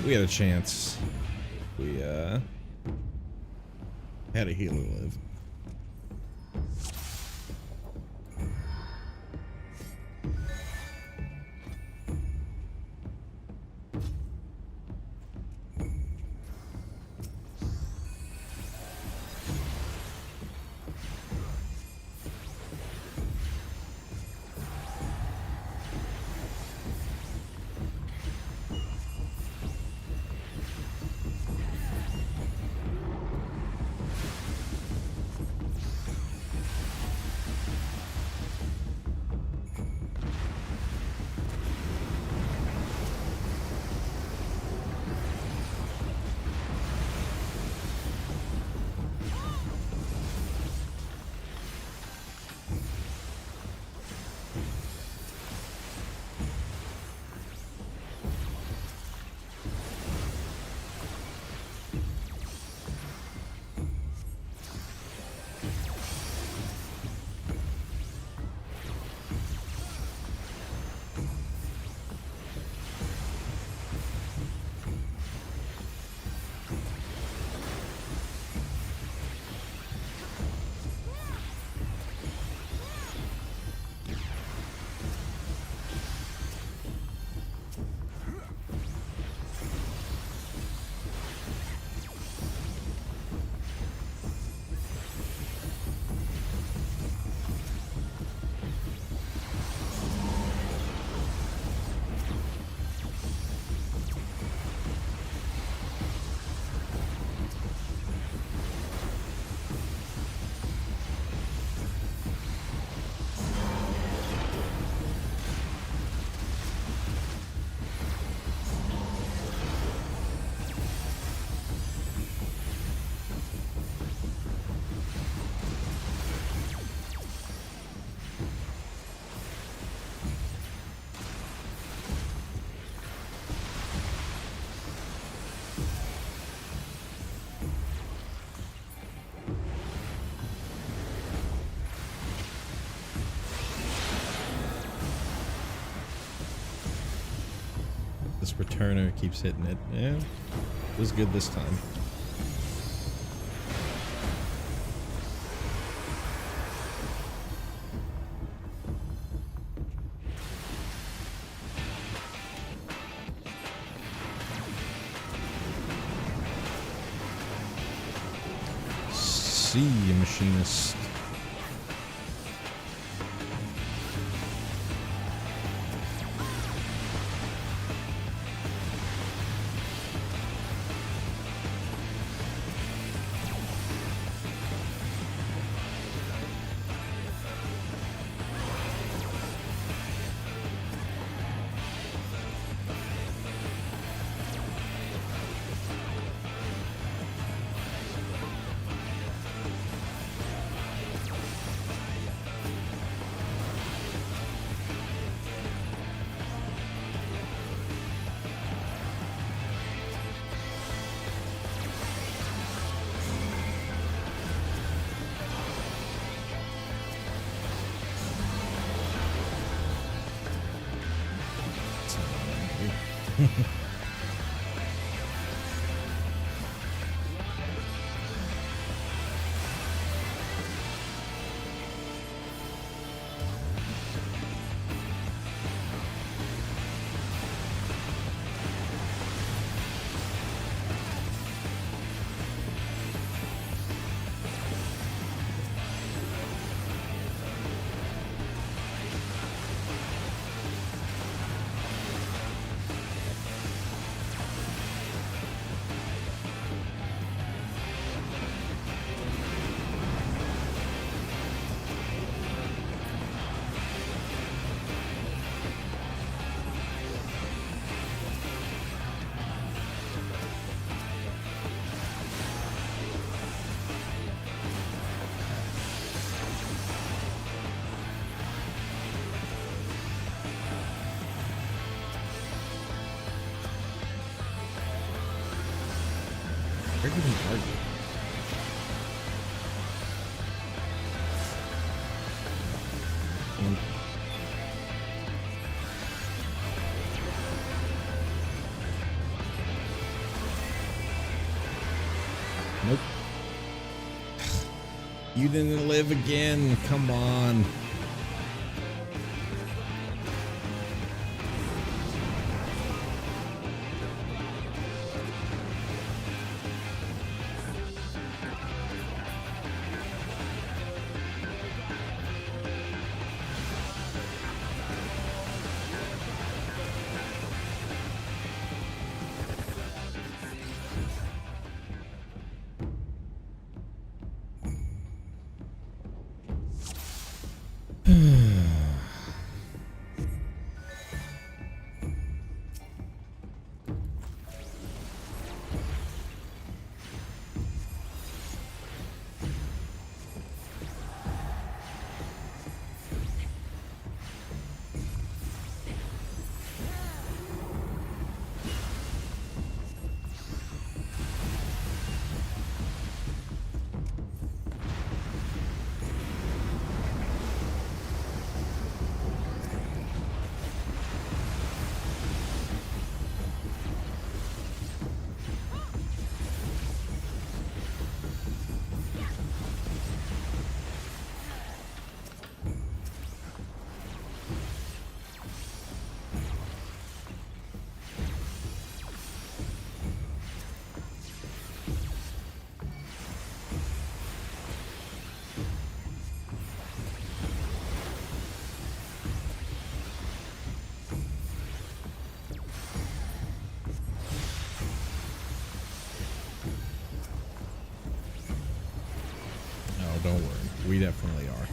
We had a chance. We had a healer live. This returner keeps hitting it. Yeah, it was good this time. See you, machinist. Where did he argue? Nope. You didn't live again. Come on. Don't worry, we definitely are.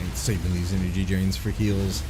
Ain't saving these energy drains for heals.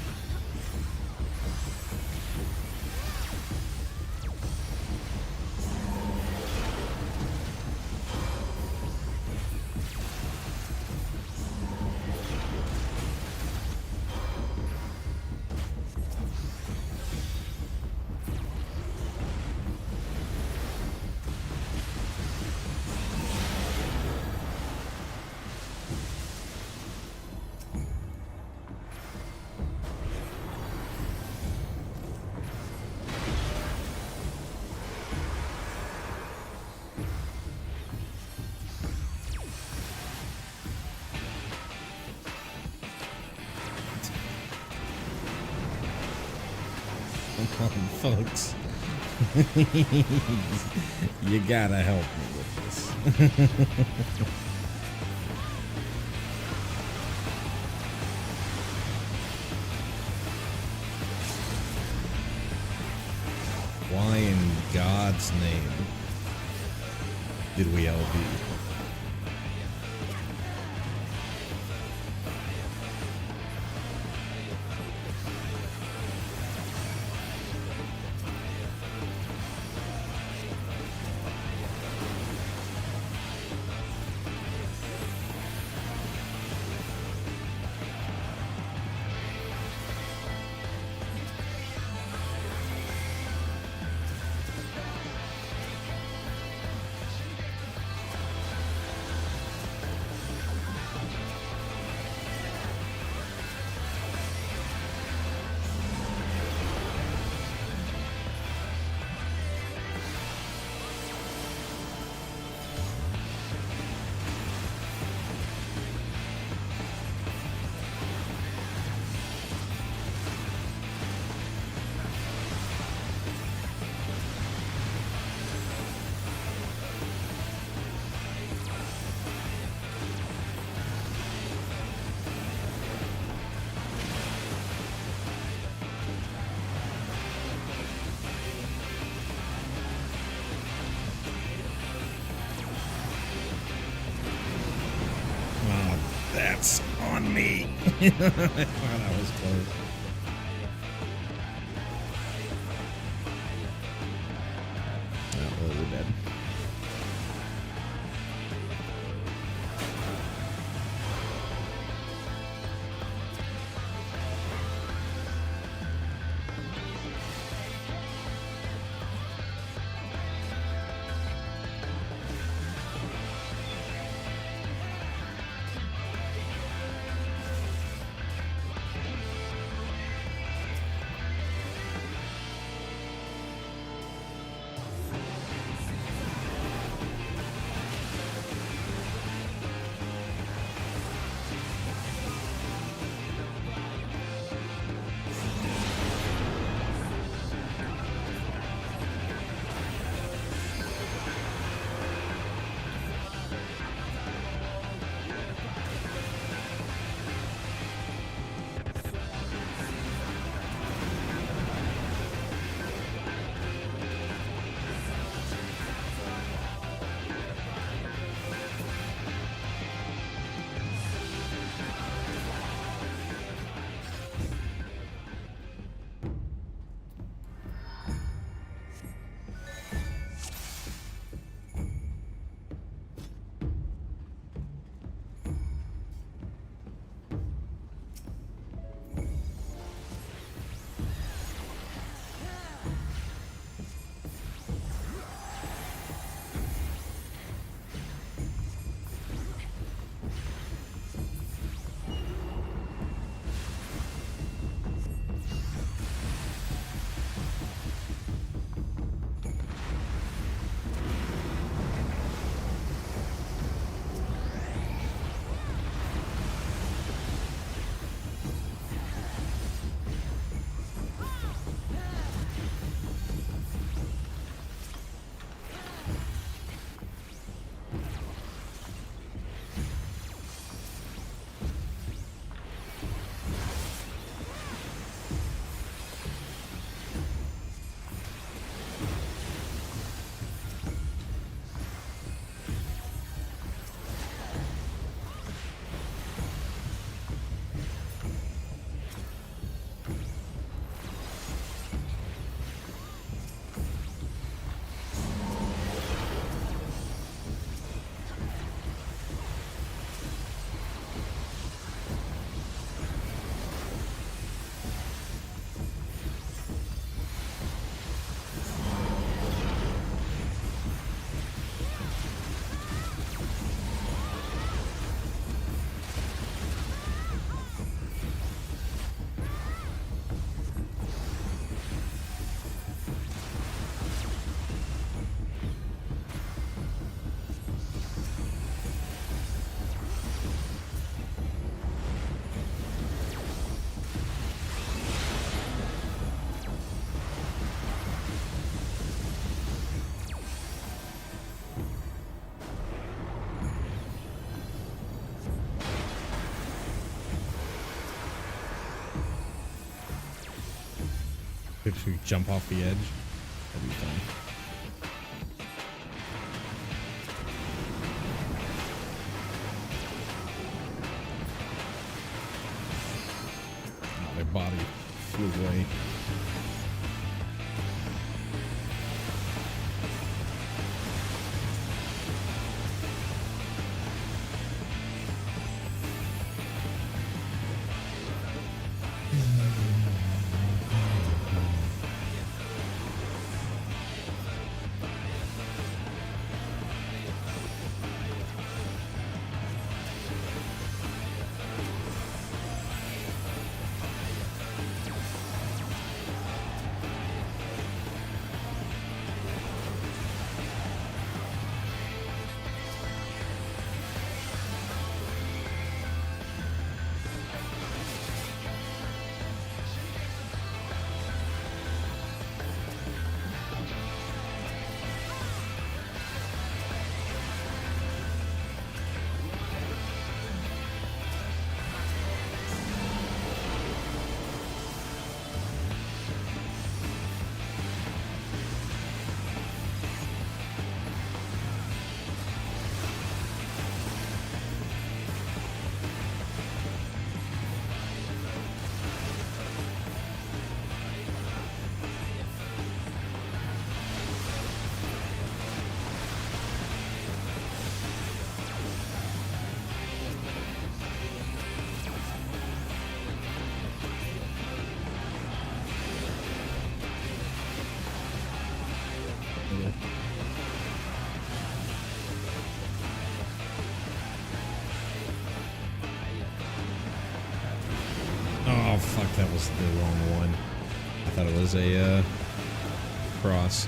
Come on, folks. You gotta help me with this. Why in God's name did we LB? That's on me. I thought I was close. Oh, we're dead. If we jump off the edge, that'd be fun. Oh, their body flew away. Oh, fuck, that was the wrong one. I thought it was a, cross.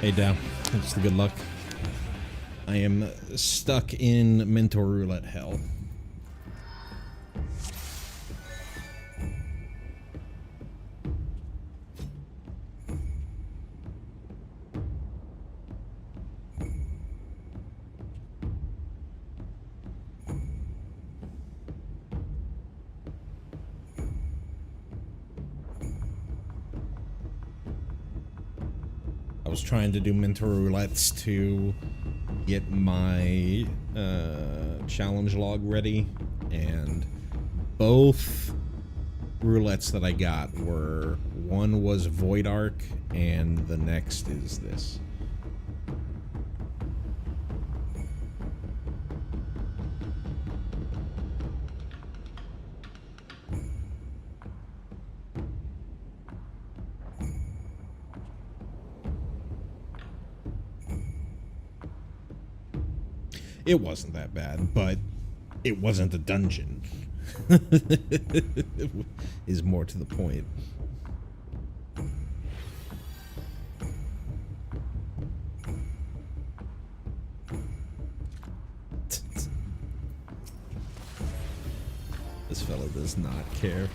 Hey, Dow. That's the good luck. I am stuck in mental roulette hell. I was trying to do mental roulettes to get my challenge log ready, and both roulettes that I got were, one was Void Arc and the next is this. It wasn't that bad, but it wasn't a dungeon. Is more to the point. This fella does not care.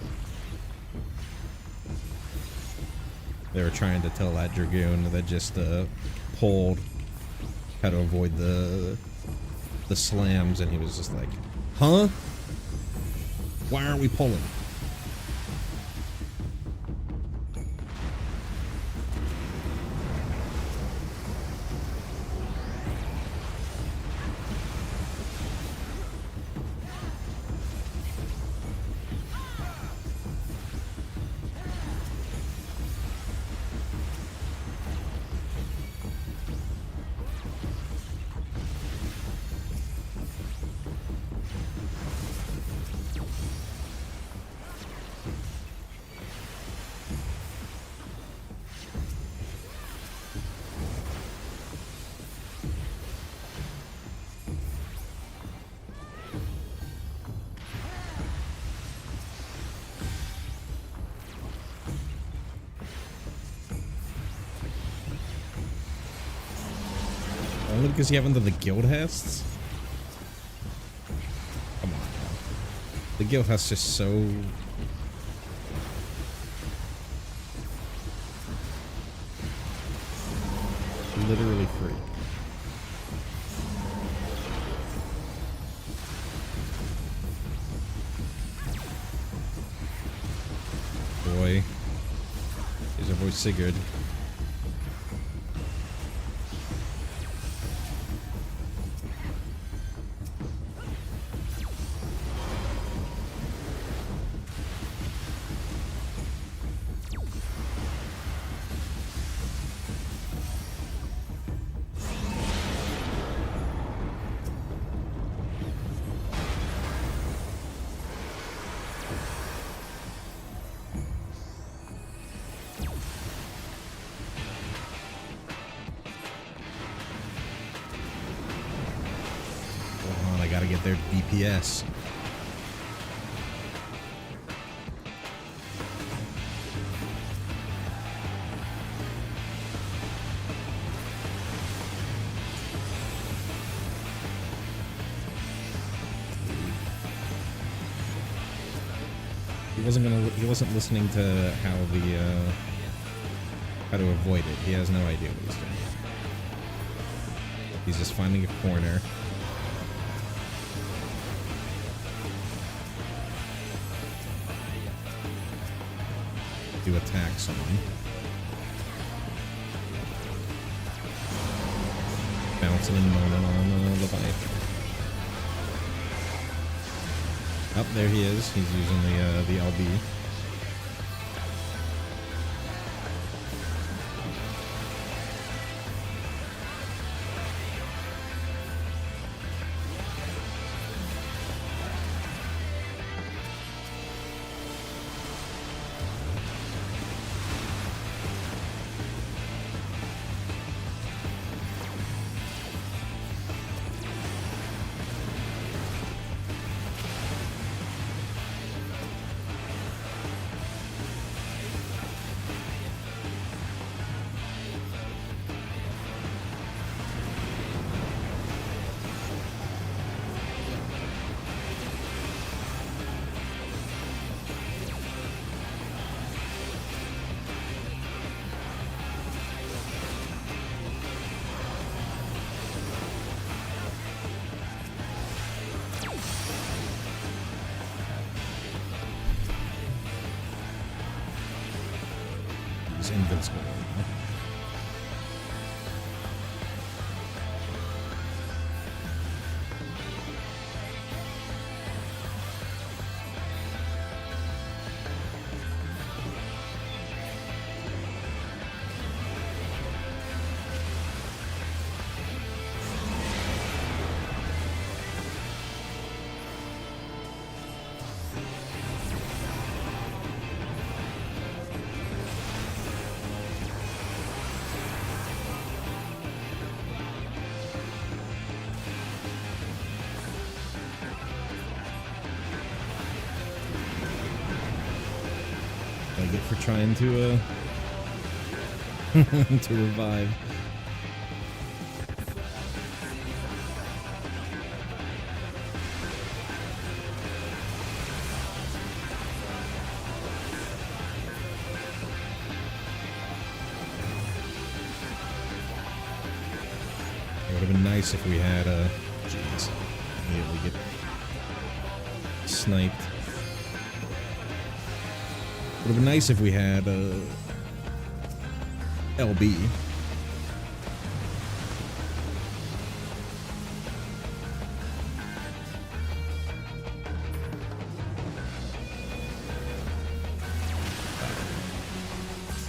They were trying to tell that Dragoon that just pulled how to avoid the slams, and he was just like, huh? Why aren't we pulling? because you haven't done the guild hests? Come on, man. The guild hests just so... literally free. Boy. Here's our boy Sigurd. Gotta get their DPS. He wasn't listening to how to avoid it. He has no idea what he's doing. He's just finding a corner. To attack someone. Bouncing and moaning on Leviathan. Up there he is. He's using the LB. Invincible. Get for trying to to revive. It would have been nice if we had jeez, immediately get sniped. Would have been nice if we had LB.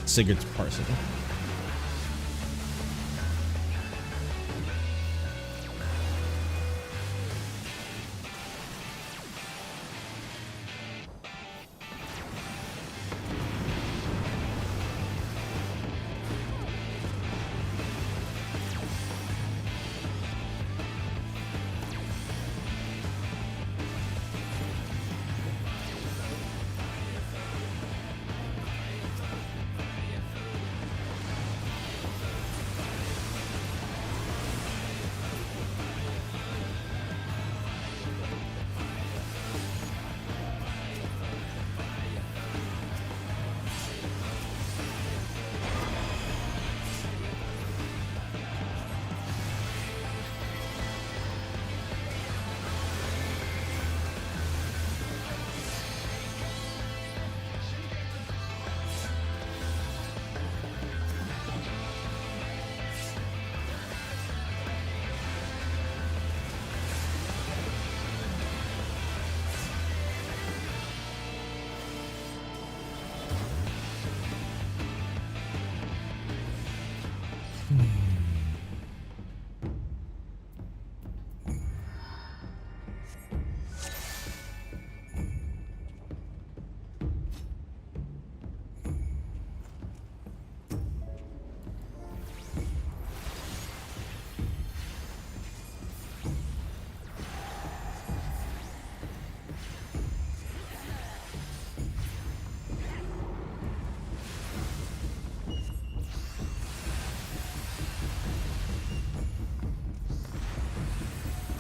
Sigurd's parsing.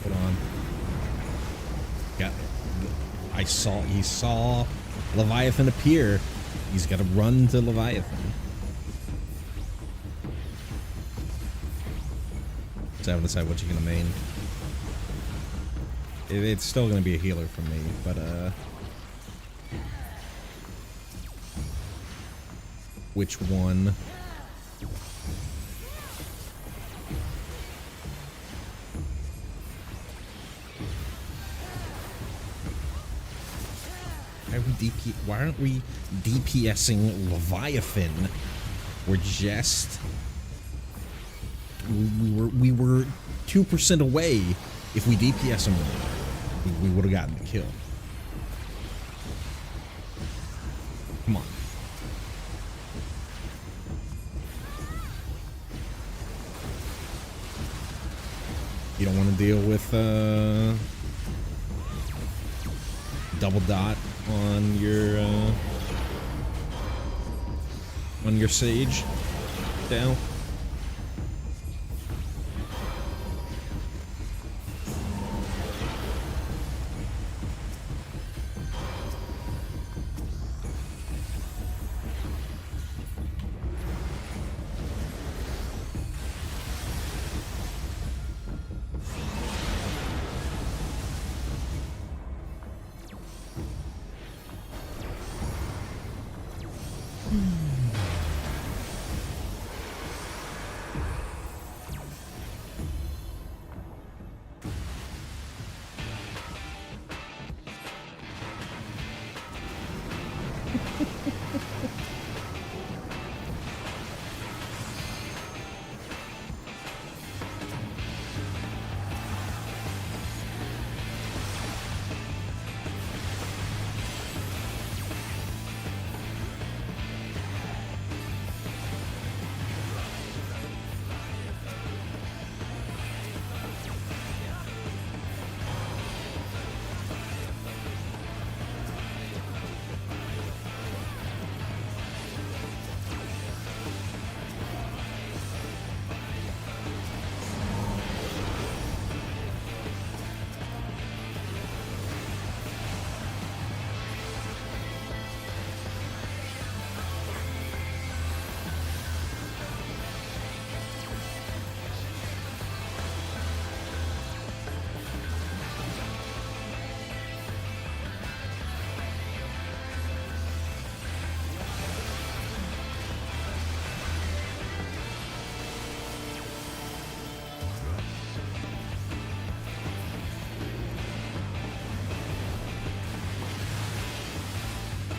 Hold on. Got. He saw Leviathan appear. He's got to run to Leviathan. So I haven't decided what you're gonna main. It's still gonna be a healer for me, but which one? Why aren't we DPSing Leviathan? We're just we were 2% away. If we DPS him, we would have gotten the kill. Come on. You don't want to deal with double dot on your sage down.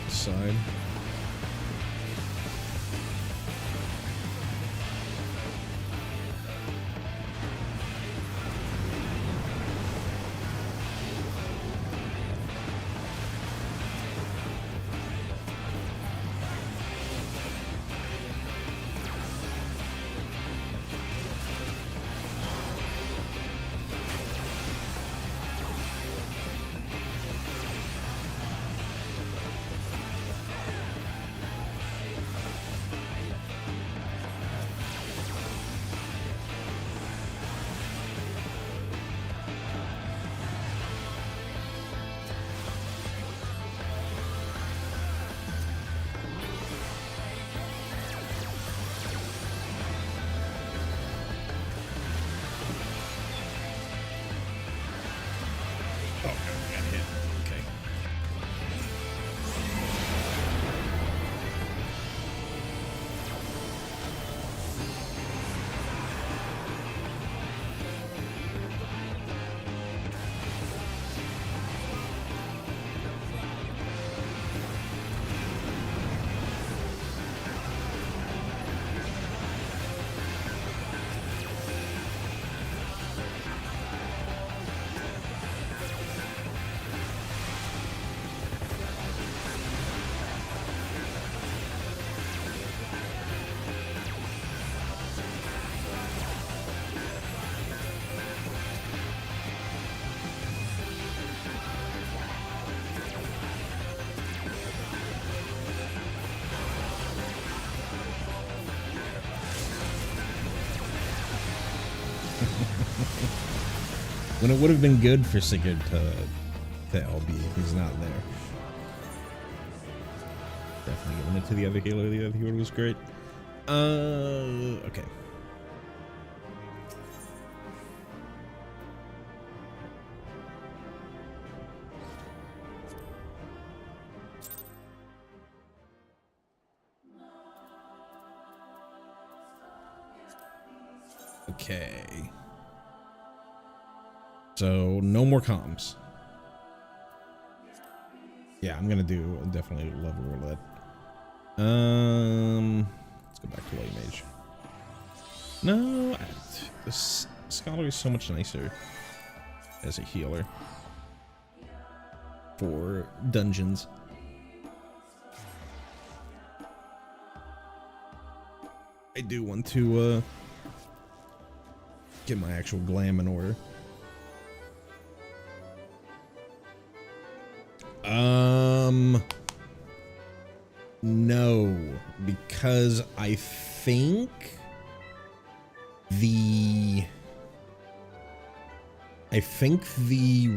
Side. When it would have been good for Sigurd to LB, he's not there. Definitely giving it to the other healer. The other healer was great. Okay. Okay. So no more comms. Yeah, I'm gonna do definitely level roulette. Let's go back to White Mage. No, this Scholar is so much nicer as a healer for dungeons. I do want to get my actual glam in order. No, because I think the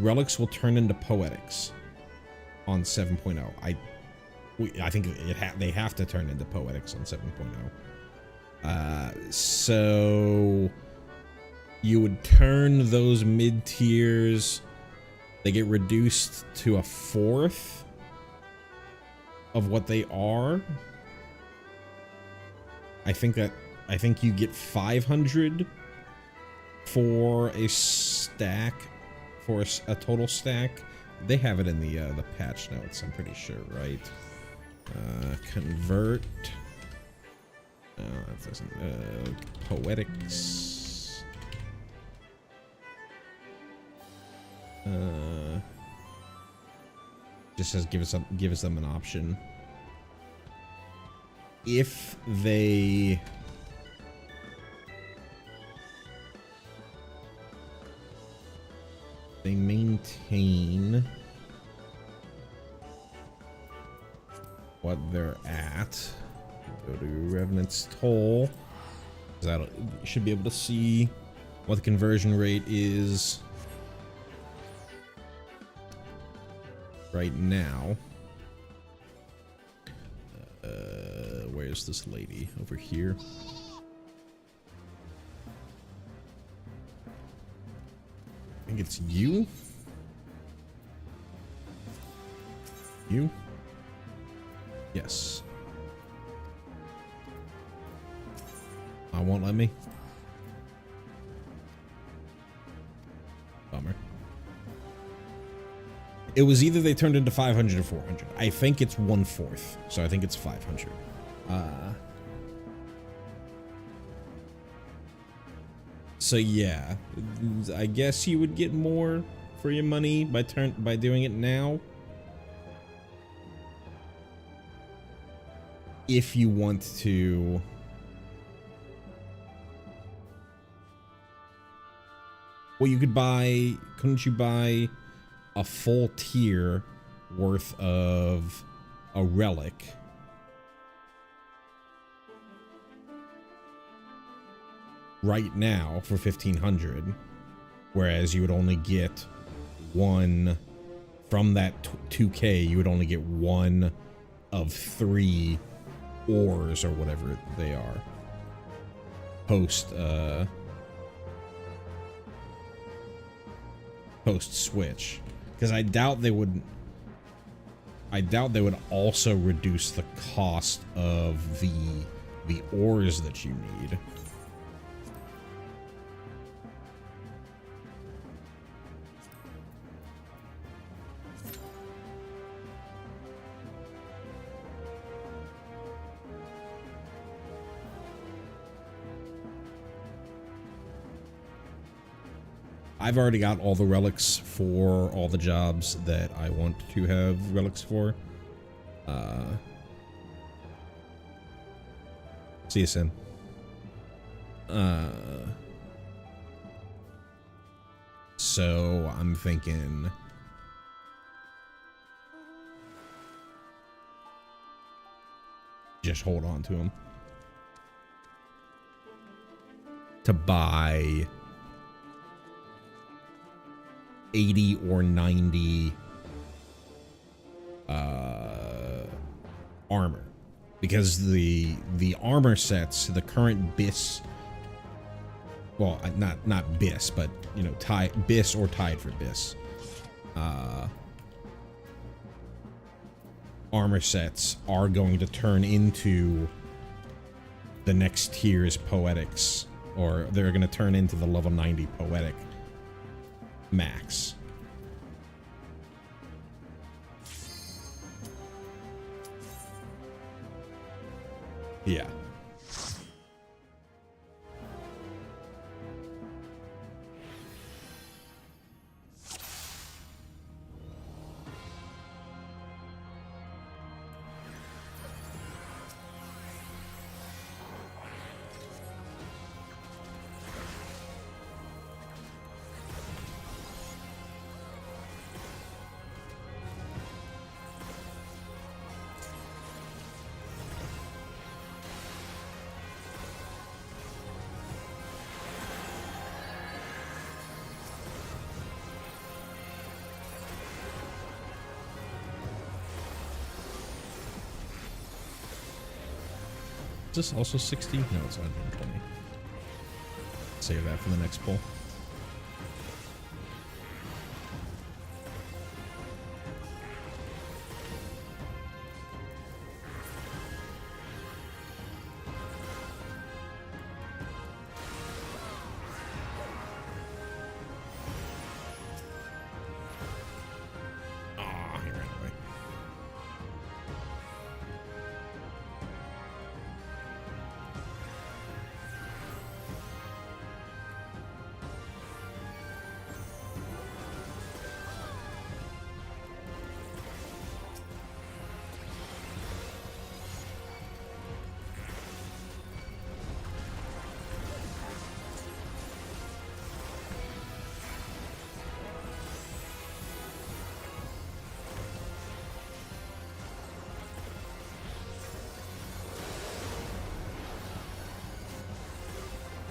relics will turn into poetics on 7.0. I think they have to turn into poetics on 7.0. So you would turn those mid tiers. They get reduced to a fourth of what they are. I think you get 500 for a stack, for a total stack. They have it in the patch notes, I'm pretty sure, right? Convert. That doesn't. Poetics. Just says give us them an option. If they maintain what they're at, go to Revenant's Toll. You should be able to see what the conversion rate is right now. Where's this lady? Over here. I think it's you. You? Yes. Won't let me. Bummer. It was either they turned into 500 or 400. I think it's 1/4, so I think it's 500. So yeah, I guess you would get more for your money by doing it now. If you want to. Well, you could buy. Couldn't you buy a full tier worth of a relic? Right now for 1,500, whereas you would only get one from that 2K. You would only get one of 3 ores or whatever they are post switch, because I doubt they would also reduce the cost of the ores that you need. I've already got all the relics for all the jobs that I want to have relics for. See you soon. So I'm thinking just hold on to them to buy 80 or 90 armor, because the armor sets, the current BIS, well, not BIS, but you know, BIS or tied for BIS armor sets are going to turn into the next tier's poetics, or they're going to turn into the level 90 poetic max. Yeah. Is this also 60? No, it's 120. Save that for the next pull.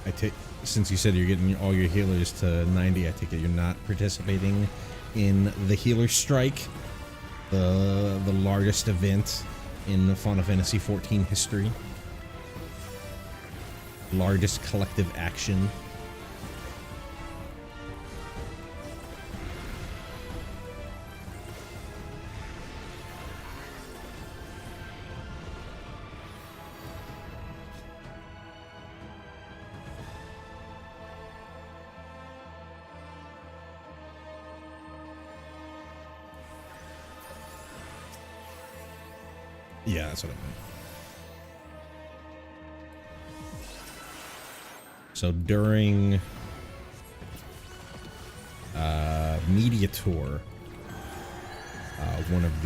I take, since you said you're getting all your healers to 90, I take it you're not participating in the healer strike, the largest event in Final Fantasy XIV history, largest collective action. Yeah, that's what I meant. So during media tour, one of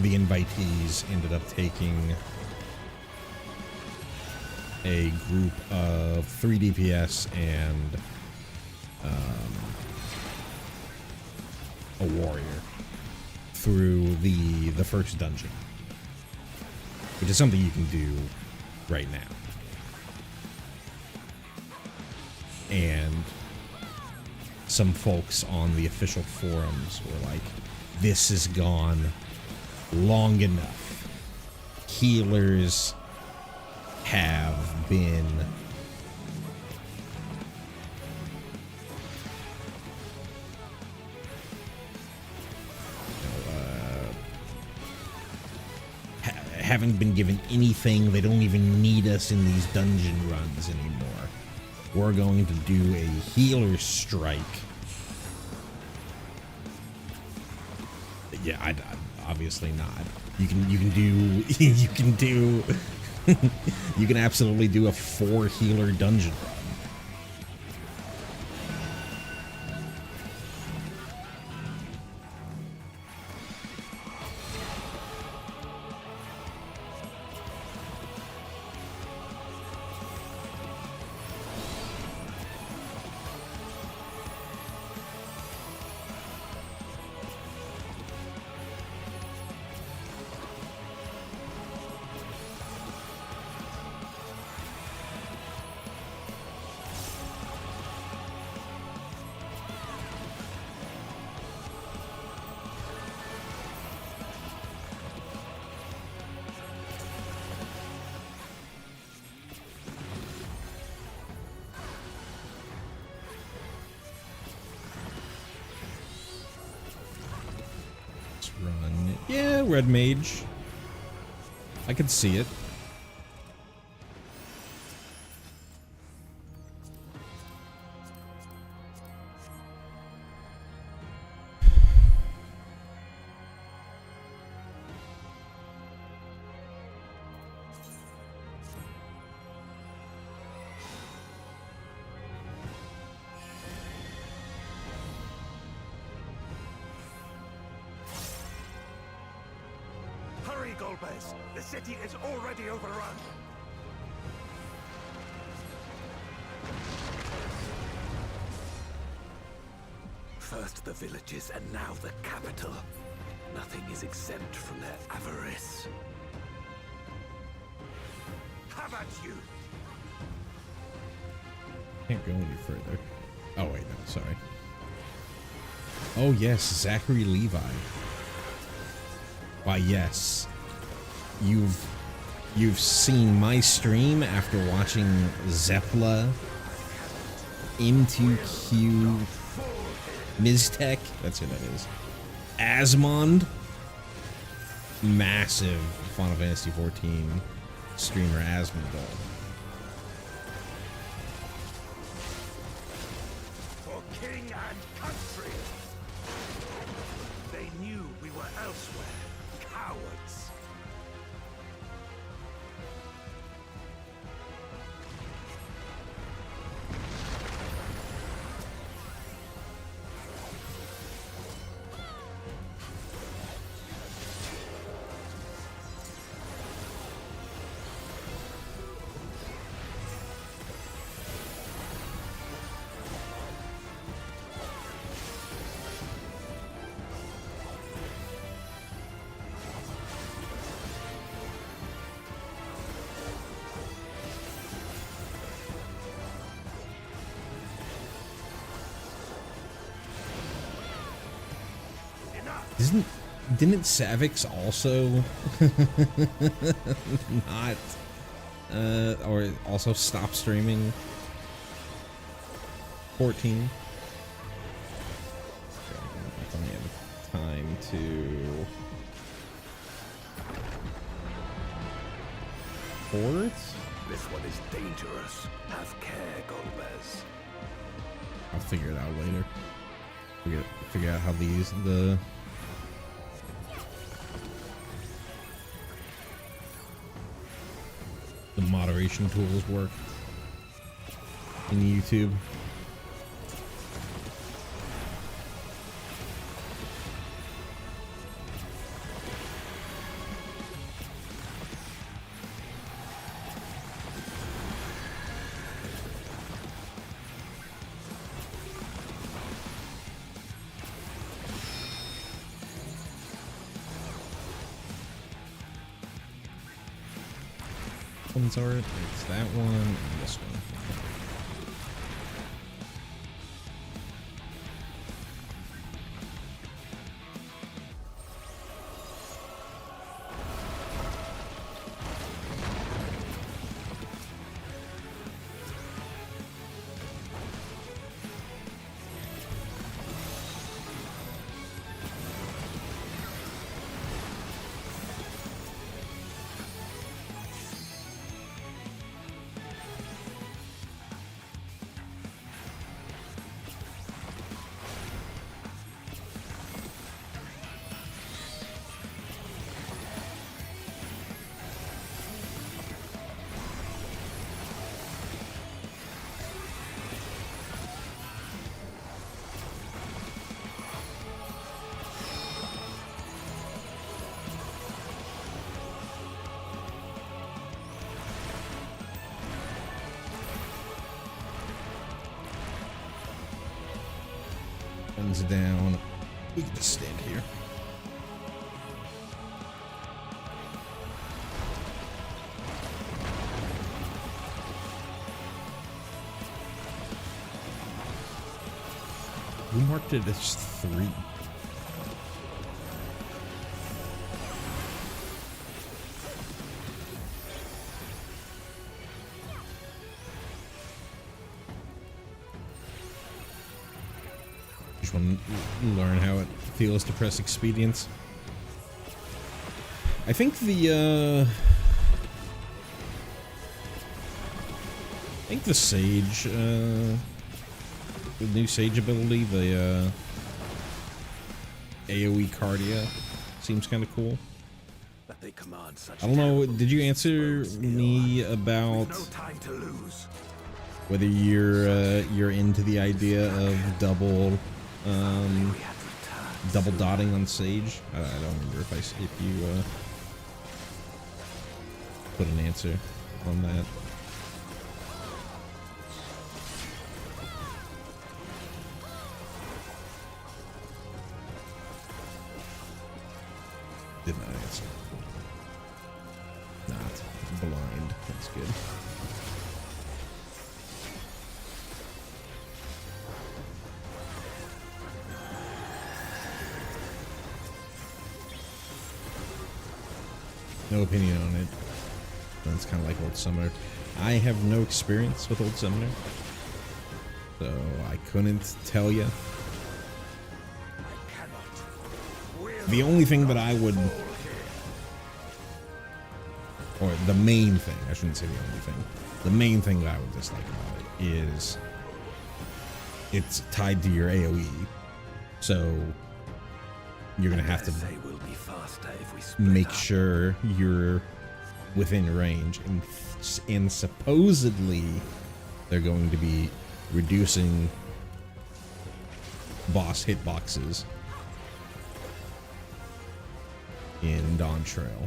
the invitees ended up taking a group of 3 DPS and a warrior through the first dungeon, which is something you can do right now. And some folks on the official forums were like, this has gone long enough. Healers have been haven't been given anything. They don't even need us in these dungeon runs anymore. We're going to do a healer strike. Yeah, I obviously not. You can do you can do you can absolutely do a 4 healer dungeon run. red mage. I could see it. Hurry, Golbez! The city is already overrun! First the villages and now the capital. Nothing is exempt from their avarice. Have at you! Can't go any further. Oh wait, no, sorry. Oh yes, Zachary Levi. Why yes, you've seen my stream after watching Zepla into Q Miztech. That's who that is. Asmond, massive Final Fantasy 14 streamer Asmond. For king and country! They knew we were elsewhere. Cowards! Didn't Savix also not or also stop streaming 14? I don't have time to port. This one is dangerous. Have care, Golbez. I'll figure it out later. Figure out how the moderation tools work in YouTube. Ones are it? It's that one and this one. One's down. We can just stand here. Who marked it as 3? Just want to learn how it feels to press expedience. I think the Sage, the new Sage ability, the AoE Cardia, seems kind of cool. That they command such I don't know, terrible did you answer exposed me ill. about No time to lose. whether you're into the idea of double We had returned. double dotting on Sage? I don't remember if you put an answer on that. Did not answer. Not blind. That's good. No opinion on it. It's kind of like Old Summoner. I have no experience with Old Summoner, so I couldn't tell you. The only thing that I would, or the main thing, I shouldn't say the only thing, the main thing that I would dislike about it is it's tied to your AoE, so you're gonna have to make sure you're within range, and supposedly they're going to be reducing boss hitboxes in Dawntrail.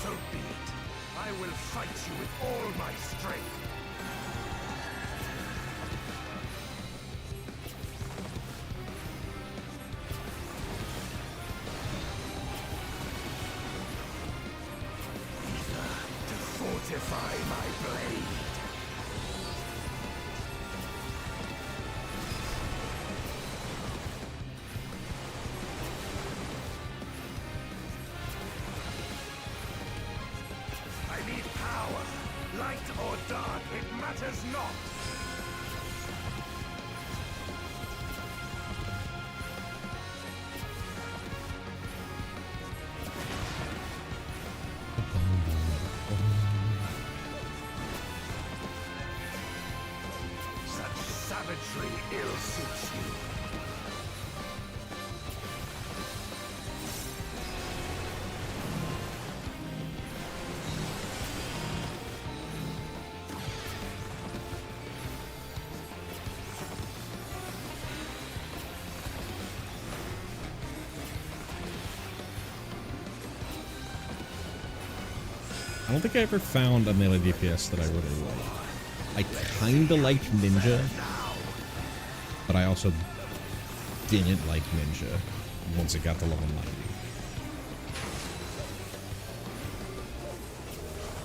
So be it. I will fight you with all my strength. Either to fortify my blade. I need power. Light or dark, it matters not. Such savagery ill suits you. I don't think I ever found a melee DPS that I really liked. I kinda liked Ninja, but I also didn't like Ninja once it got to level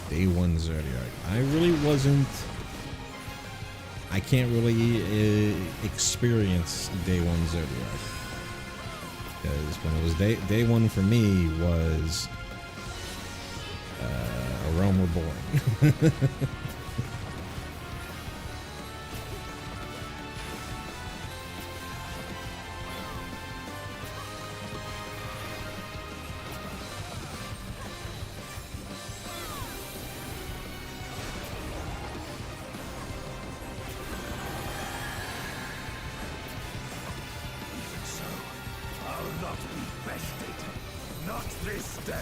90. Day 1 Zodiac. I really wasn't... I can't really experience Day 1 Zodiac. Because when it was day 1 for me was... A Realm Reborn. day.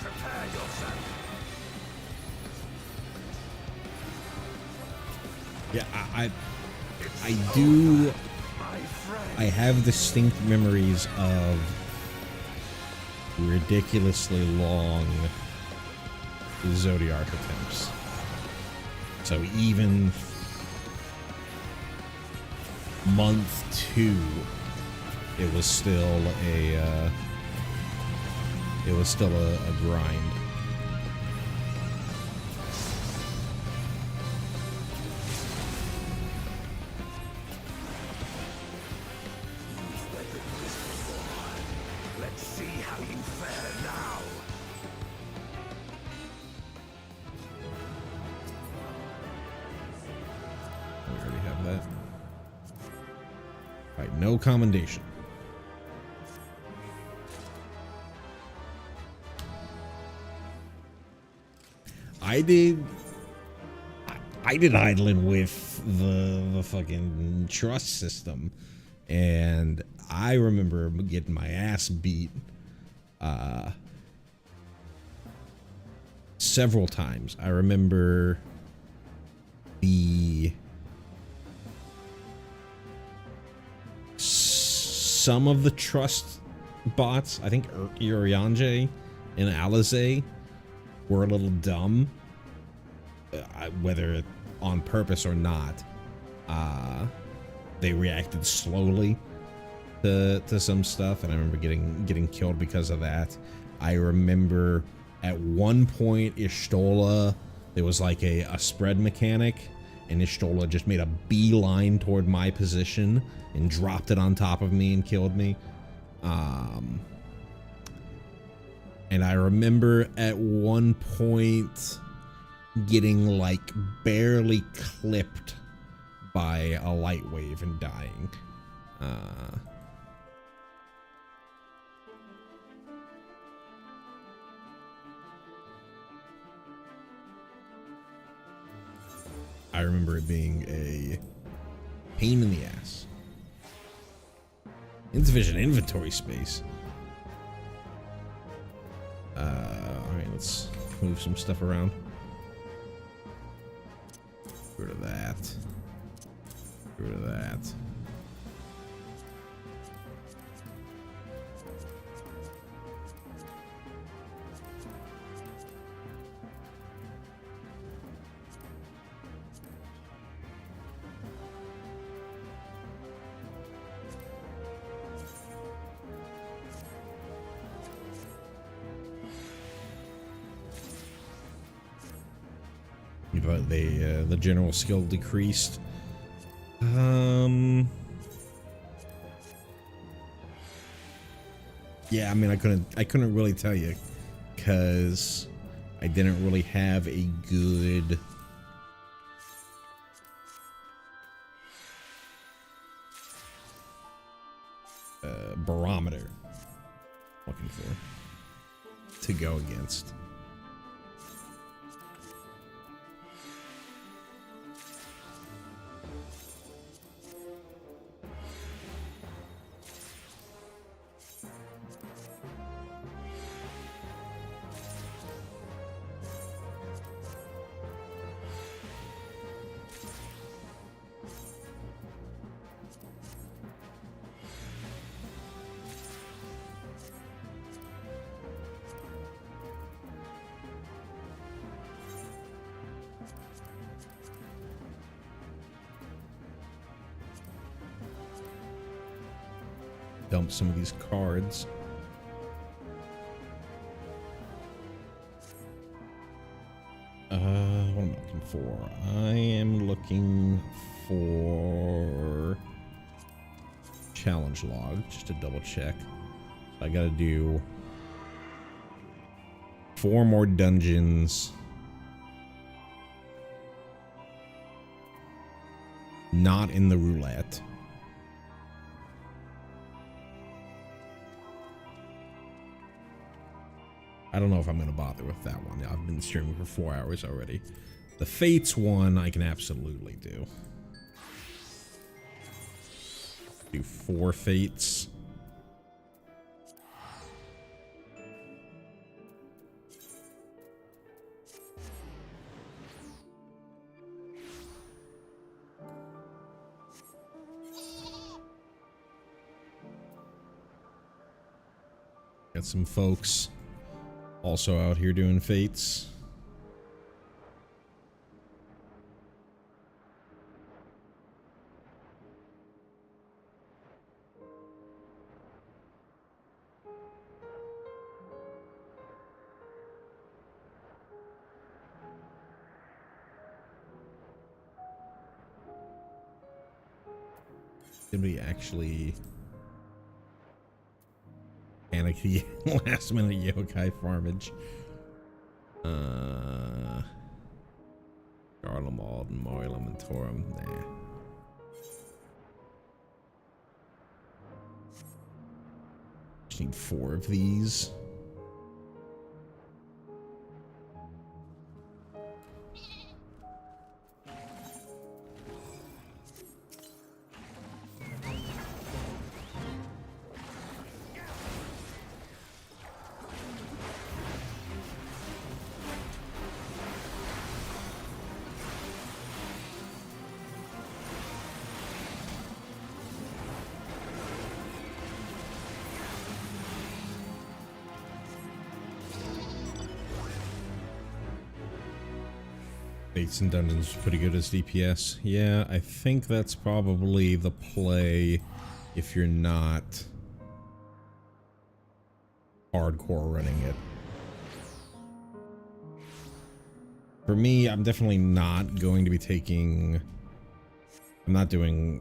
Prepare yourself. Yeah, I do. My friend. I have distinct memories of ridiculously long Zodiac attempts. So even month 2, it was still a grind. Let's see how you fare now. We already have that. Alright, no commendation. I did idling with the fucking trust system, and I remember getting my ass beat several times. I remember some of the trust bots, I think Urianje and Alize, were a little dumb, whether on purpose or not. They reacted slowly to some stuff, and I remember getting killed because of that. I remember at one point Ishtola, there was like a spread mechanic, and Ishtola just made a beeline toward my position and dropped it on top of me and killed me. And I remember at one point getting like barely clipped by a light wave and dying. I remember it being a pain in the ass. Insufficient inventory space. Alright, let's move some stuff around. Get rid of that. Get rid of that. But the general skill decreased. Yeah, I mean, I couldn't really tell you, because I didn't really have a good barometer looking for to go against. Dump some of these cards. What am I looking for? I am looking for challenge log, just to double check. I gotta do 4 more dungeons. Not in the roulette. I don't know if I'm gonna bother with that one. I've been streaming for 4 hours already. The Fates one I can absolutely do. Do 4 Fates. Got some folks also out here doing Fates. Did we actually panic the last minute yokai farmage? Garlemald and Moilum and Torum. Nah. Just need 4 of these. Fates and Dungeons is pretty good as DPS. Yeah, I think that's probably the play if you're not hardcore running it. For me, I'm definitely not going to be taking... I'm not doing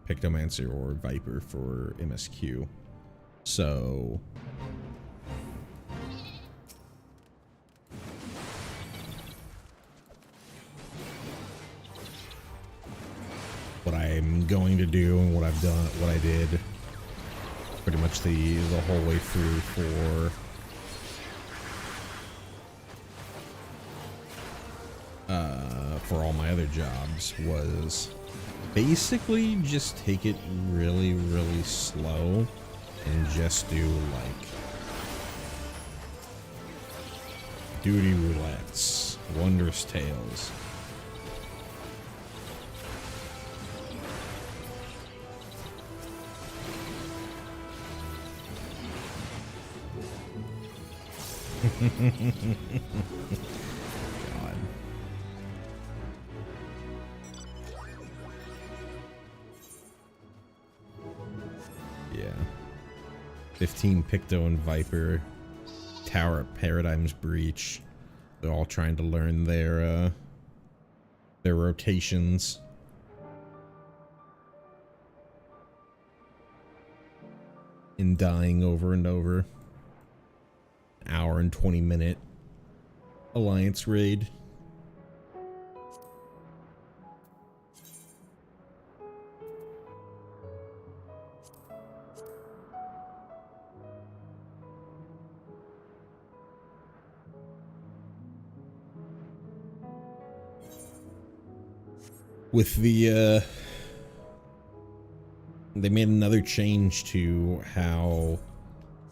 Pictomancer or Viper for MSQ. So... what I'm going to do and what I've done, what I did pretty much the whole way through for all my other jobs was basically just take it really, really slow and just do like duty roulettes, wondrous tales. God. Yeah. 15 Picto and Viper. Tower at Paradigm's Breach. They're all trying to learn their rotations. And dying over and over. Hour and 20-minute alliance raid. With the they made another change to how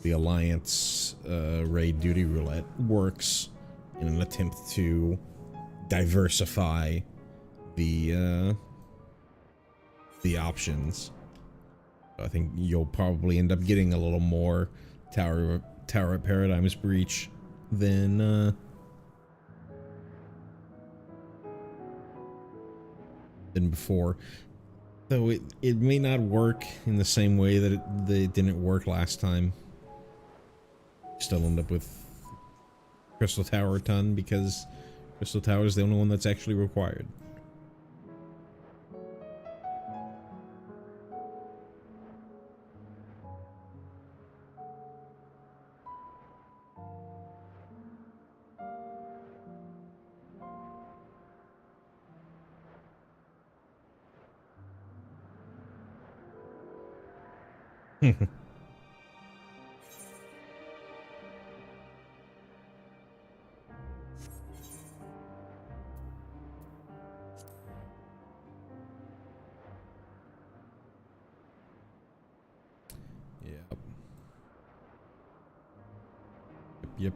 the Alliance raid duty roulette works in an attempt to diversify the options. I think you'll probably end up getting a little more Tower at Paradigm's Breach than before. Though it may not work in the same way that it didn't work last time. Still end up with Crystal Tower a ton because Crystal Tower is the only one that's actually required. Yep.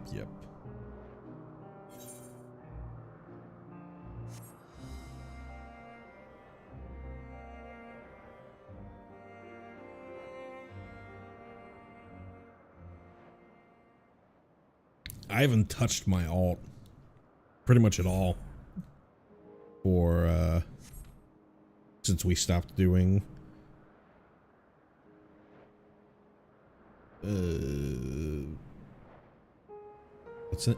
I haven't touched my alt pretty much at all for since we stopped doing what's it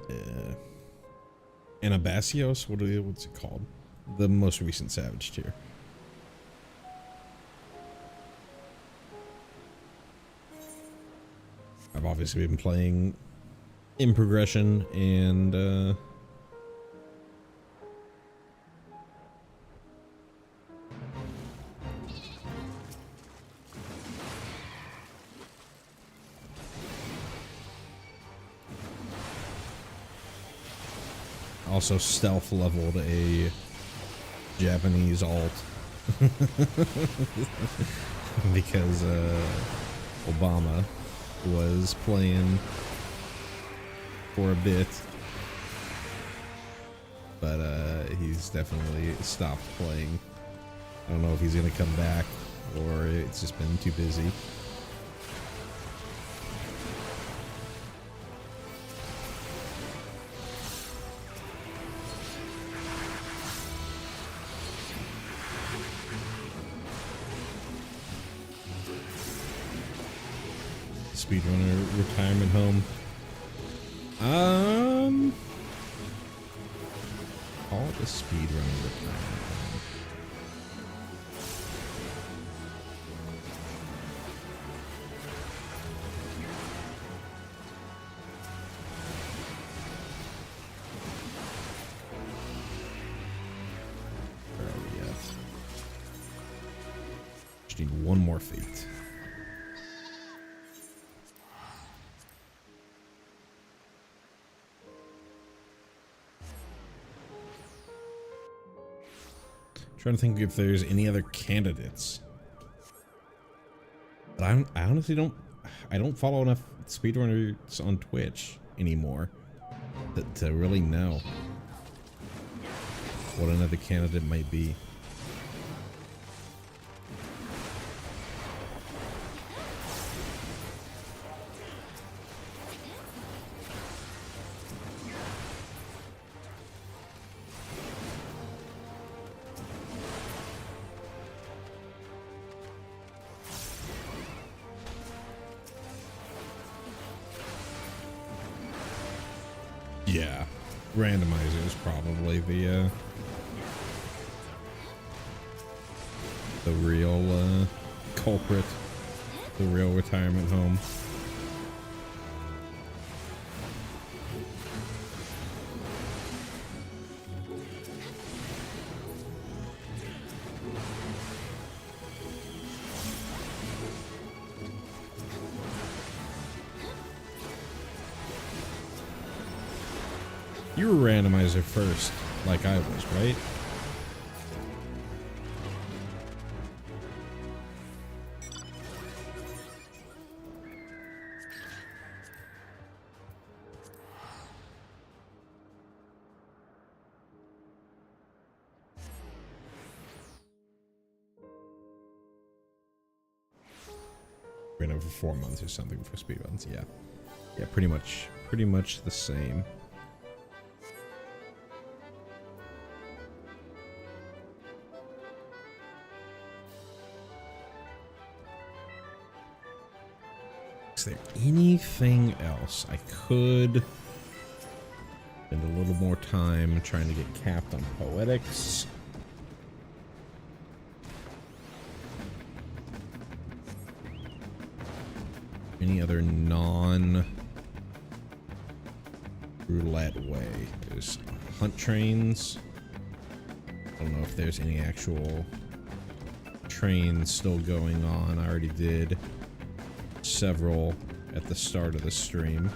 Anabasios? What's it called? The most recent Savage tier. I've obviously been playing in progression and also stealth leveled a Japanese alt because Obama was playing for a bit, but he's definitely stopped playing. I don't know if he's gonna come back or it's just been too busy. Speedrunner retirement home. Call it the speedrunner retirement home. Where are we at? Just need one more feat. Trying to think if there's any other candidates. But I honestly don't follow enough speedrunners on Twitch anymore to really know what another candidate might be. Yeah, randomizer is probably the real culprit, the real retirement home. You were randomizer first, like I was, right? Been over 4 months or something for speedruns, yeah. Yeah, pretty much the same. Is there anything else I could spend a little more time trying to get capped on poetics? Any other non-roulette way? There's hunt trains. I don't know if there's any actual trains still going on. I already did several at the start of the stream.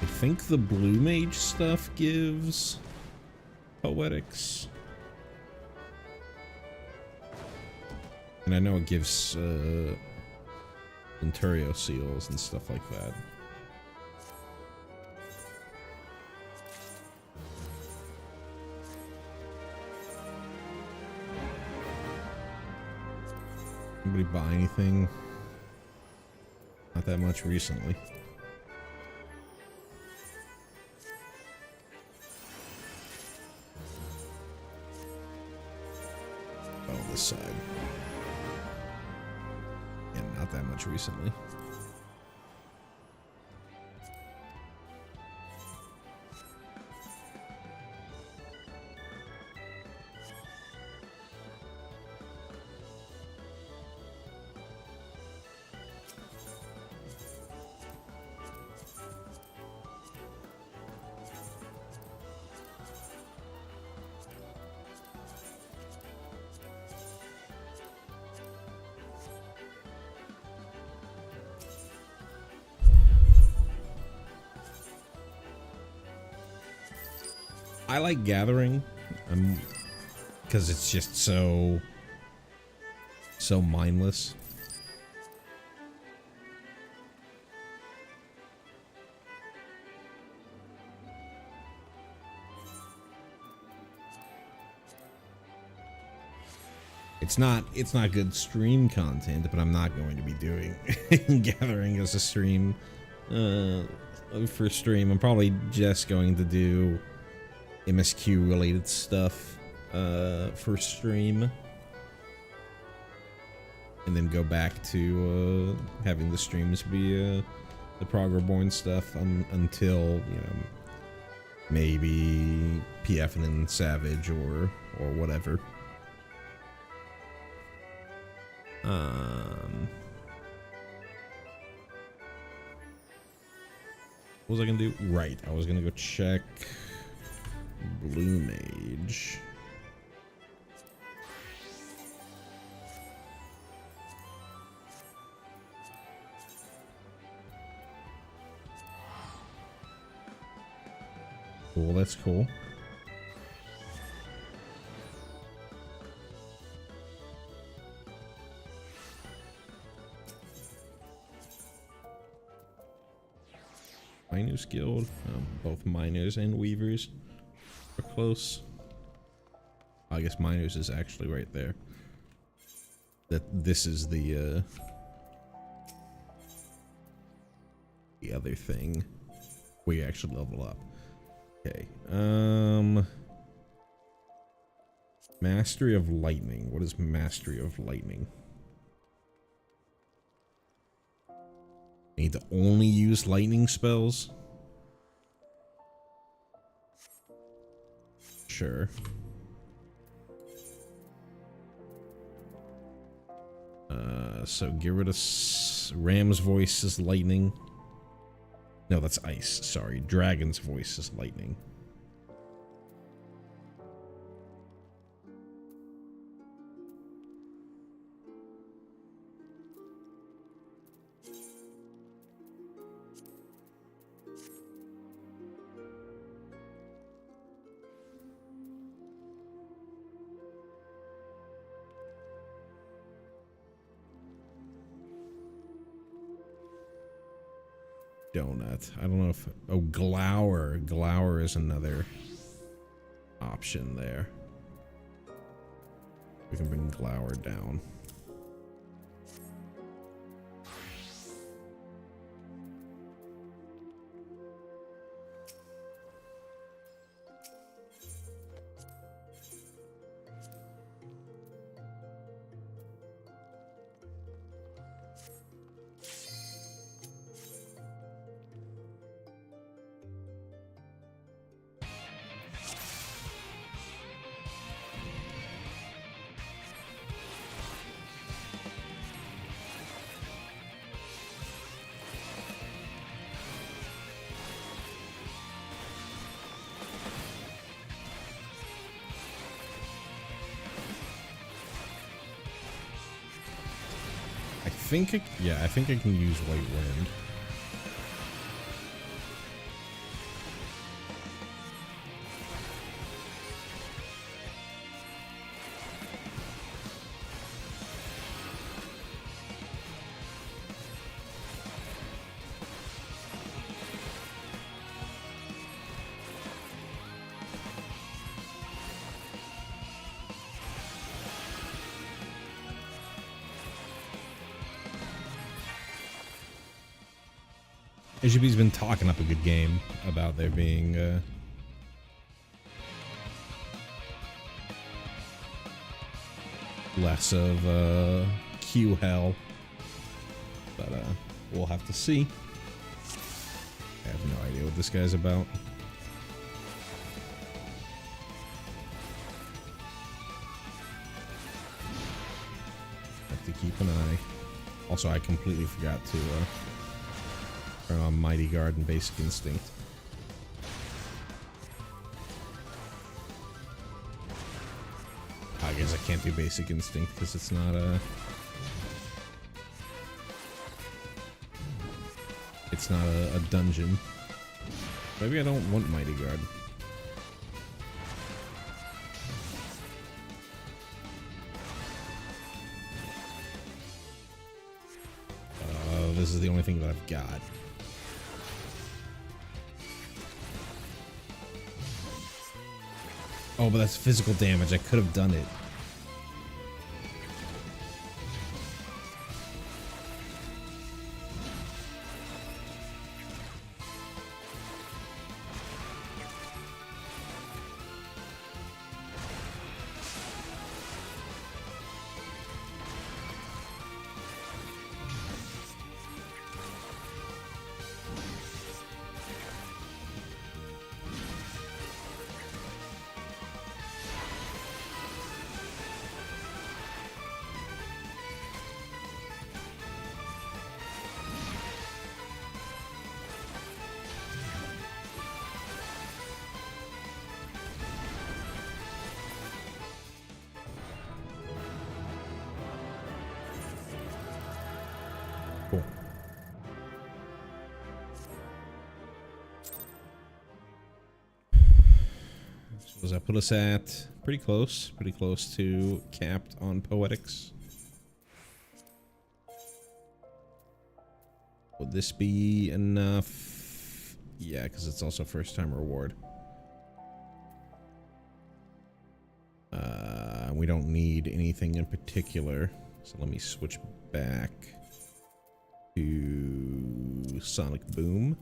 I think the blue mage stuff gives poetics. And I know it gives Ontario seals and stuff like that. Anybody buy anything? Not that much recently. Oh, this side. Yeah, not that much recently. I like gathering, because it's just so mindless. It's not good stream content, but I'm not going to be doing gathering as a stream for stream. I'm probably just going to do MSQ related stuff for stream, and then go back to having the streams be the Prog Reborn stuff until, you know, maybe PF and Savage or whatever. What was I gonna do? Right, I was gonna go check Blue Mage. Cool, that's cool. Miners Guild. Both miners and weavers are close. I guess miners is actually right there. This is the other thing where you actually level up. Okay. Mastery of Lightning. What is Mastery of Lightning? I need to only use lightning spells? Sure. So get rid of Ram's voice is lightning. No, that's ice. Sorry. Dragon's voice is lightning. Donut. I don't know if... Oh, Glower. Glower is another option there. We can bring Glower down. I think I can use White Wind. HGB's been talking up a good game about there being less of Q hell, but we'll have to see. I have no idea what this guy's about. Have to keep an eye. Also, I completely forgot to turn on Mighty Guard and Basic Instinct. I guess I can't do Basic Instinct because it's not a... It's not a dungeon. Maybe I don't want Mighty Guard. This is the only thing that I've got. Oh, but that's physical damage. I could have done it. Cool. So does that put us at pretty close to capped on poetics? Would this be enough? Yeah, because it's also first time reward. We don't need anything in particular, so let me switch back to Sonic Boom.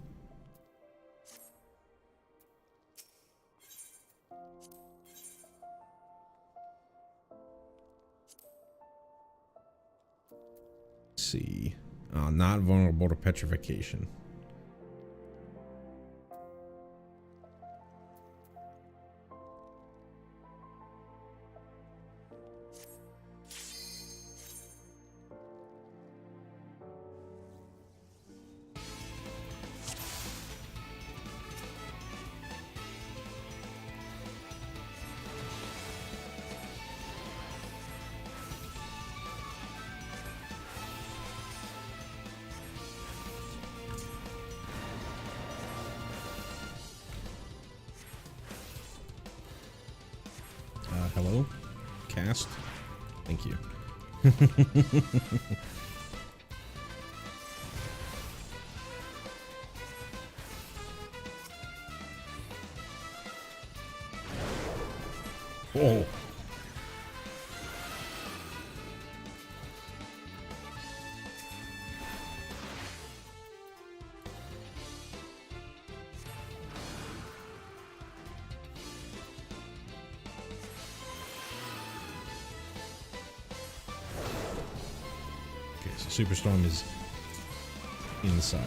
Let's see. Not vulnerable to petrification. Hello? Cast? Thank you. Oh. Superstorm is inside.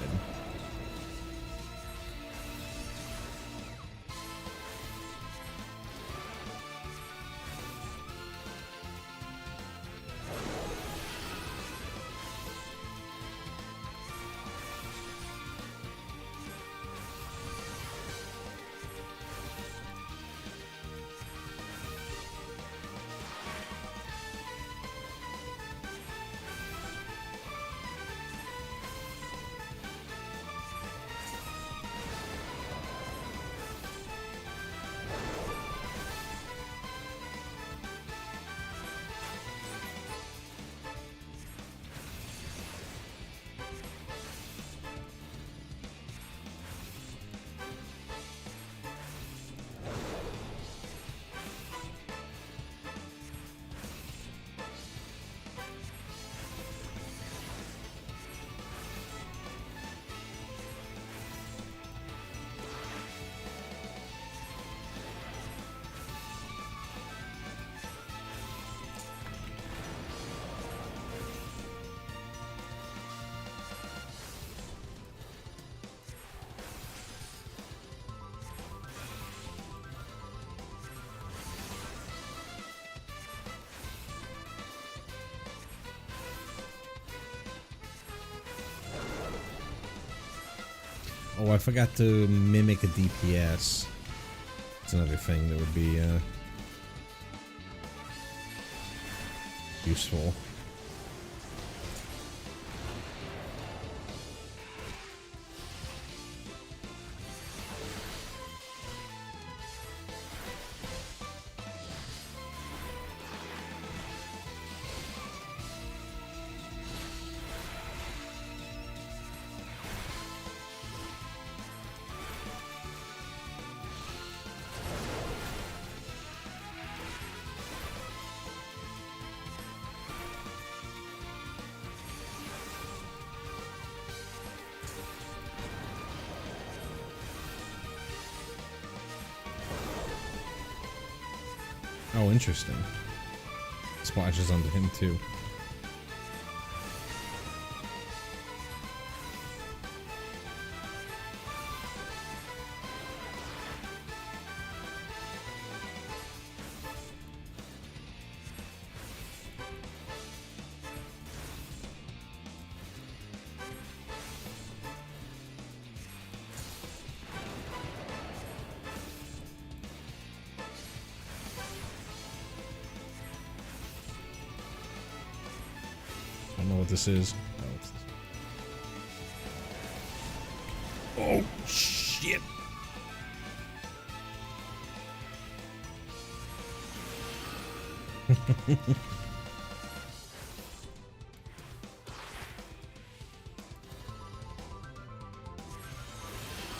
Oh, I forgot to mimic a DPS. It's another thing that would be useful. Oh, interesting. Splashes onto him too. I don't know what this is. Oh, shit. It's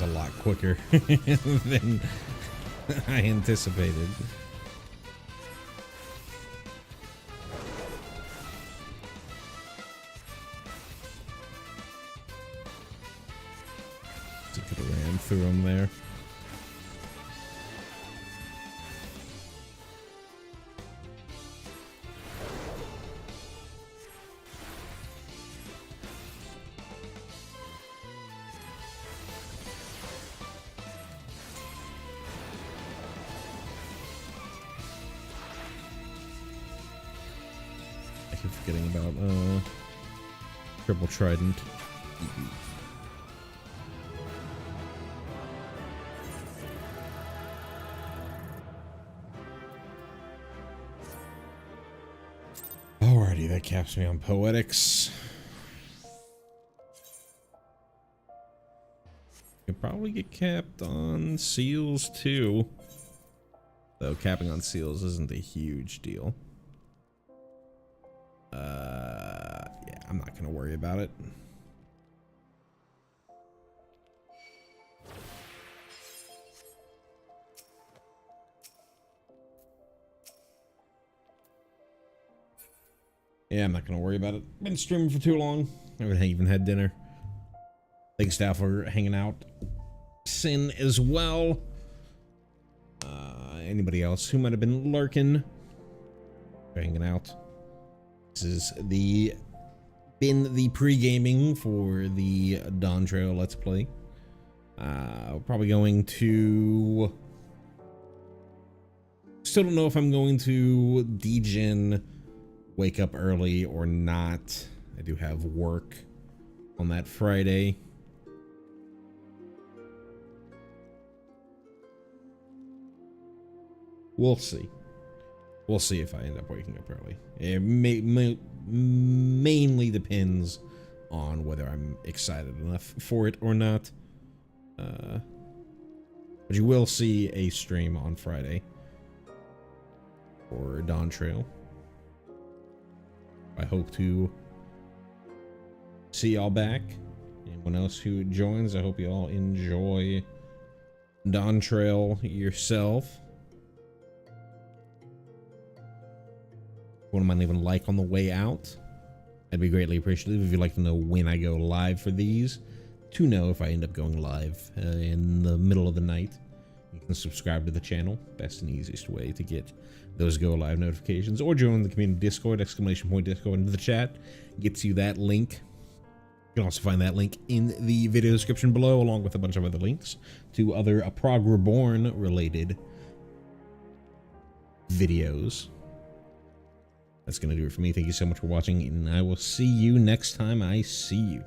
a lot quicker than I anticipated. Could have ran through him there. I keep forgetting about triple trident. Alrighty, that caps me on poetics. Could probably get capped on seals too. Though capping on seals isn't a huge deal. Yeah, I'm not gonna worry about it. Yeah, I'm not gonna worry about it. Been streaming for too long. I haven't even had dinner. Thanks, staff, for hanging out. Sin as well. Anybody else who might have been lurking for hanging out. This is been the pre-gaming for the Dawntrail Let's Play. Probably going to. Still don't know if I'm going to degen wake up early or not. I do have work on that Friday. We'll see. We'll see if I end up waking up early. It mainly depends on whether I'm excited enough for it or not. But you will see a stream on Friday for Dawntrail. I hope to see y'all back. Anyone else who joins, I hope you all enjoy Dawntrail yourself. Wouldn't mind leaving a like on the way out. I'd be greatly appreciative if you'd like to know when I go live for these, to know if I end up going live in the middle of the night. You can subscribe to the channel. Best and easiest way to get those go live notifications, or join the community Discord, !Discord into the chat. Gets you that link. You can also find that link in the video description below, along with a bunch of other links to other Prog Reborn related videos. That's going to do it for me. Thank you so much for watching, and I will see you next time I see you.